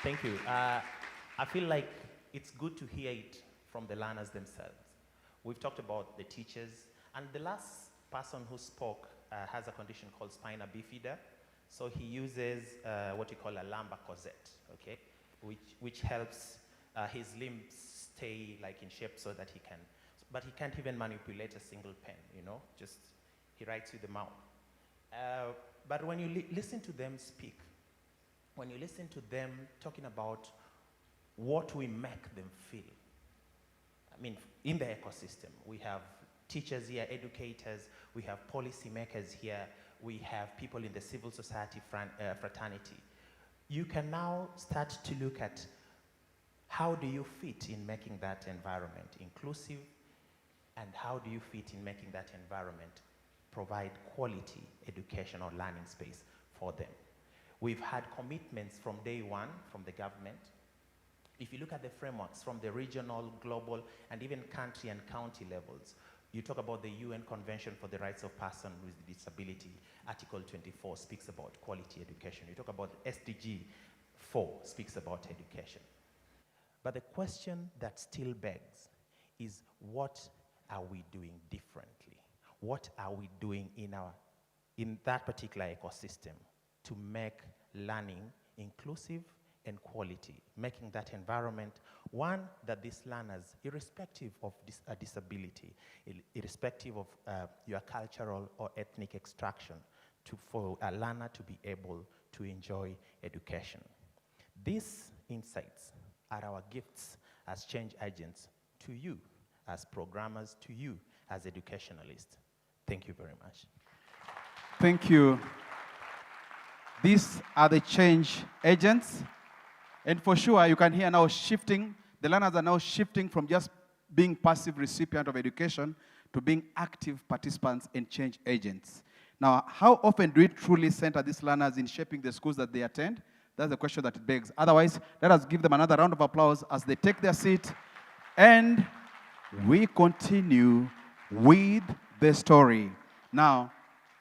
Thank you. I feel like it's good to hear it from the learners themselves. We've talked about the teachers, and the last person who spoke has a condition called spina bifida. So he uses what you call a lumbar corset, okay, which helps his limbs stay like in shape so that he can, but he can't even manipulate a single pen, you know, just he writes with the mouth. But when you listen to them speak, when you listen to them talking about what we make them feel, I mean, in the ecosystem, we have teachers here, educators, we have policymakers here, we have people in the civil society fraternity. You can now start to look at how do you fit in making that environment inclusive, and how do you fit in making that environment provide quality education or learning space for them. We've had commitments from day one from the government. If you look at the frameworks from the regional, global, and even country and county levels, you talk about the UN Convention for the Rights of Persons with Disability, Article 24 speaks about quality education. You talk about SDG 4 speaks about education. But the question that still begs is, what are we doing differently? What are we doing in that particular ecosystem to make learning inclusive and quality, making that environment one that these learners, irrespective of disability, irrespective of your cultural or ethnic extraction, for a learner to be able to enjoy education. These insights are our gifts as change agents to you, as programmers, to you, as educationalists. Thank you very much. Thank you. These are the change agents. And for sure, you can hear now shifting, the learners are now shifting from just being passive recipient of education to being active participants and change agents. Now, how often do we truly center these learners in shaping the schools that they attend? That's the question that it begs. Otherwise, let us give them another round of applause as they take their seat. And we continue with the story. Now,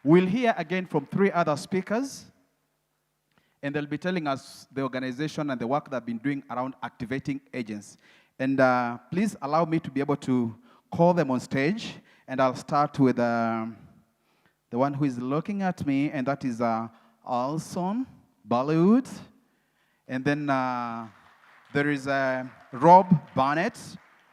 we'll hear again from 3 other speakers, and they'll be telling us the organization and the work they've been doing around activating agents. And please allow me to be able to call them on stage, and I'll start with the one who is looking at me, and that is Alson Bollywood. And then there is Rob Barnett.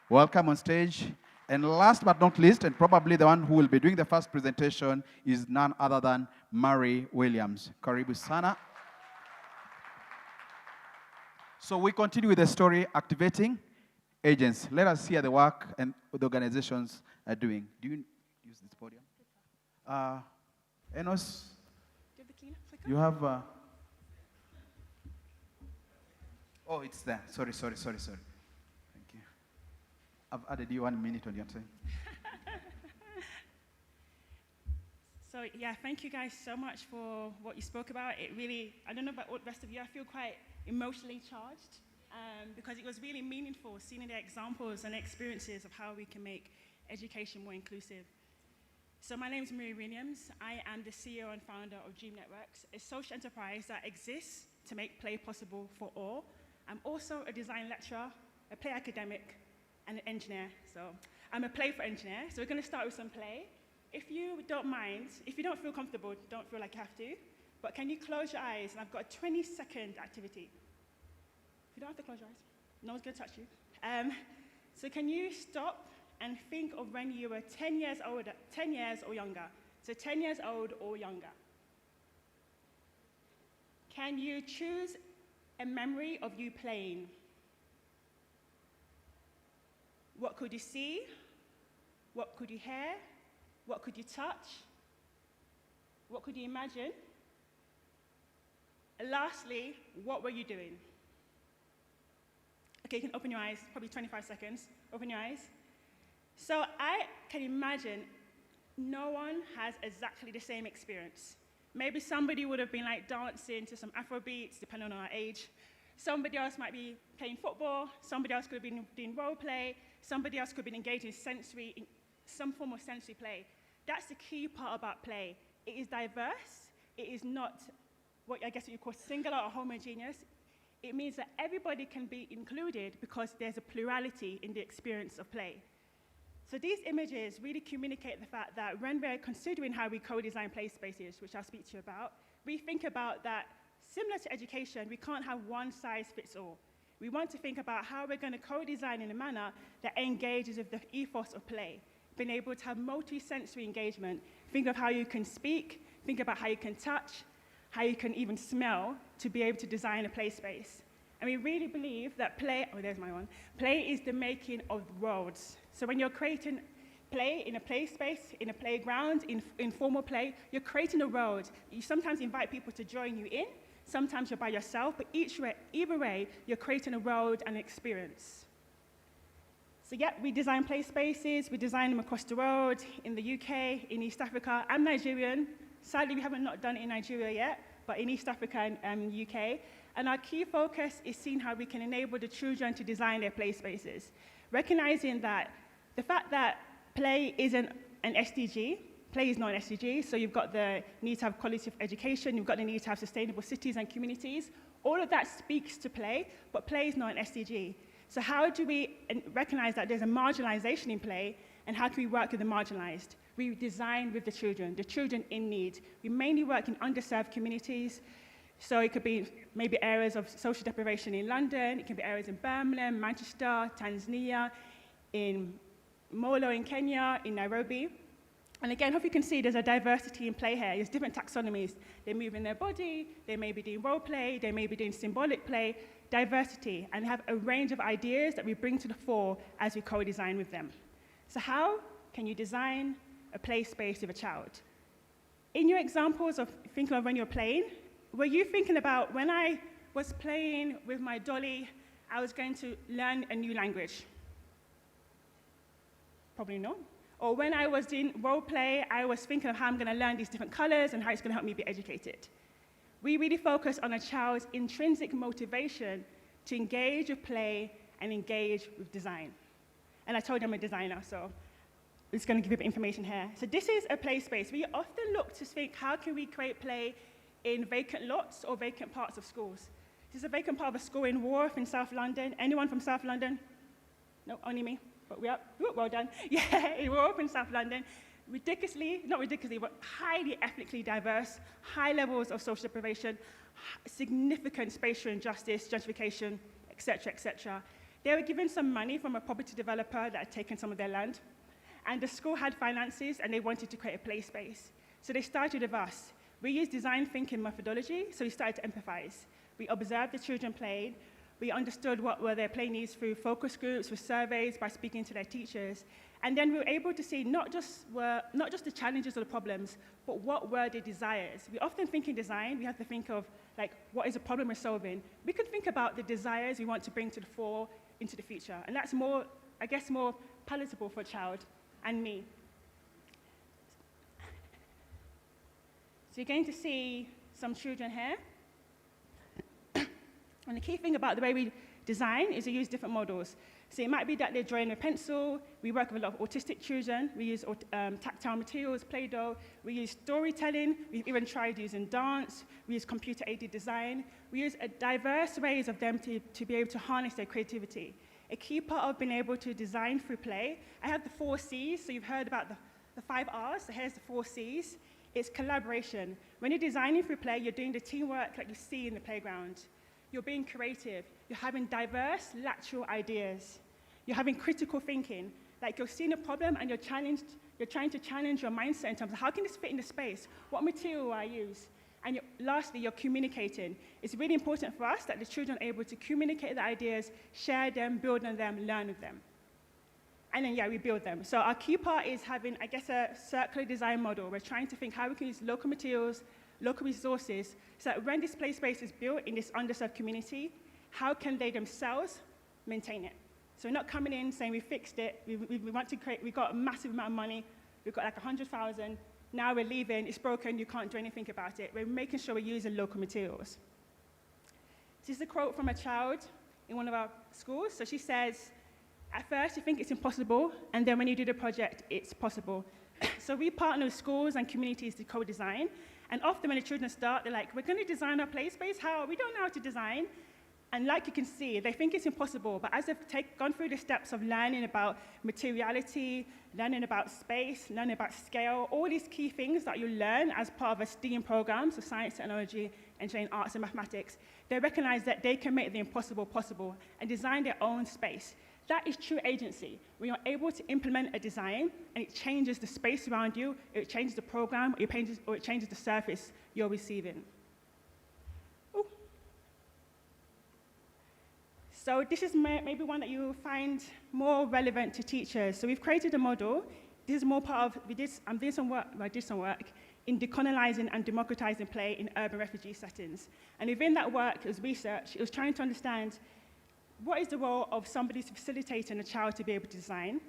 Welcome on stage. And last but not least, and probably the one who will be doing the first presentation, is none other than Murray Williams. Karibu sana. So we continue with the story, activating agents. Let us hear the work and the organizations are doing. Do you use this podium? Enos, you have... oh, it's there. Sorry. Thank you. I've added you 1 minute on your time. So yeah, thank you guys so much for what you spoke about. It really, I don't know about all the rest of you, I feel quite emotionally charged because it was really meaningful seeing the examples and experiences of how we can make education more inclusive. So my name is Mary Williams. I am the CEO and founder of Dream Networks, a social enterprise that exists to make play possible for all. I'm also a design lecturer, a play academic, and an engineer. So I'm a play for engineer. So we're going to start with some play. If you don't mind, if you don't feel comfortable, don't feel like you have to, but can you close your eyes? And I've got a 20-second activity. You don't have to close your eyes. No one's going to touch you. So can you stop and think of when you were 10 years or younger? So 10 years old or younger. Can you choose a memory of you playing? What could you see? What could you hear? What could you touch? What could you imagine? And lastly, what were you doing? Okay, you can open your eyes, probably 25 seconds. Open your eyes. So I can imagine no one has exactly the same experience. Maybe somebody would have been like dancing to some Afro beats, depending on our age. Somebody else might be playing football. Somebody else could have been doing role play. Somebody else could have been engaged in some form of sensory play. That's the key part about play. It is diverse. It is not what I guess you call singular or homogeneous. It means that everybody can be included because there's a plurality in the experience of play. So these images really communicate the fact that when we're considering how we co-design play spaces, which I'll speak to you about, we think about that similar to education, we can't have one size fits all. We want to think about how we're going to co-design in a manner that engages with the ethos of play, being able to have multi-sensory engagement. Think of how you can speak, think about how you can touch, how you can even smell to be able to design a play space. And we really believe that play, oh, there's my one. Play is the making of worlds. So when you're creating play in a play space, in a playground, in informal play, you're creating a world. You sometimes invite people to join you in, sometimes you're by yourself, but either way, you're creating a world and an experience. So yeah, we design play spaces, we design them across the world, in the UK, in East Africa. I'm Nigerian. Sadly, we haven't not done it in Nigeria yet, but in East Africa and UK. And our key focus is seeing how we can enable the children to design their play spaces, recognizing that the fact that play isn't an SDG, play is not an SDG, so you've got the need to have quality of education, you've got the need to have sustainable cities and communities. All of that speaks to play, but play is not an SDG. So how do we recognize that there's a marginalization in play, and how can we work with the marginalized? We design with the children in need. We mainly work in underserved communities, so it could be maybe areas of social deprivation in London, it can be areas in Birmingham, Manchester, Tanzania, in Molo in Kenya, in Nairobi. And again, hope you can see there's a diversity in play here. There's different taxonomies. They move in their body, they may be doing role play, they may be doing symbolic play, diversity, and have a range of ideas that we bring to the fore as we co-design with them. So how can you design a play space with a child? In your examples of thinking of when you're playing, were you thinking about when I was playing with my dolly, I was going to learn a new language? Probably not. Or when I was doing role play, I was thinking of how I'm going to learn these different colors and how it's going to help me be educated. We really focus on a child's intrinsic motivation to engage with play and engage with design. And I told you I'm a designer, so I'm just going to give you a bit of information here. So this is a play space. We often look to think, how can we create play in vacant lots or vacant parts of schools? This is a vacant part of a school in Wharf in South London. Anyone from South London? No, only me. But we are, well done. Yeah, we're up in South London. Not ridiculously, but highly ethnically diverse, high levels of social deprivation, significant spatial injustice, gentrification, et cetera, They were given some money from a property developer that had taken some of their land. And the school had finances, and they wanted to create a play space. So they started with us. We used design thinking methodology, so we started to empathize. We observed the children played. We understood what were their play needs through focus groups, with surveys, by speaking to their teachers. And then we were able to see not just the challenges or the problems, but what were their desires. We often think in design, we have to think of, like, what is a problem we're solving? We could think about the desires we want to bring to the fore into the future. And that's more, I guess, more palatable for a child and me. So you're going to see some children here. And the key thing about the way we design is we use different models. So it might be that they're drawing with pencil. We work with a lot of autistic children. We use tactile materials, Play-Doh. We use storytelling. We've even tried using dance. We use computer-aided design. We use diverse ways of them to be able to harness their creativity. A key part of being able to design through play, I have the 4 C's. So you've heard about the 5 R's. So here's the 4 C's. It's collaboration. When you're designing through play, you're doing the teamwork like you see in the playground. You're being creative. You're having diverse lateral ideas. You're having critical thinking. Like, you're seeing a problem and you're trying to challenge your mindset in terms of how can this fit in the space? What material will I use? And lastly, you're communicating. It's really important for us that the children are able to communicate the ideas, share them, build on them, learn with them. And then, yeah, we build them. So our key part is having, I guess, a circular design model. We're trying to think how we can use local materials, local resources, so that when this play space is built in this underserved community, how can they themselves maintain it? So we're not coming in saying we fixed it, we want to create, we got a massive amount of money, we've got like 100,000, now we're leaving, it's broken, you can't do anything about it. We're making sure we're using local materials. This is a quote from a child in one of our schools. So she says, at first you think it's impossible, and then when you do the project, it's possible. So we partner with schools and communities to co-design, and often when the children start, they're like, we're going to design our play space, how? We don't know how to design. And like you can see, they think it's impossible, but as they've gone through the steps of learning about materiality, learning about space, learning about scale, all these key things that you learn as part of a STEAM program, so science, technology, engineering, arts, and mathematics, they recognize that they can make the impossible possible and design their own space. That is true agency. When you're able to implement a design and it changes the space around you, it changes the program, or it changes the surface you're receiving. Ooh. So this is maybe one that you find more relevant to teachers. So we've created a model. This is more part of, I did some work in decolonizing and democratizing play in urban refugee settings. And within that work, as research, it was trying to understand what is the role of somebody facilitating a child to be able to design.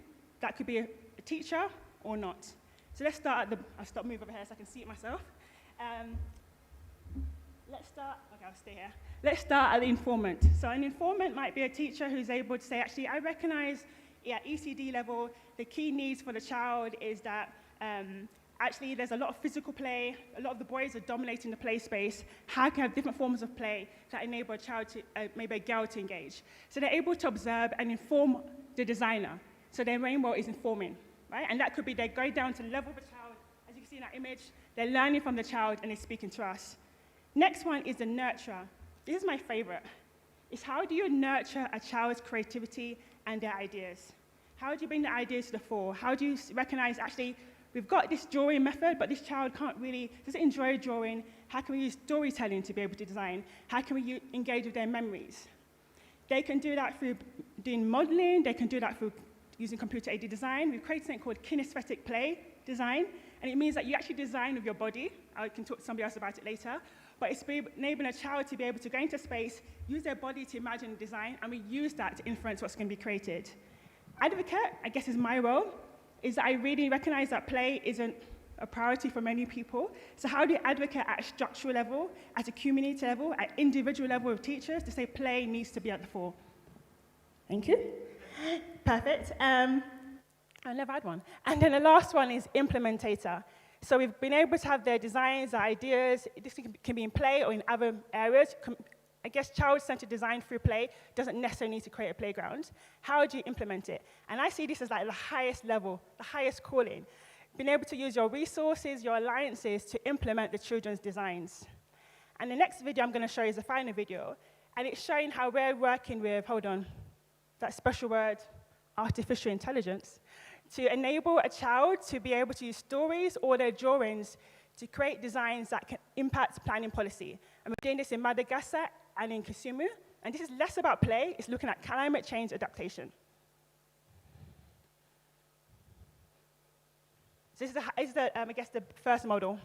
That could be a teacher or not. So let's start at the, I'll stop moving over here so I can see it myself. Let's stay here. Let's start at the informant. So an informant might be a teacher who's able to say, actually, I recognize at ECD level, the key needs for the child is that actually there's a lot of physical play, a lot of the boys are dominating the play space. How can I have different forms of play that enable a child to, maybe a girl to engage? So they're able to observe and inform the designer. So their main role is informing, right? And that could be they're going down to the level of the child. As you can see in that image, they're learning from the child and they're speaking to us. Next one is the nurturer. This is my favorite. It's how do you nurture a child's creativity and their ideas? How do you bring the ideas to the fore? How do you recognize, actually, we've got this drawing method, but this child doesn't enjoy drawing. How can we use storytelling to be able to design? How can we engage with their memories? They can do that through doing modeling. They can do that through using computer-aided design. We've created something called kinesthetic play design, and it means that you actually design with your body. I can talk to somebody else about it later. But it's enabling a child to be able to go into space, use their body to imagine design, and we use that to influence what's going to be created. Advocate, I guess, is my role, is that I really recognize that play isn't a priority for many people. So how do you advocate at a structural level, at a community level, at individual level of teachers to say play needs to be at the fore? Thank you. Perfect. I never had one. And then the last one is implementator. So we've been able to have their designs, their ideas. This can be in play or in other areas. I guess child-centered design through play doesn't necessarily need to create a playground. How do you implement it? And I see this as like the highest level, the highest calling. Being able to use your resources, your alliances to implement the children's designs. And the next video I'm going to show you is the final video. And it's showing how we're working with, hold on, that special word, artificial intelligence, to enable a child to be able to use stories or their drawings to create designs that can impact planning policy. And we're doing this in Madagascar and in Kisumu. And this is less about play, it's looking at climate change adaptation. So this is I guess, the first model.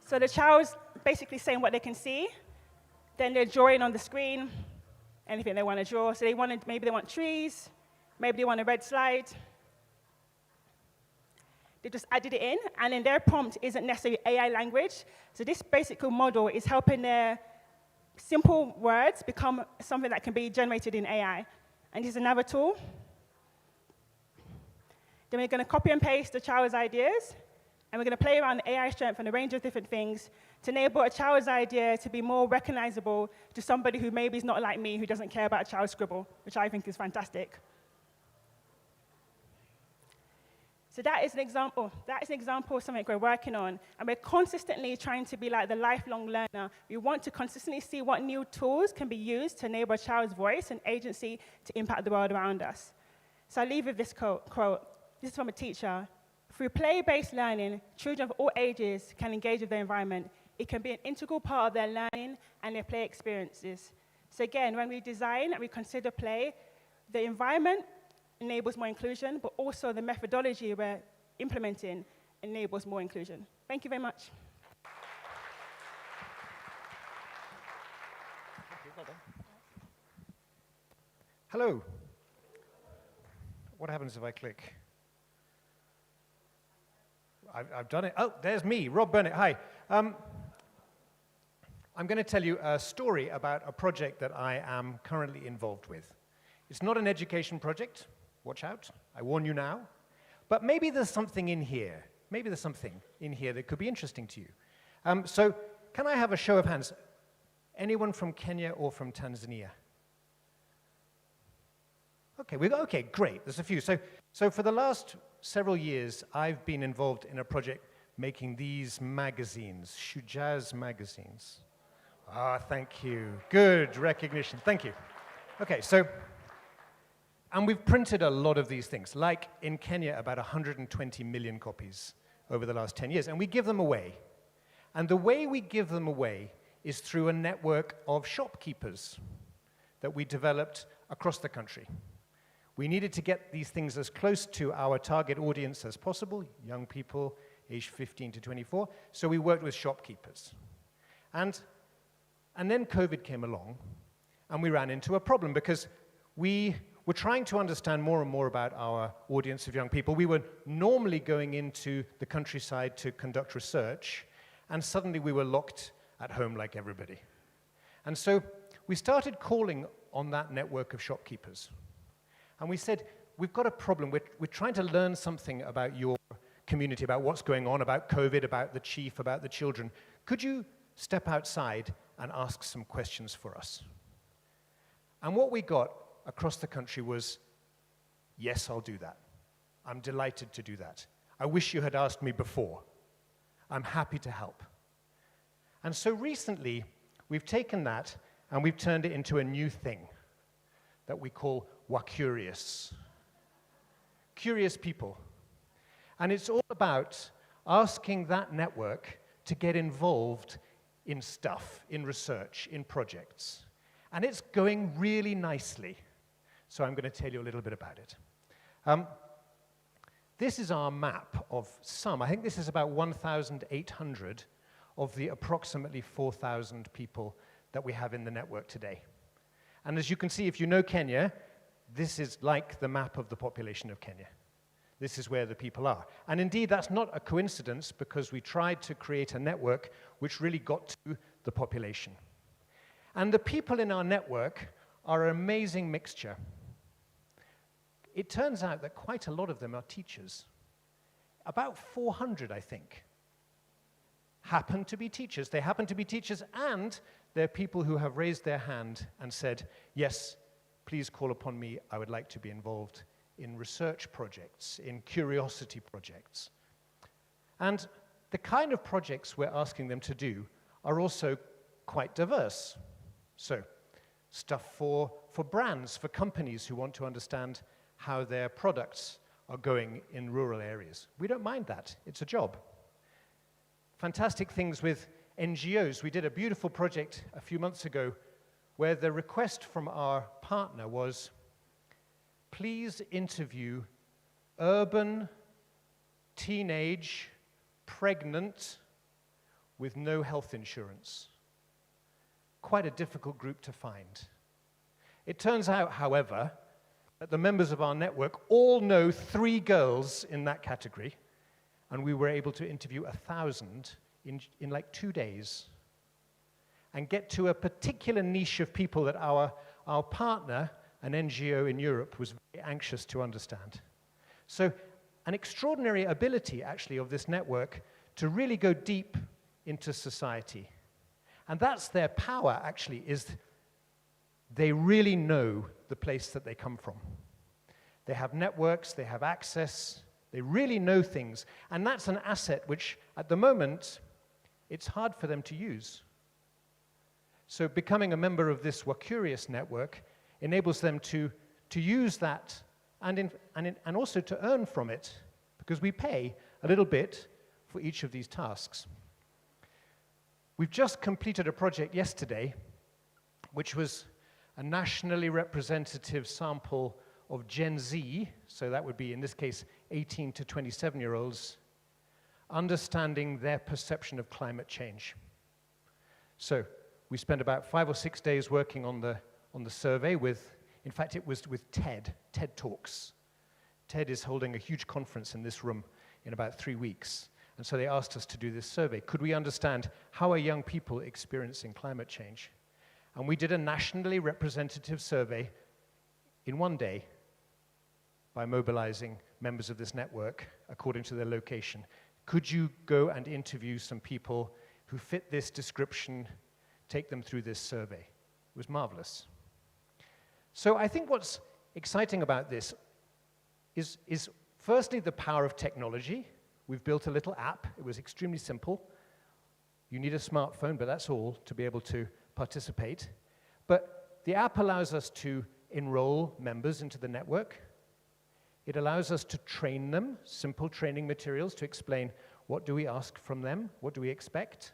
So the child's basically saying what they can see. Then they're drawing on the screen, anything they want to draw. So maybe they want trees, maybe they want a red slide. They just added it in, and then their prompt isn't necessarily AI language. So this basic model is helping their simple words become something that can be generated in AI. And this is another tool. Then we're going to copy and paste the child's ideas, and we're going to play around the AI strength and a range of different things to enable a child's idea to be more recognizable to somebody who maybe is not like me, who doesn't care about a child's scribble, which I think is fantastic. So that is an example. That is an example of something we're working on. And we're consistently trying to be like the lifelong learner. We want to consistently see what new tools can be used to enable a child's voice and agency to impact the world around us. So I leave with this quote. This is from a teacher. Through play-based learning, children of all ages can engage with their environment. It can be an integral part of their learning and their play experiences. So again, when we design and we consider play, the environment enables more inclusion, but also the methodology we're implementing enables more inclusion. Thank you very much. Hello. What happens if I click? I've done it. Oh, there's me, Rob Burnett. Hi. I'm going to tell you a story about a project that I am currently involved with. It's not an education project. Watch out. I warn you now. But maybe there's something in here maybe there's something in here that could be interesting to you. So can I have a show of hands? Anyone from Kenya or from Tanzania? Okay, great, there's a few. So for the last several years, I've been involved in a project making these magazines, Shujaz magazines. Ah, thank you. Good recognition. Thank you. Okay, and we've printed a lot of these things, like in Kenya, about 120 million copies over the last 10 years, and we give them away. And the way we give them away is through a network of shopkeepers that we developed across the country. We needed to get these things as close to our target audience as possible, young people aged 15 to 24, so we worked with shopkeepers. And then COVID came along, and we ran into a problem because we were trying to understand more and more about our audience of young people. We were normally going into the countryside to conduct research, and suddenly we were locked at home like everybody. And so we started calling on that network of shopkeepers. And we said, we've got a problem. We're trying to learn something about your community, about what's going on, about COVID, about the chief, about the children. Could you step outside and ask some questions for us? And what we got across the country was, yes, I'll do that. I'm delighted to do that. I wish you had asked me before. I'm happy to help. And so recently, we've taken that and we've turned it into a new thing that we call Wacurious. Curious people. And it's all about asking that network to get involved in stuff, in research, in projects. And it's going really nicely. So I'm going to tell you a little bit about it. This is our map of some. I think this is about 1,800 of the approximately 4,000 people that we have in the network today. And as you can see, if you know Kenya, this is like the map of the population of Kenya. This is where the people are. And indeed, that's not a coincidence because we tried to create a network which really got to the population. And the people in our network are an amazing mixture. It turns out that quite a lot of them are teachers. About 400, I think, happen to be teachers. They happen to be teachers, and they're people who have raised their hand and said, yes, please call upon me. I would like to be involved in research projects, in curiosity projects. And the kind of projects we're asking them to do are also quite diverse. So, stuff for brands, for companies who want to understand how their products are going in rural areas. We don't mind that. It's a job. Fantastic things with NGOs. We did a beautiful project a few months ago where the request from our partner was, please interview urban, teenage, pregnant, with no health insurance. Quite a difficult group to find. It turns out, however, that the members of our network all know 3 girls in that category, and we were able to interview 1,000 in like 2 days and get to a particular niche of people that our partner, an NGO in Europe, was very anxious to understand. So an extraordinary ability, actually, of this network to really go deep into society. And that's their power, actually, is they really know the place that they come from. They have networks, they have access, they really know things. And that's an asset which, at the moment, it's hard for them to use. So becoming a member of this Wacurious network enables them to use that and also to earn from it, because we pay a little bit for each of these tasks. We've just completed a project yesterday, which was a nationally representative sample of Gen Z, so that would be, in this case, 18 to 27-year-olds, understanding their perception of climate change. So we spent about 5 or 6 days working on the survey with, in fact, it was with TED Talks. TED is holding a huge conference in this room in about 3 weeks. And so they asked us to do this survey. Could we understand how are young people experiencing climate change? And we did a nationally representative survey in 1 day by mobilizing members of this network according to their location. Could you go and interview some people who fit this description, take them through this survey? It was marvelous. So I think what's exciting about this is firstly the power of technology. We've built a little app. It was extremely simple. You need a smartphone, but that's all to be able to participate. But the app allows us to enroll members into the network. It allows us to train them, simple training materials to explain what do we ask from them, what do we expect.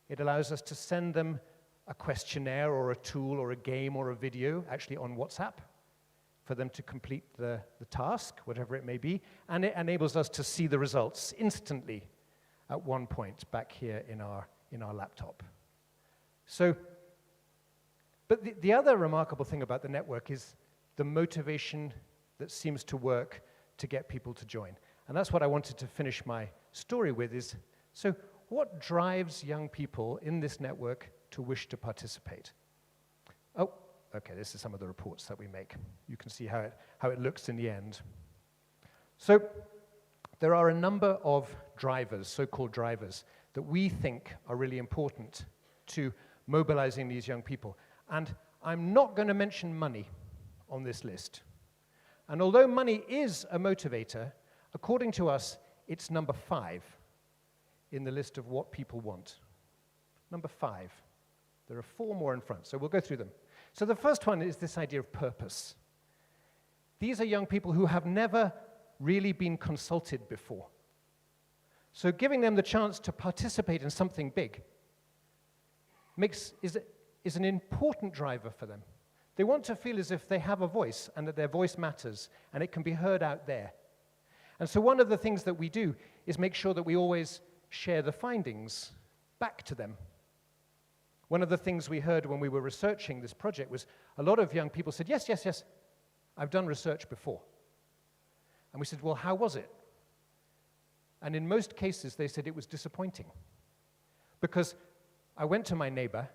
It allows us to send them a questionnaire or a tool or a game or a video, actually on WhatsApp, for them to complete the task, whatever it may be. And it enables us to see the results instantly at one point back here in our laptop. So, but the other remarkable thing about the network is the motivation that seems to work to get people to join. And that's what I wanted to finish my story with is, so what drives young people in this network to wish to participate? Oh, okay, this is some of the reports that we make. You can see how it looks in the end. So there are a number of drivers, so-called drivers, that we think are really important to mobilizing these young people. And I'm not going to mention money on this list. And although money is a motivator, according to us, it's number 5 in the list of what people want. Number 5. There are 4 more in front, so we'll go through them. So the first one is this idea of purpose. These are young people who have never really been consulted before. So giving them the chance to participate in something big is an important driver for them. They want to feel as if they have a voice and that their voice matters and it can be heard out there. And so one of the things that we do is make sure that we always share the findings back to them. One of the things we heard when we were researching this project was a lot of young people said, yes, yes, yes, I've done research before. And we said, well, how was it? And in most cases, they said it was disappointing. Because I went to my neighbor,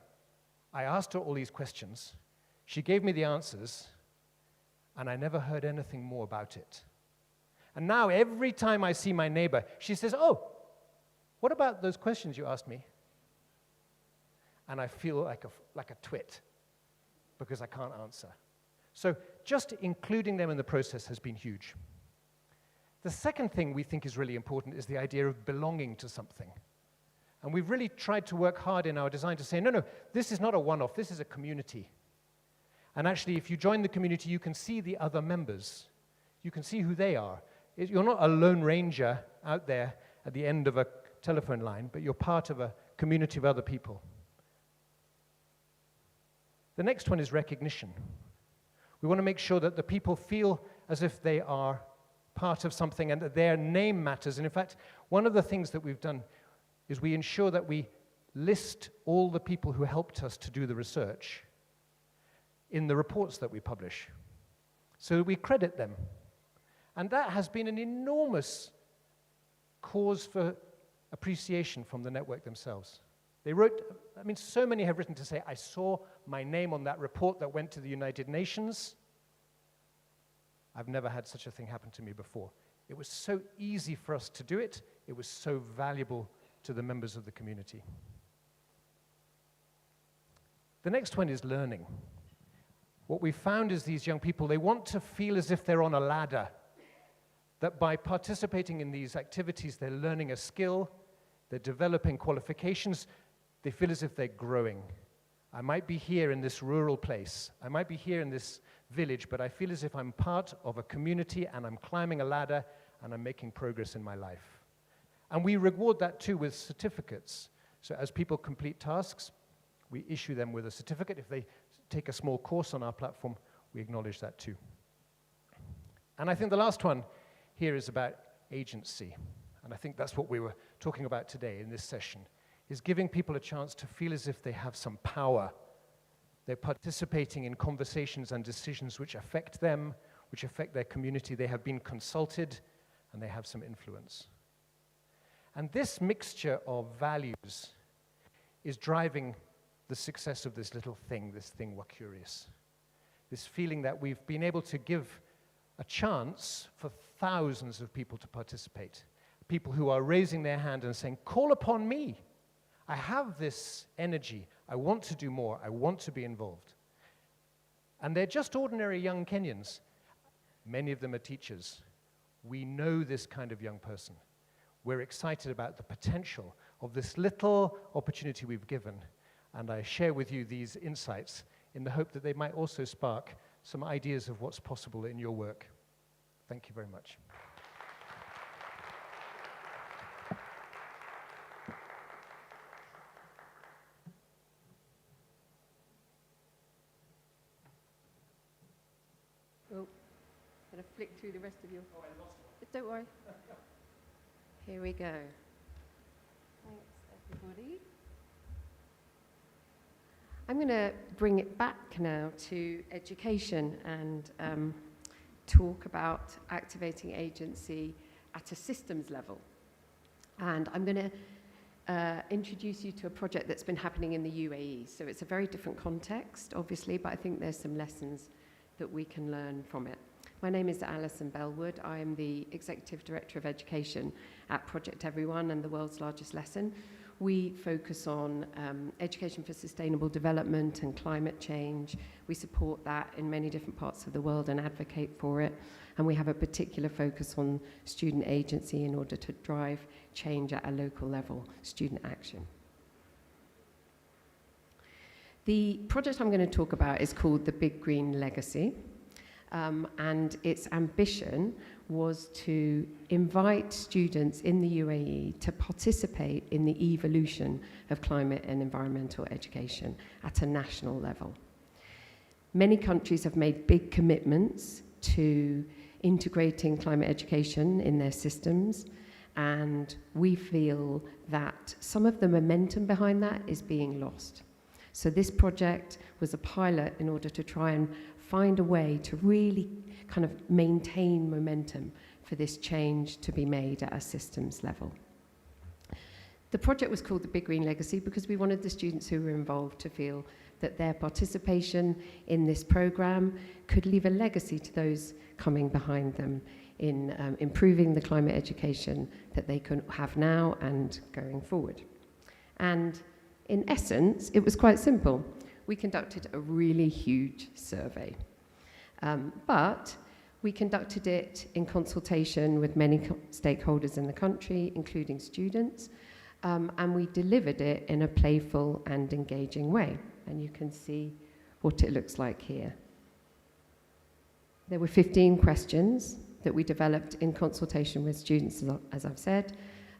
I asked her all these questions, she gave me the answers, and I never heard anything more about it. And now, every time I see my neighbor, she says, oh, what about those questions you asked me? And I feel like a twit, because I can't answer. So just including them in the process has been huge. The second thing we think is really important is the idea of belonging to something. And we've really tried to work hard in our design to say, no, this is not a one-off, this is a community. And actually, if you join the community, you can see the other members. You can see who they are. You're not a lone ranger out there at the end of a telephone line, but you're part of a community of other people. The next one is recognition. We want to make sure that the people feel as if they are part of something and that their name matters. And in fact, one of the things that we've done is we ensure that we list all the people who helped us to do the research in the reports that we publish. So we credit them. And that has been an enormous cause for appreciation from the network themselves. They wrote, so many have written to say, I saw my name on that report that went to the United Nations. I've never had such a thing happen to me before. It was so easy for us to do it. It was so valuable to the members of the community. The next one is learning. What we found is these young people, they want to feel as if they're on a ladder, that by participating in these activities, they're learning a skill, they're developing qualifications, they feel as if they're growing. I might be here in this rural place, I might be here in this village, but I feel as if I'm part of a community and I'm climbing a ladder and I'm making progress in my life. And we reward that too with certificates. So as people complete tasks, we issue them with a certificate. If they take a small course on our platform, we acknowledge that too. And I think the last one here is about agency. And I think that's what we were talking about today in this session, is giving people a chance to feel as if they have some power. They're participating in conversations and decisions which affect them, which affect their community. They have been consulted, and they have some influence. And this mixture of values is driving the success of this little thing, this thing we're curious. This feeling that we've been able to give a chance for thousands of people to participate. people who are raising their hand and saying, call upon me. I have this energy. I want to do more. I want to be involved. And they're just ordinary young Kenyans. Many of them are teachers. We know this kind of young person. We're excited about the potential of this little opportunity we've given. And I share with you these insights in the hope that they might also spark some ideas of what's possible in your work. Thank you very much. Oh, gotta flick through the rest of your... Oh, I lost one. Don't worry. Here we go. Thanks, everybody. I'm going to bring it back now to education and talk about activating agency at a systems level. And I'm going to introduce you to a project that's been happening in the UAE. So it's a very different context, obviously, but I think there's some lessons that we can learn from it. My name is Alison Bellwood. I am the Executive Director of Education at Project Everyone and the world's largest lesson. We focus on education for sustainable development and climate change. We support that in many different parts of the world and advocate for it. And we have a particular focus on student agency in order to drive change at a local level, student action. The project I'm going to talk about is called the Big Green Legacy. And its ambition was to invite students in the UAE to participate in the evolution of climate and environmental education at a national level. Many countries have made big commitments to integrating climate education in their systems, and we feel that some of the momentum behind that is being lost. So this project was a pilot in order to try and find a way to really kind of maintain momentum for this change to be made at a systems level. The project was called the Big Green Legacy because we wanted the students who were involved to feel that their participation in this program could leave a legacy to those coming behind them in improving the climate education that they can have now and going forward. And in essence, it was quite simple. We conducted a really huge survey, but we conducted it in consultation with many stakeholders in the country, including students, and we delivered it in a playful and engaging way. And you can see what it looks like here. There were 15 questions that we developed in consultation with students, as I've said,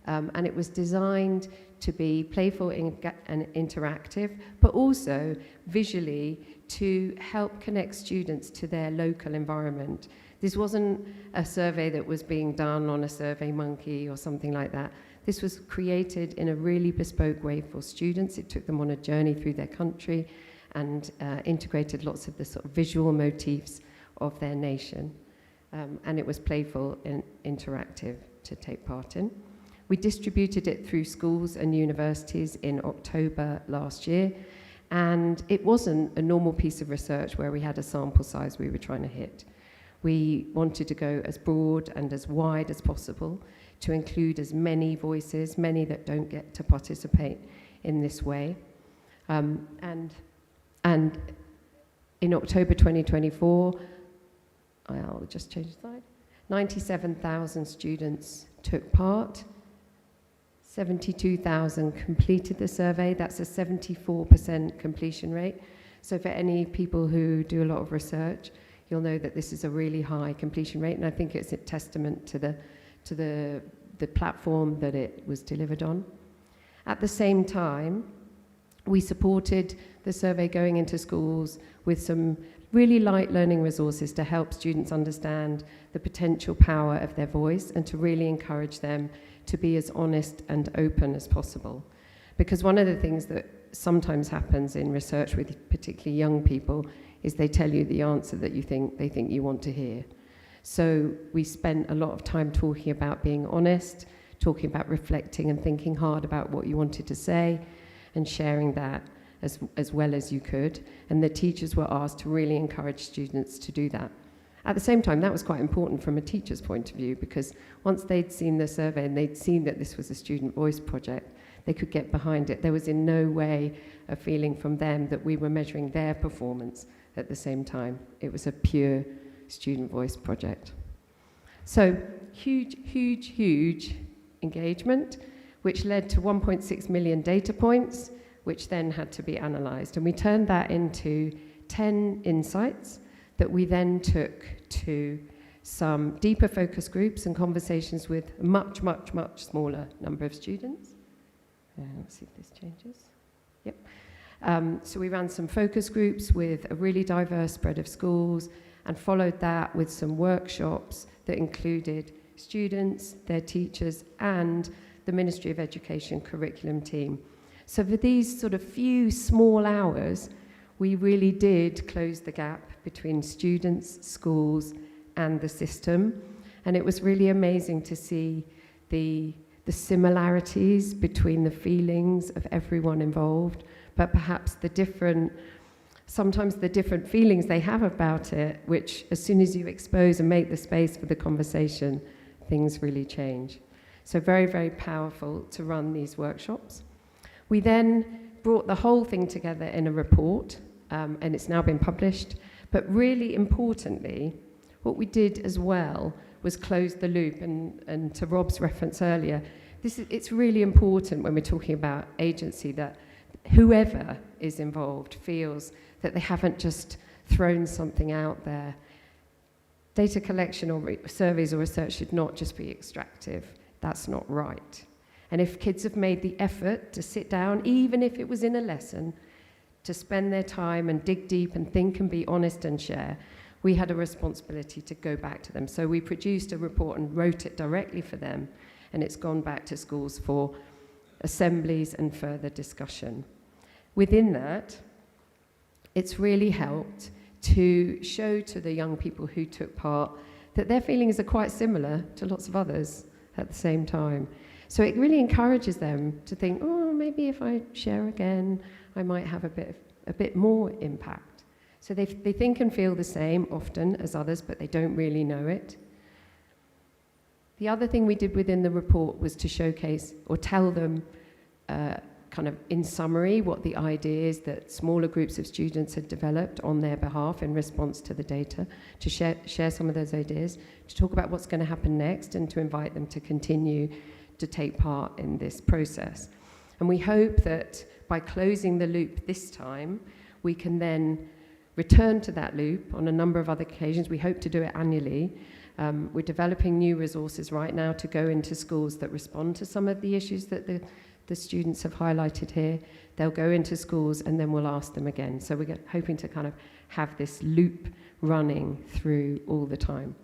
and it was designed to be playful and interactive, but also visually to help connect students to their local environment. This wasn't a survey that was being done on a Survey Monkey or something like that. This was created in a really bespoke way for students. It took them on a journey through their country and integrated lots of the sort of visual motifs of their nation. And it was playful and interactive to take part in. We distributed it through schools and universities in October last year, and it wasn't a normal piece of research where we had a sample size we were trying to hit. We wanted to go as broad and as wide as possible to include as many voices, many that don't get to participate in this way. And in October 2024, I'll just change the slide, 97,000 students took part. 72,000 completed the survey. That's a 74% completion rate. So for any people who do a lot of research, you'll know that this is a really high completion rate, and I think it's a testament to the platform that it was delivered on. At the same time, we supported the survey going into schools with some really light learning resources to help students understand the potential power of their voice and to really encourage them to be as honest and open as possible. Because one of the things that sometimes happens in research with particularly young people is they tell you the answer that they think you want to hear. So we spent a lot of time talking about being honest, talking about reflecting and thinking hard about what you wanted to say and sharing that as well as you could. And the teachers were asked to really encourage students to do that. At the same time, that was quite important from a teacher's point of view, because once they'd seen the survey and they'd seen that this was a student voice project, they could get behind it. There was in no way a feeling from them that we were measuring their performance at the same time. It was a pure student voice project. So huge, huge, huge engagement, which led to 1.6 million data points, which then had to be analysed. And we turned that into 10 insights that we then took to some deeper focus groups and conversations with a much, much, much smaller number of students. Let's see if this changes. Yep. So we ran some focus groups with a really diverse spread of schools and followed that with some workshops that included students, their teachers, and the Ministry of Education curriculum team. So for these sort of few small hours, we really did close the gap between students, schools, and the system. And it was really amazing to see the similarities between the feelings of everyone involved, but perhaps sometimes the different feelings they have about it, which as soon as you expose and make the space for the conversation, things really change. So very, very powerful to run these workshops. We then brought the whole thing together in a report, and it's now been published. But really importantly, what we did as well was close the loop, and to Rob's reference earlier, it's really important when we're talking about agency that whoever is involved feels that they haven't just thrown something out there. Data collection or surveys or research should not just be extractive. That's not right. And if kids have made the effort to sit down, even if it was in a lesson, to spend their time and dig deep and think and be honest and share, we had a responsibility to go back to them. So we produced a report and wrote it directly for them, and it's gone back to schools for assemblies and further discussion. Within that, it's really helped to show to the young people who took part that their feelings are quite similar to lots of others at the same time. So it really encourages them to think, oh, maybe if I share again, I might have a bit more impact. So they think and feel the same often as others, but they don't really know it. The other thing we did within the report was to showcase or tell them kind of in summary what the ideas that smaller groups of students had developed on their behalf in response to the data, to share some of those ideas, to talk about what's going to happen next, and to invite them to continue to take part in this process. And we hope that by closing the loop this time, we can then return to that loop on a number of other occasions. We hope to do it annually. We're developing new resources right now to go into schools that respond to some of the issues that the students have highlighted here. They'll go into schools and then we'll ask them again. So we're hoping to kind of have this loop running through all the time.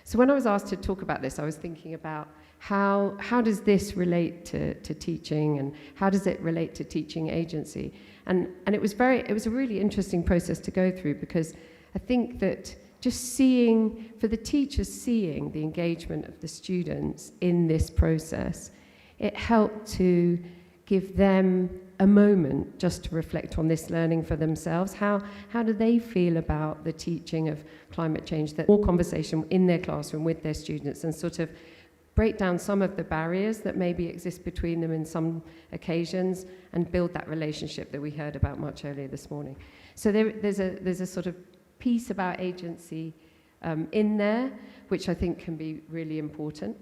So when I was asked to talk about this, I was thinking about how does this relate to teaching, and how does it relate to teaching agency? And it was a really interesting process to go through, because I think that just for the teachers seeing the engagement of the students in this process, it helped to give them a moment just to reflect on this learning for themselves. How do they feel about the teaching of climate change? That more conversation in their classroom with their students, and sort of break down some of the barriers that maybe exist between them in some occasions, and build that relationship that we heard about much earlier this morning. So there's a sort of piece about agency in there, which I think can be really important.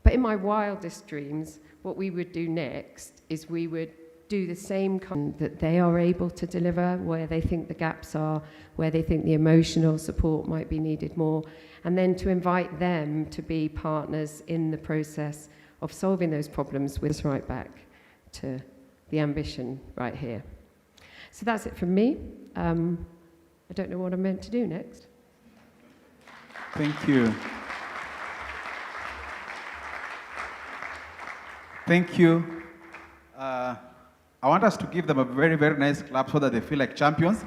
But in my wildest dreams, what we would do next is we would do the same kind that they are able to deliver, where they think the gaps are, where they think the emotional support might be needed more, and then to invite them to be partners in the process of solving those problems, with us right back to the ambition right here. So that's it from me. I don't know what I'm meant to do next. Thank you. Thank you. I want us to give them a very, very nice clap so that they feel like champions.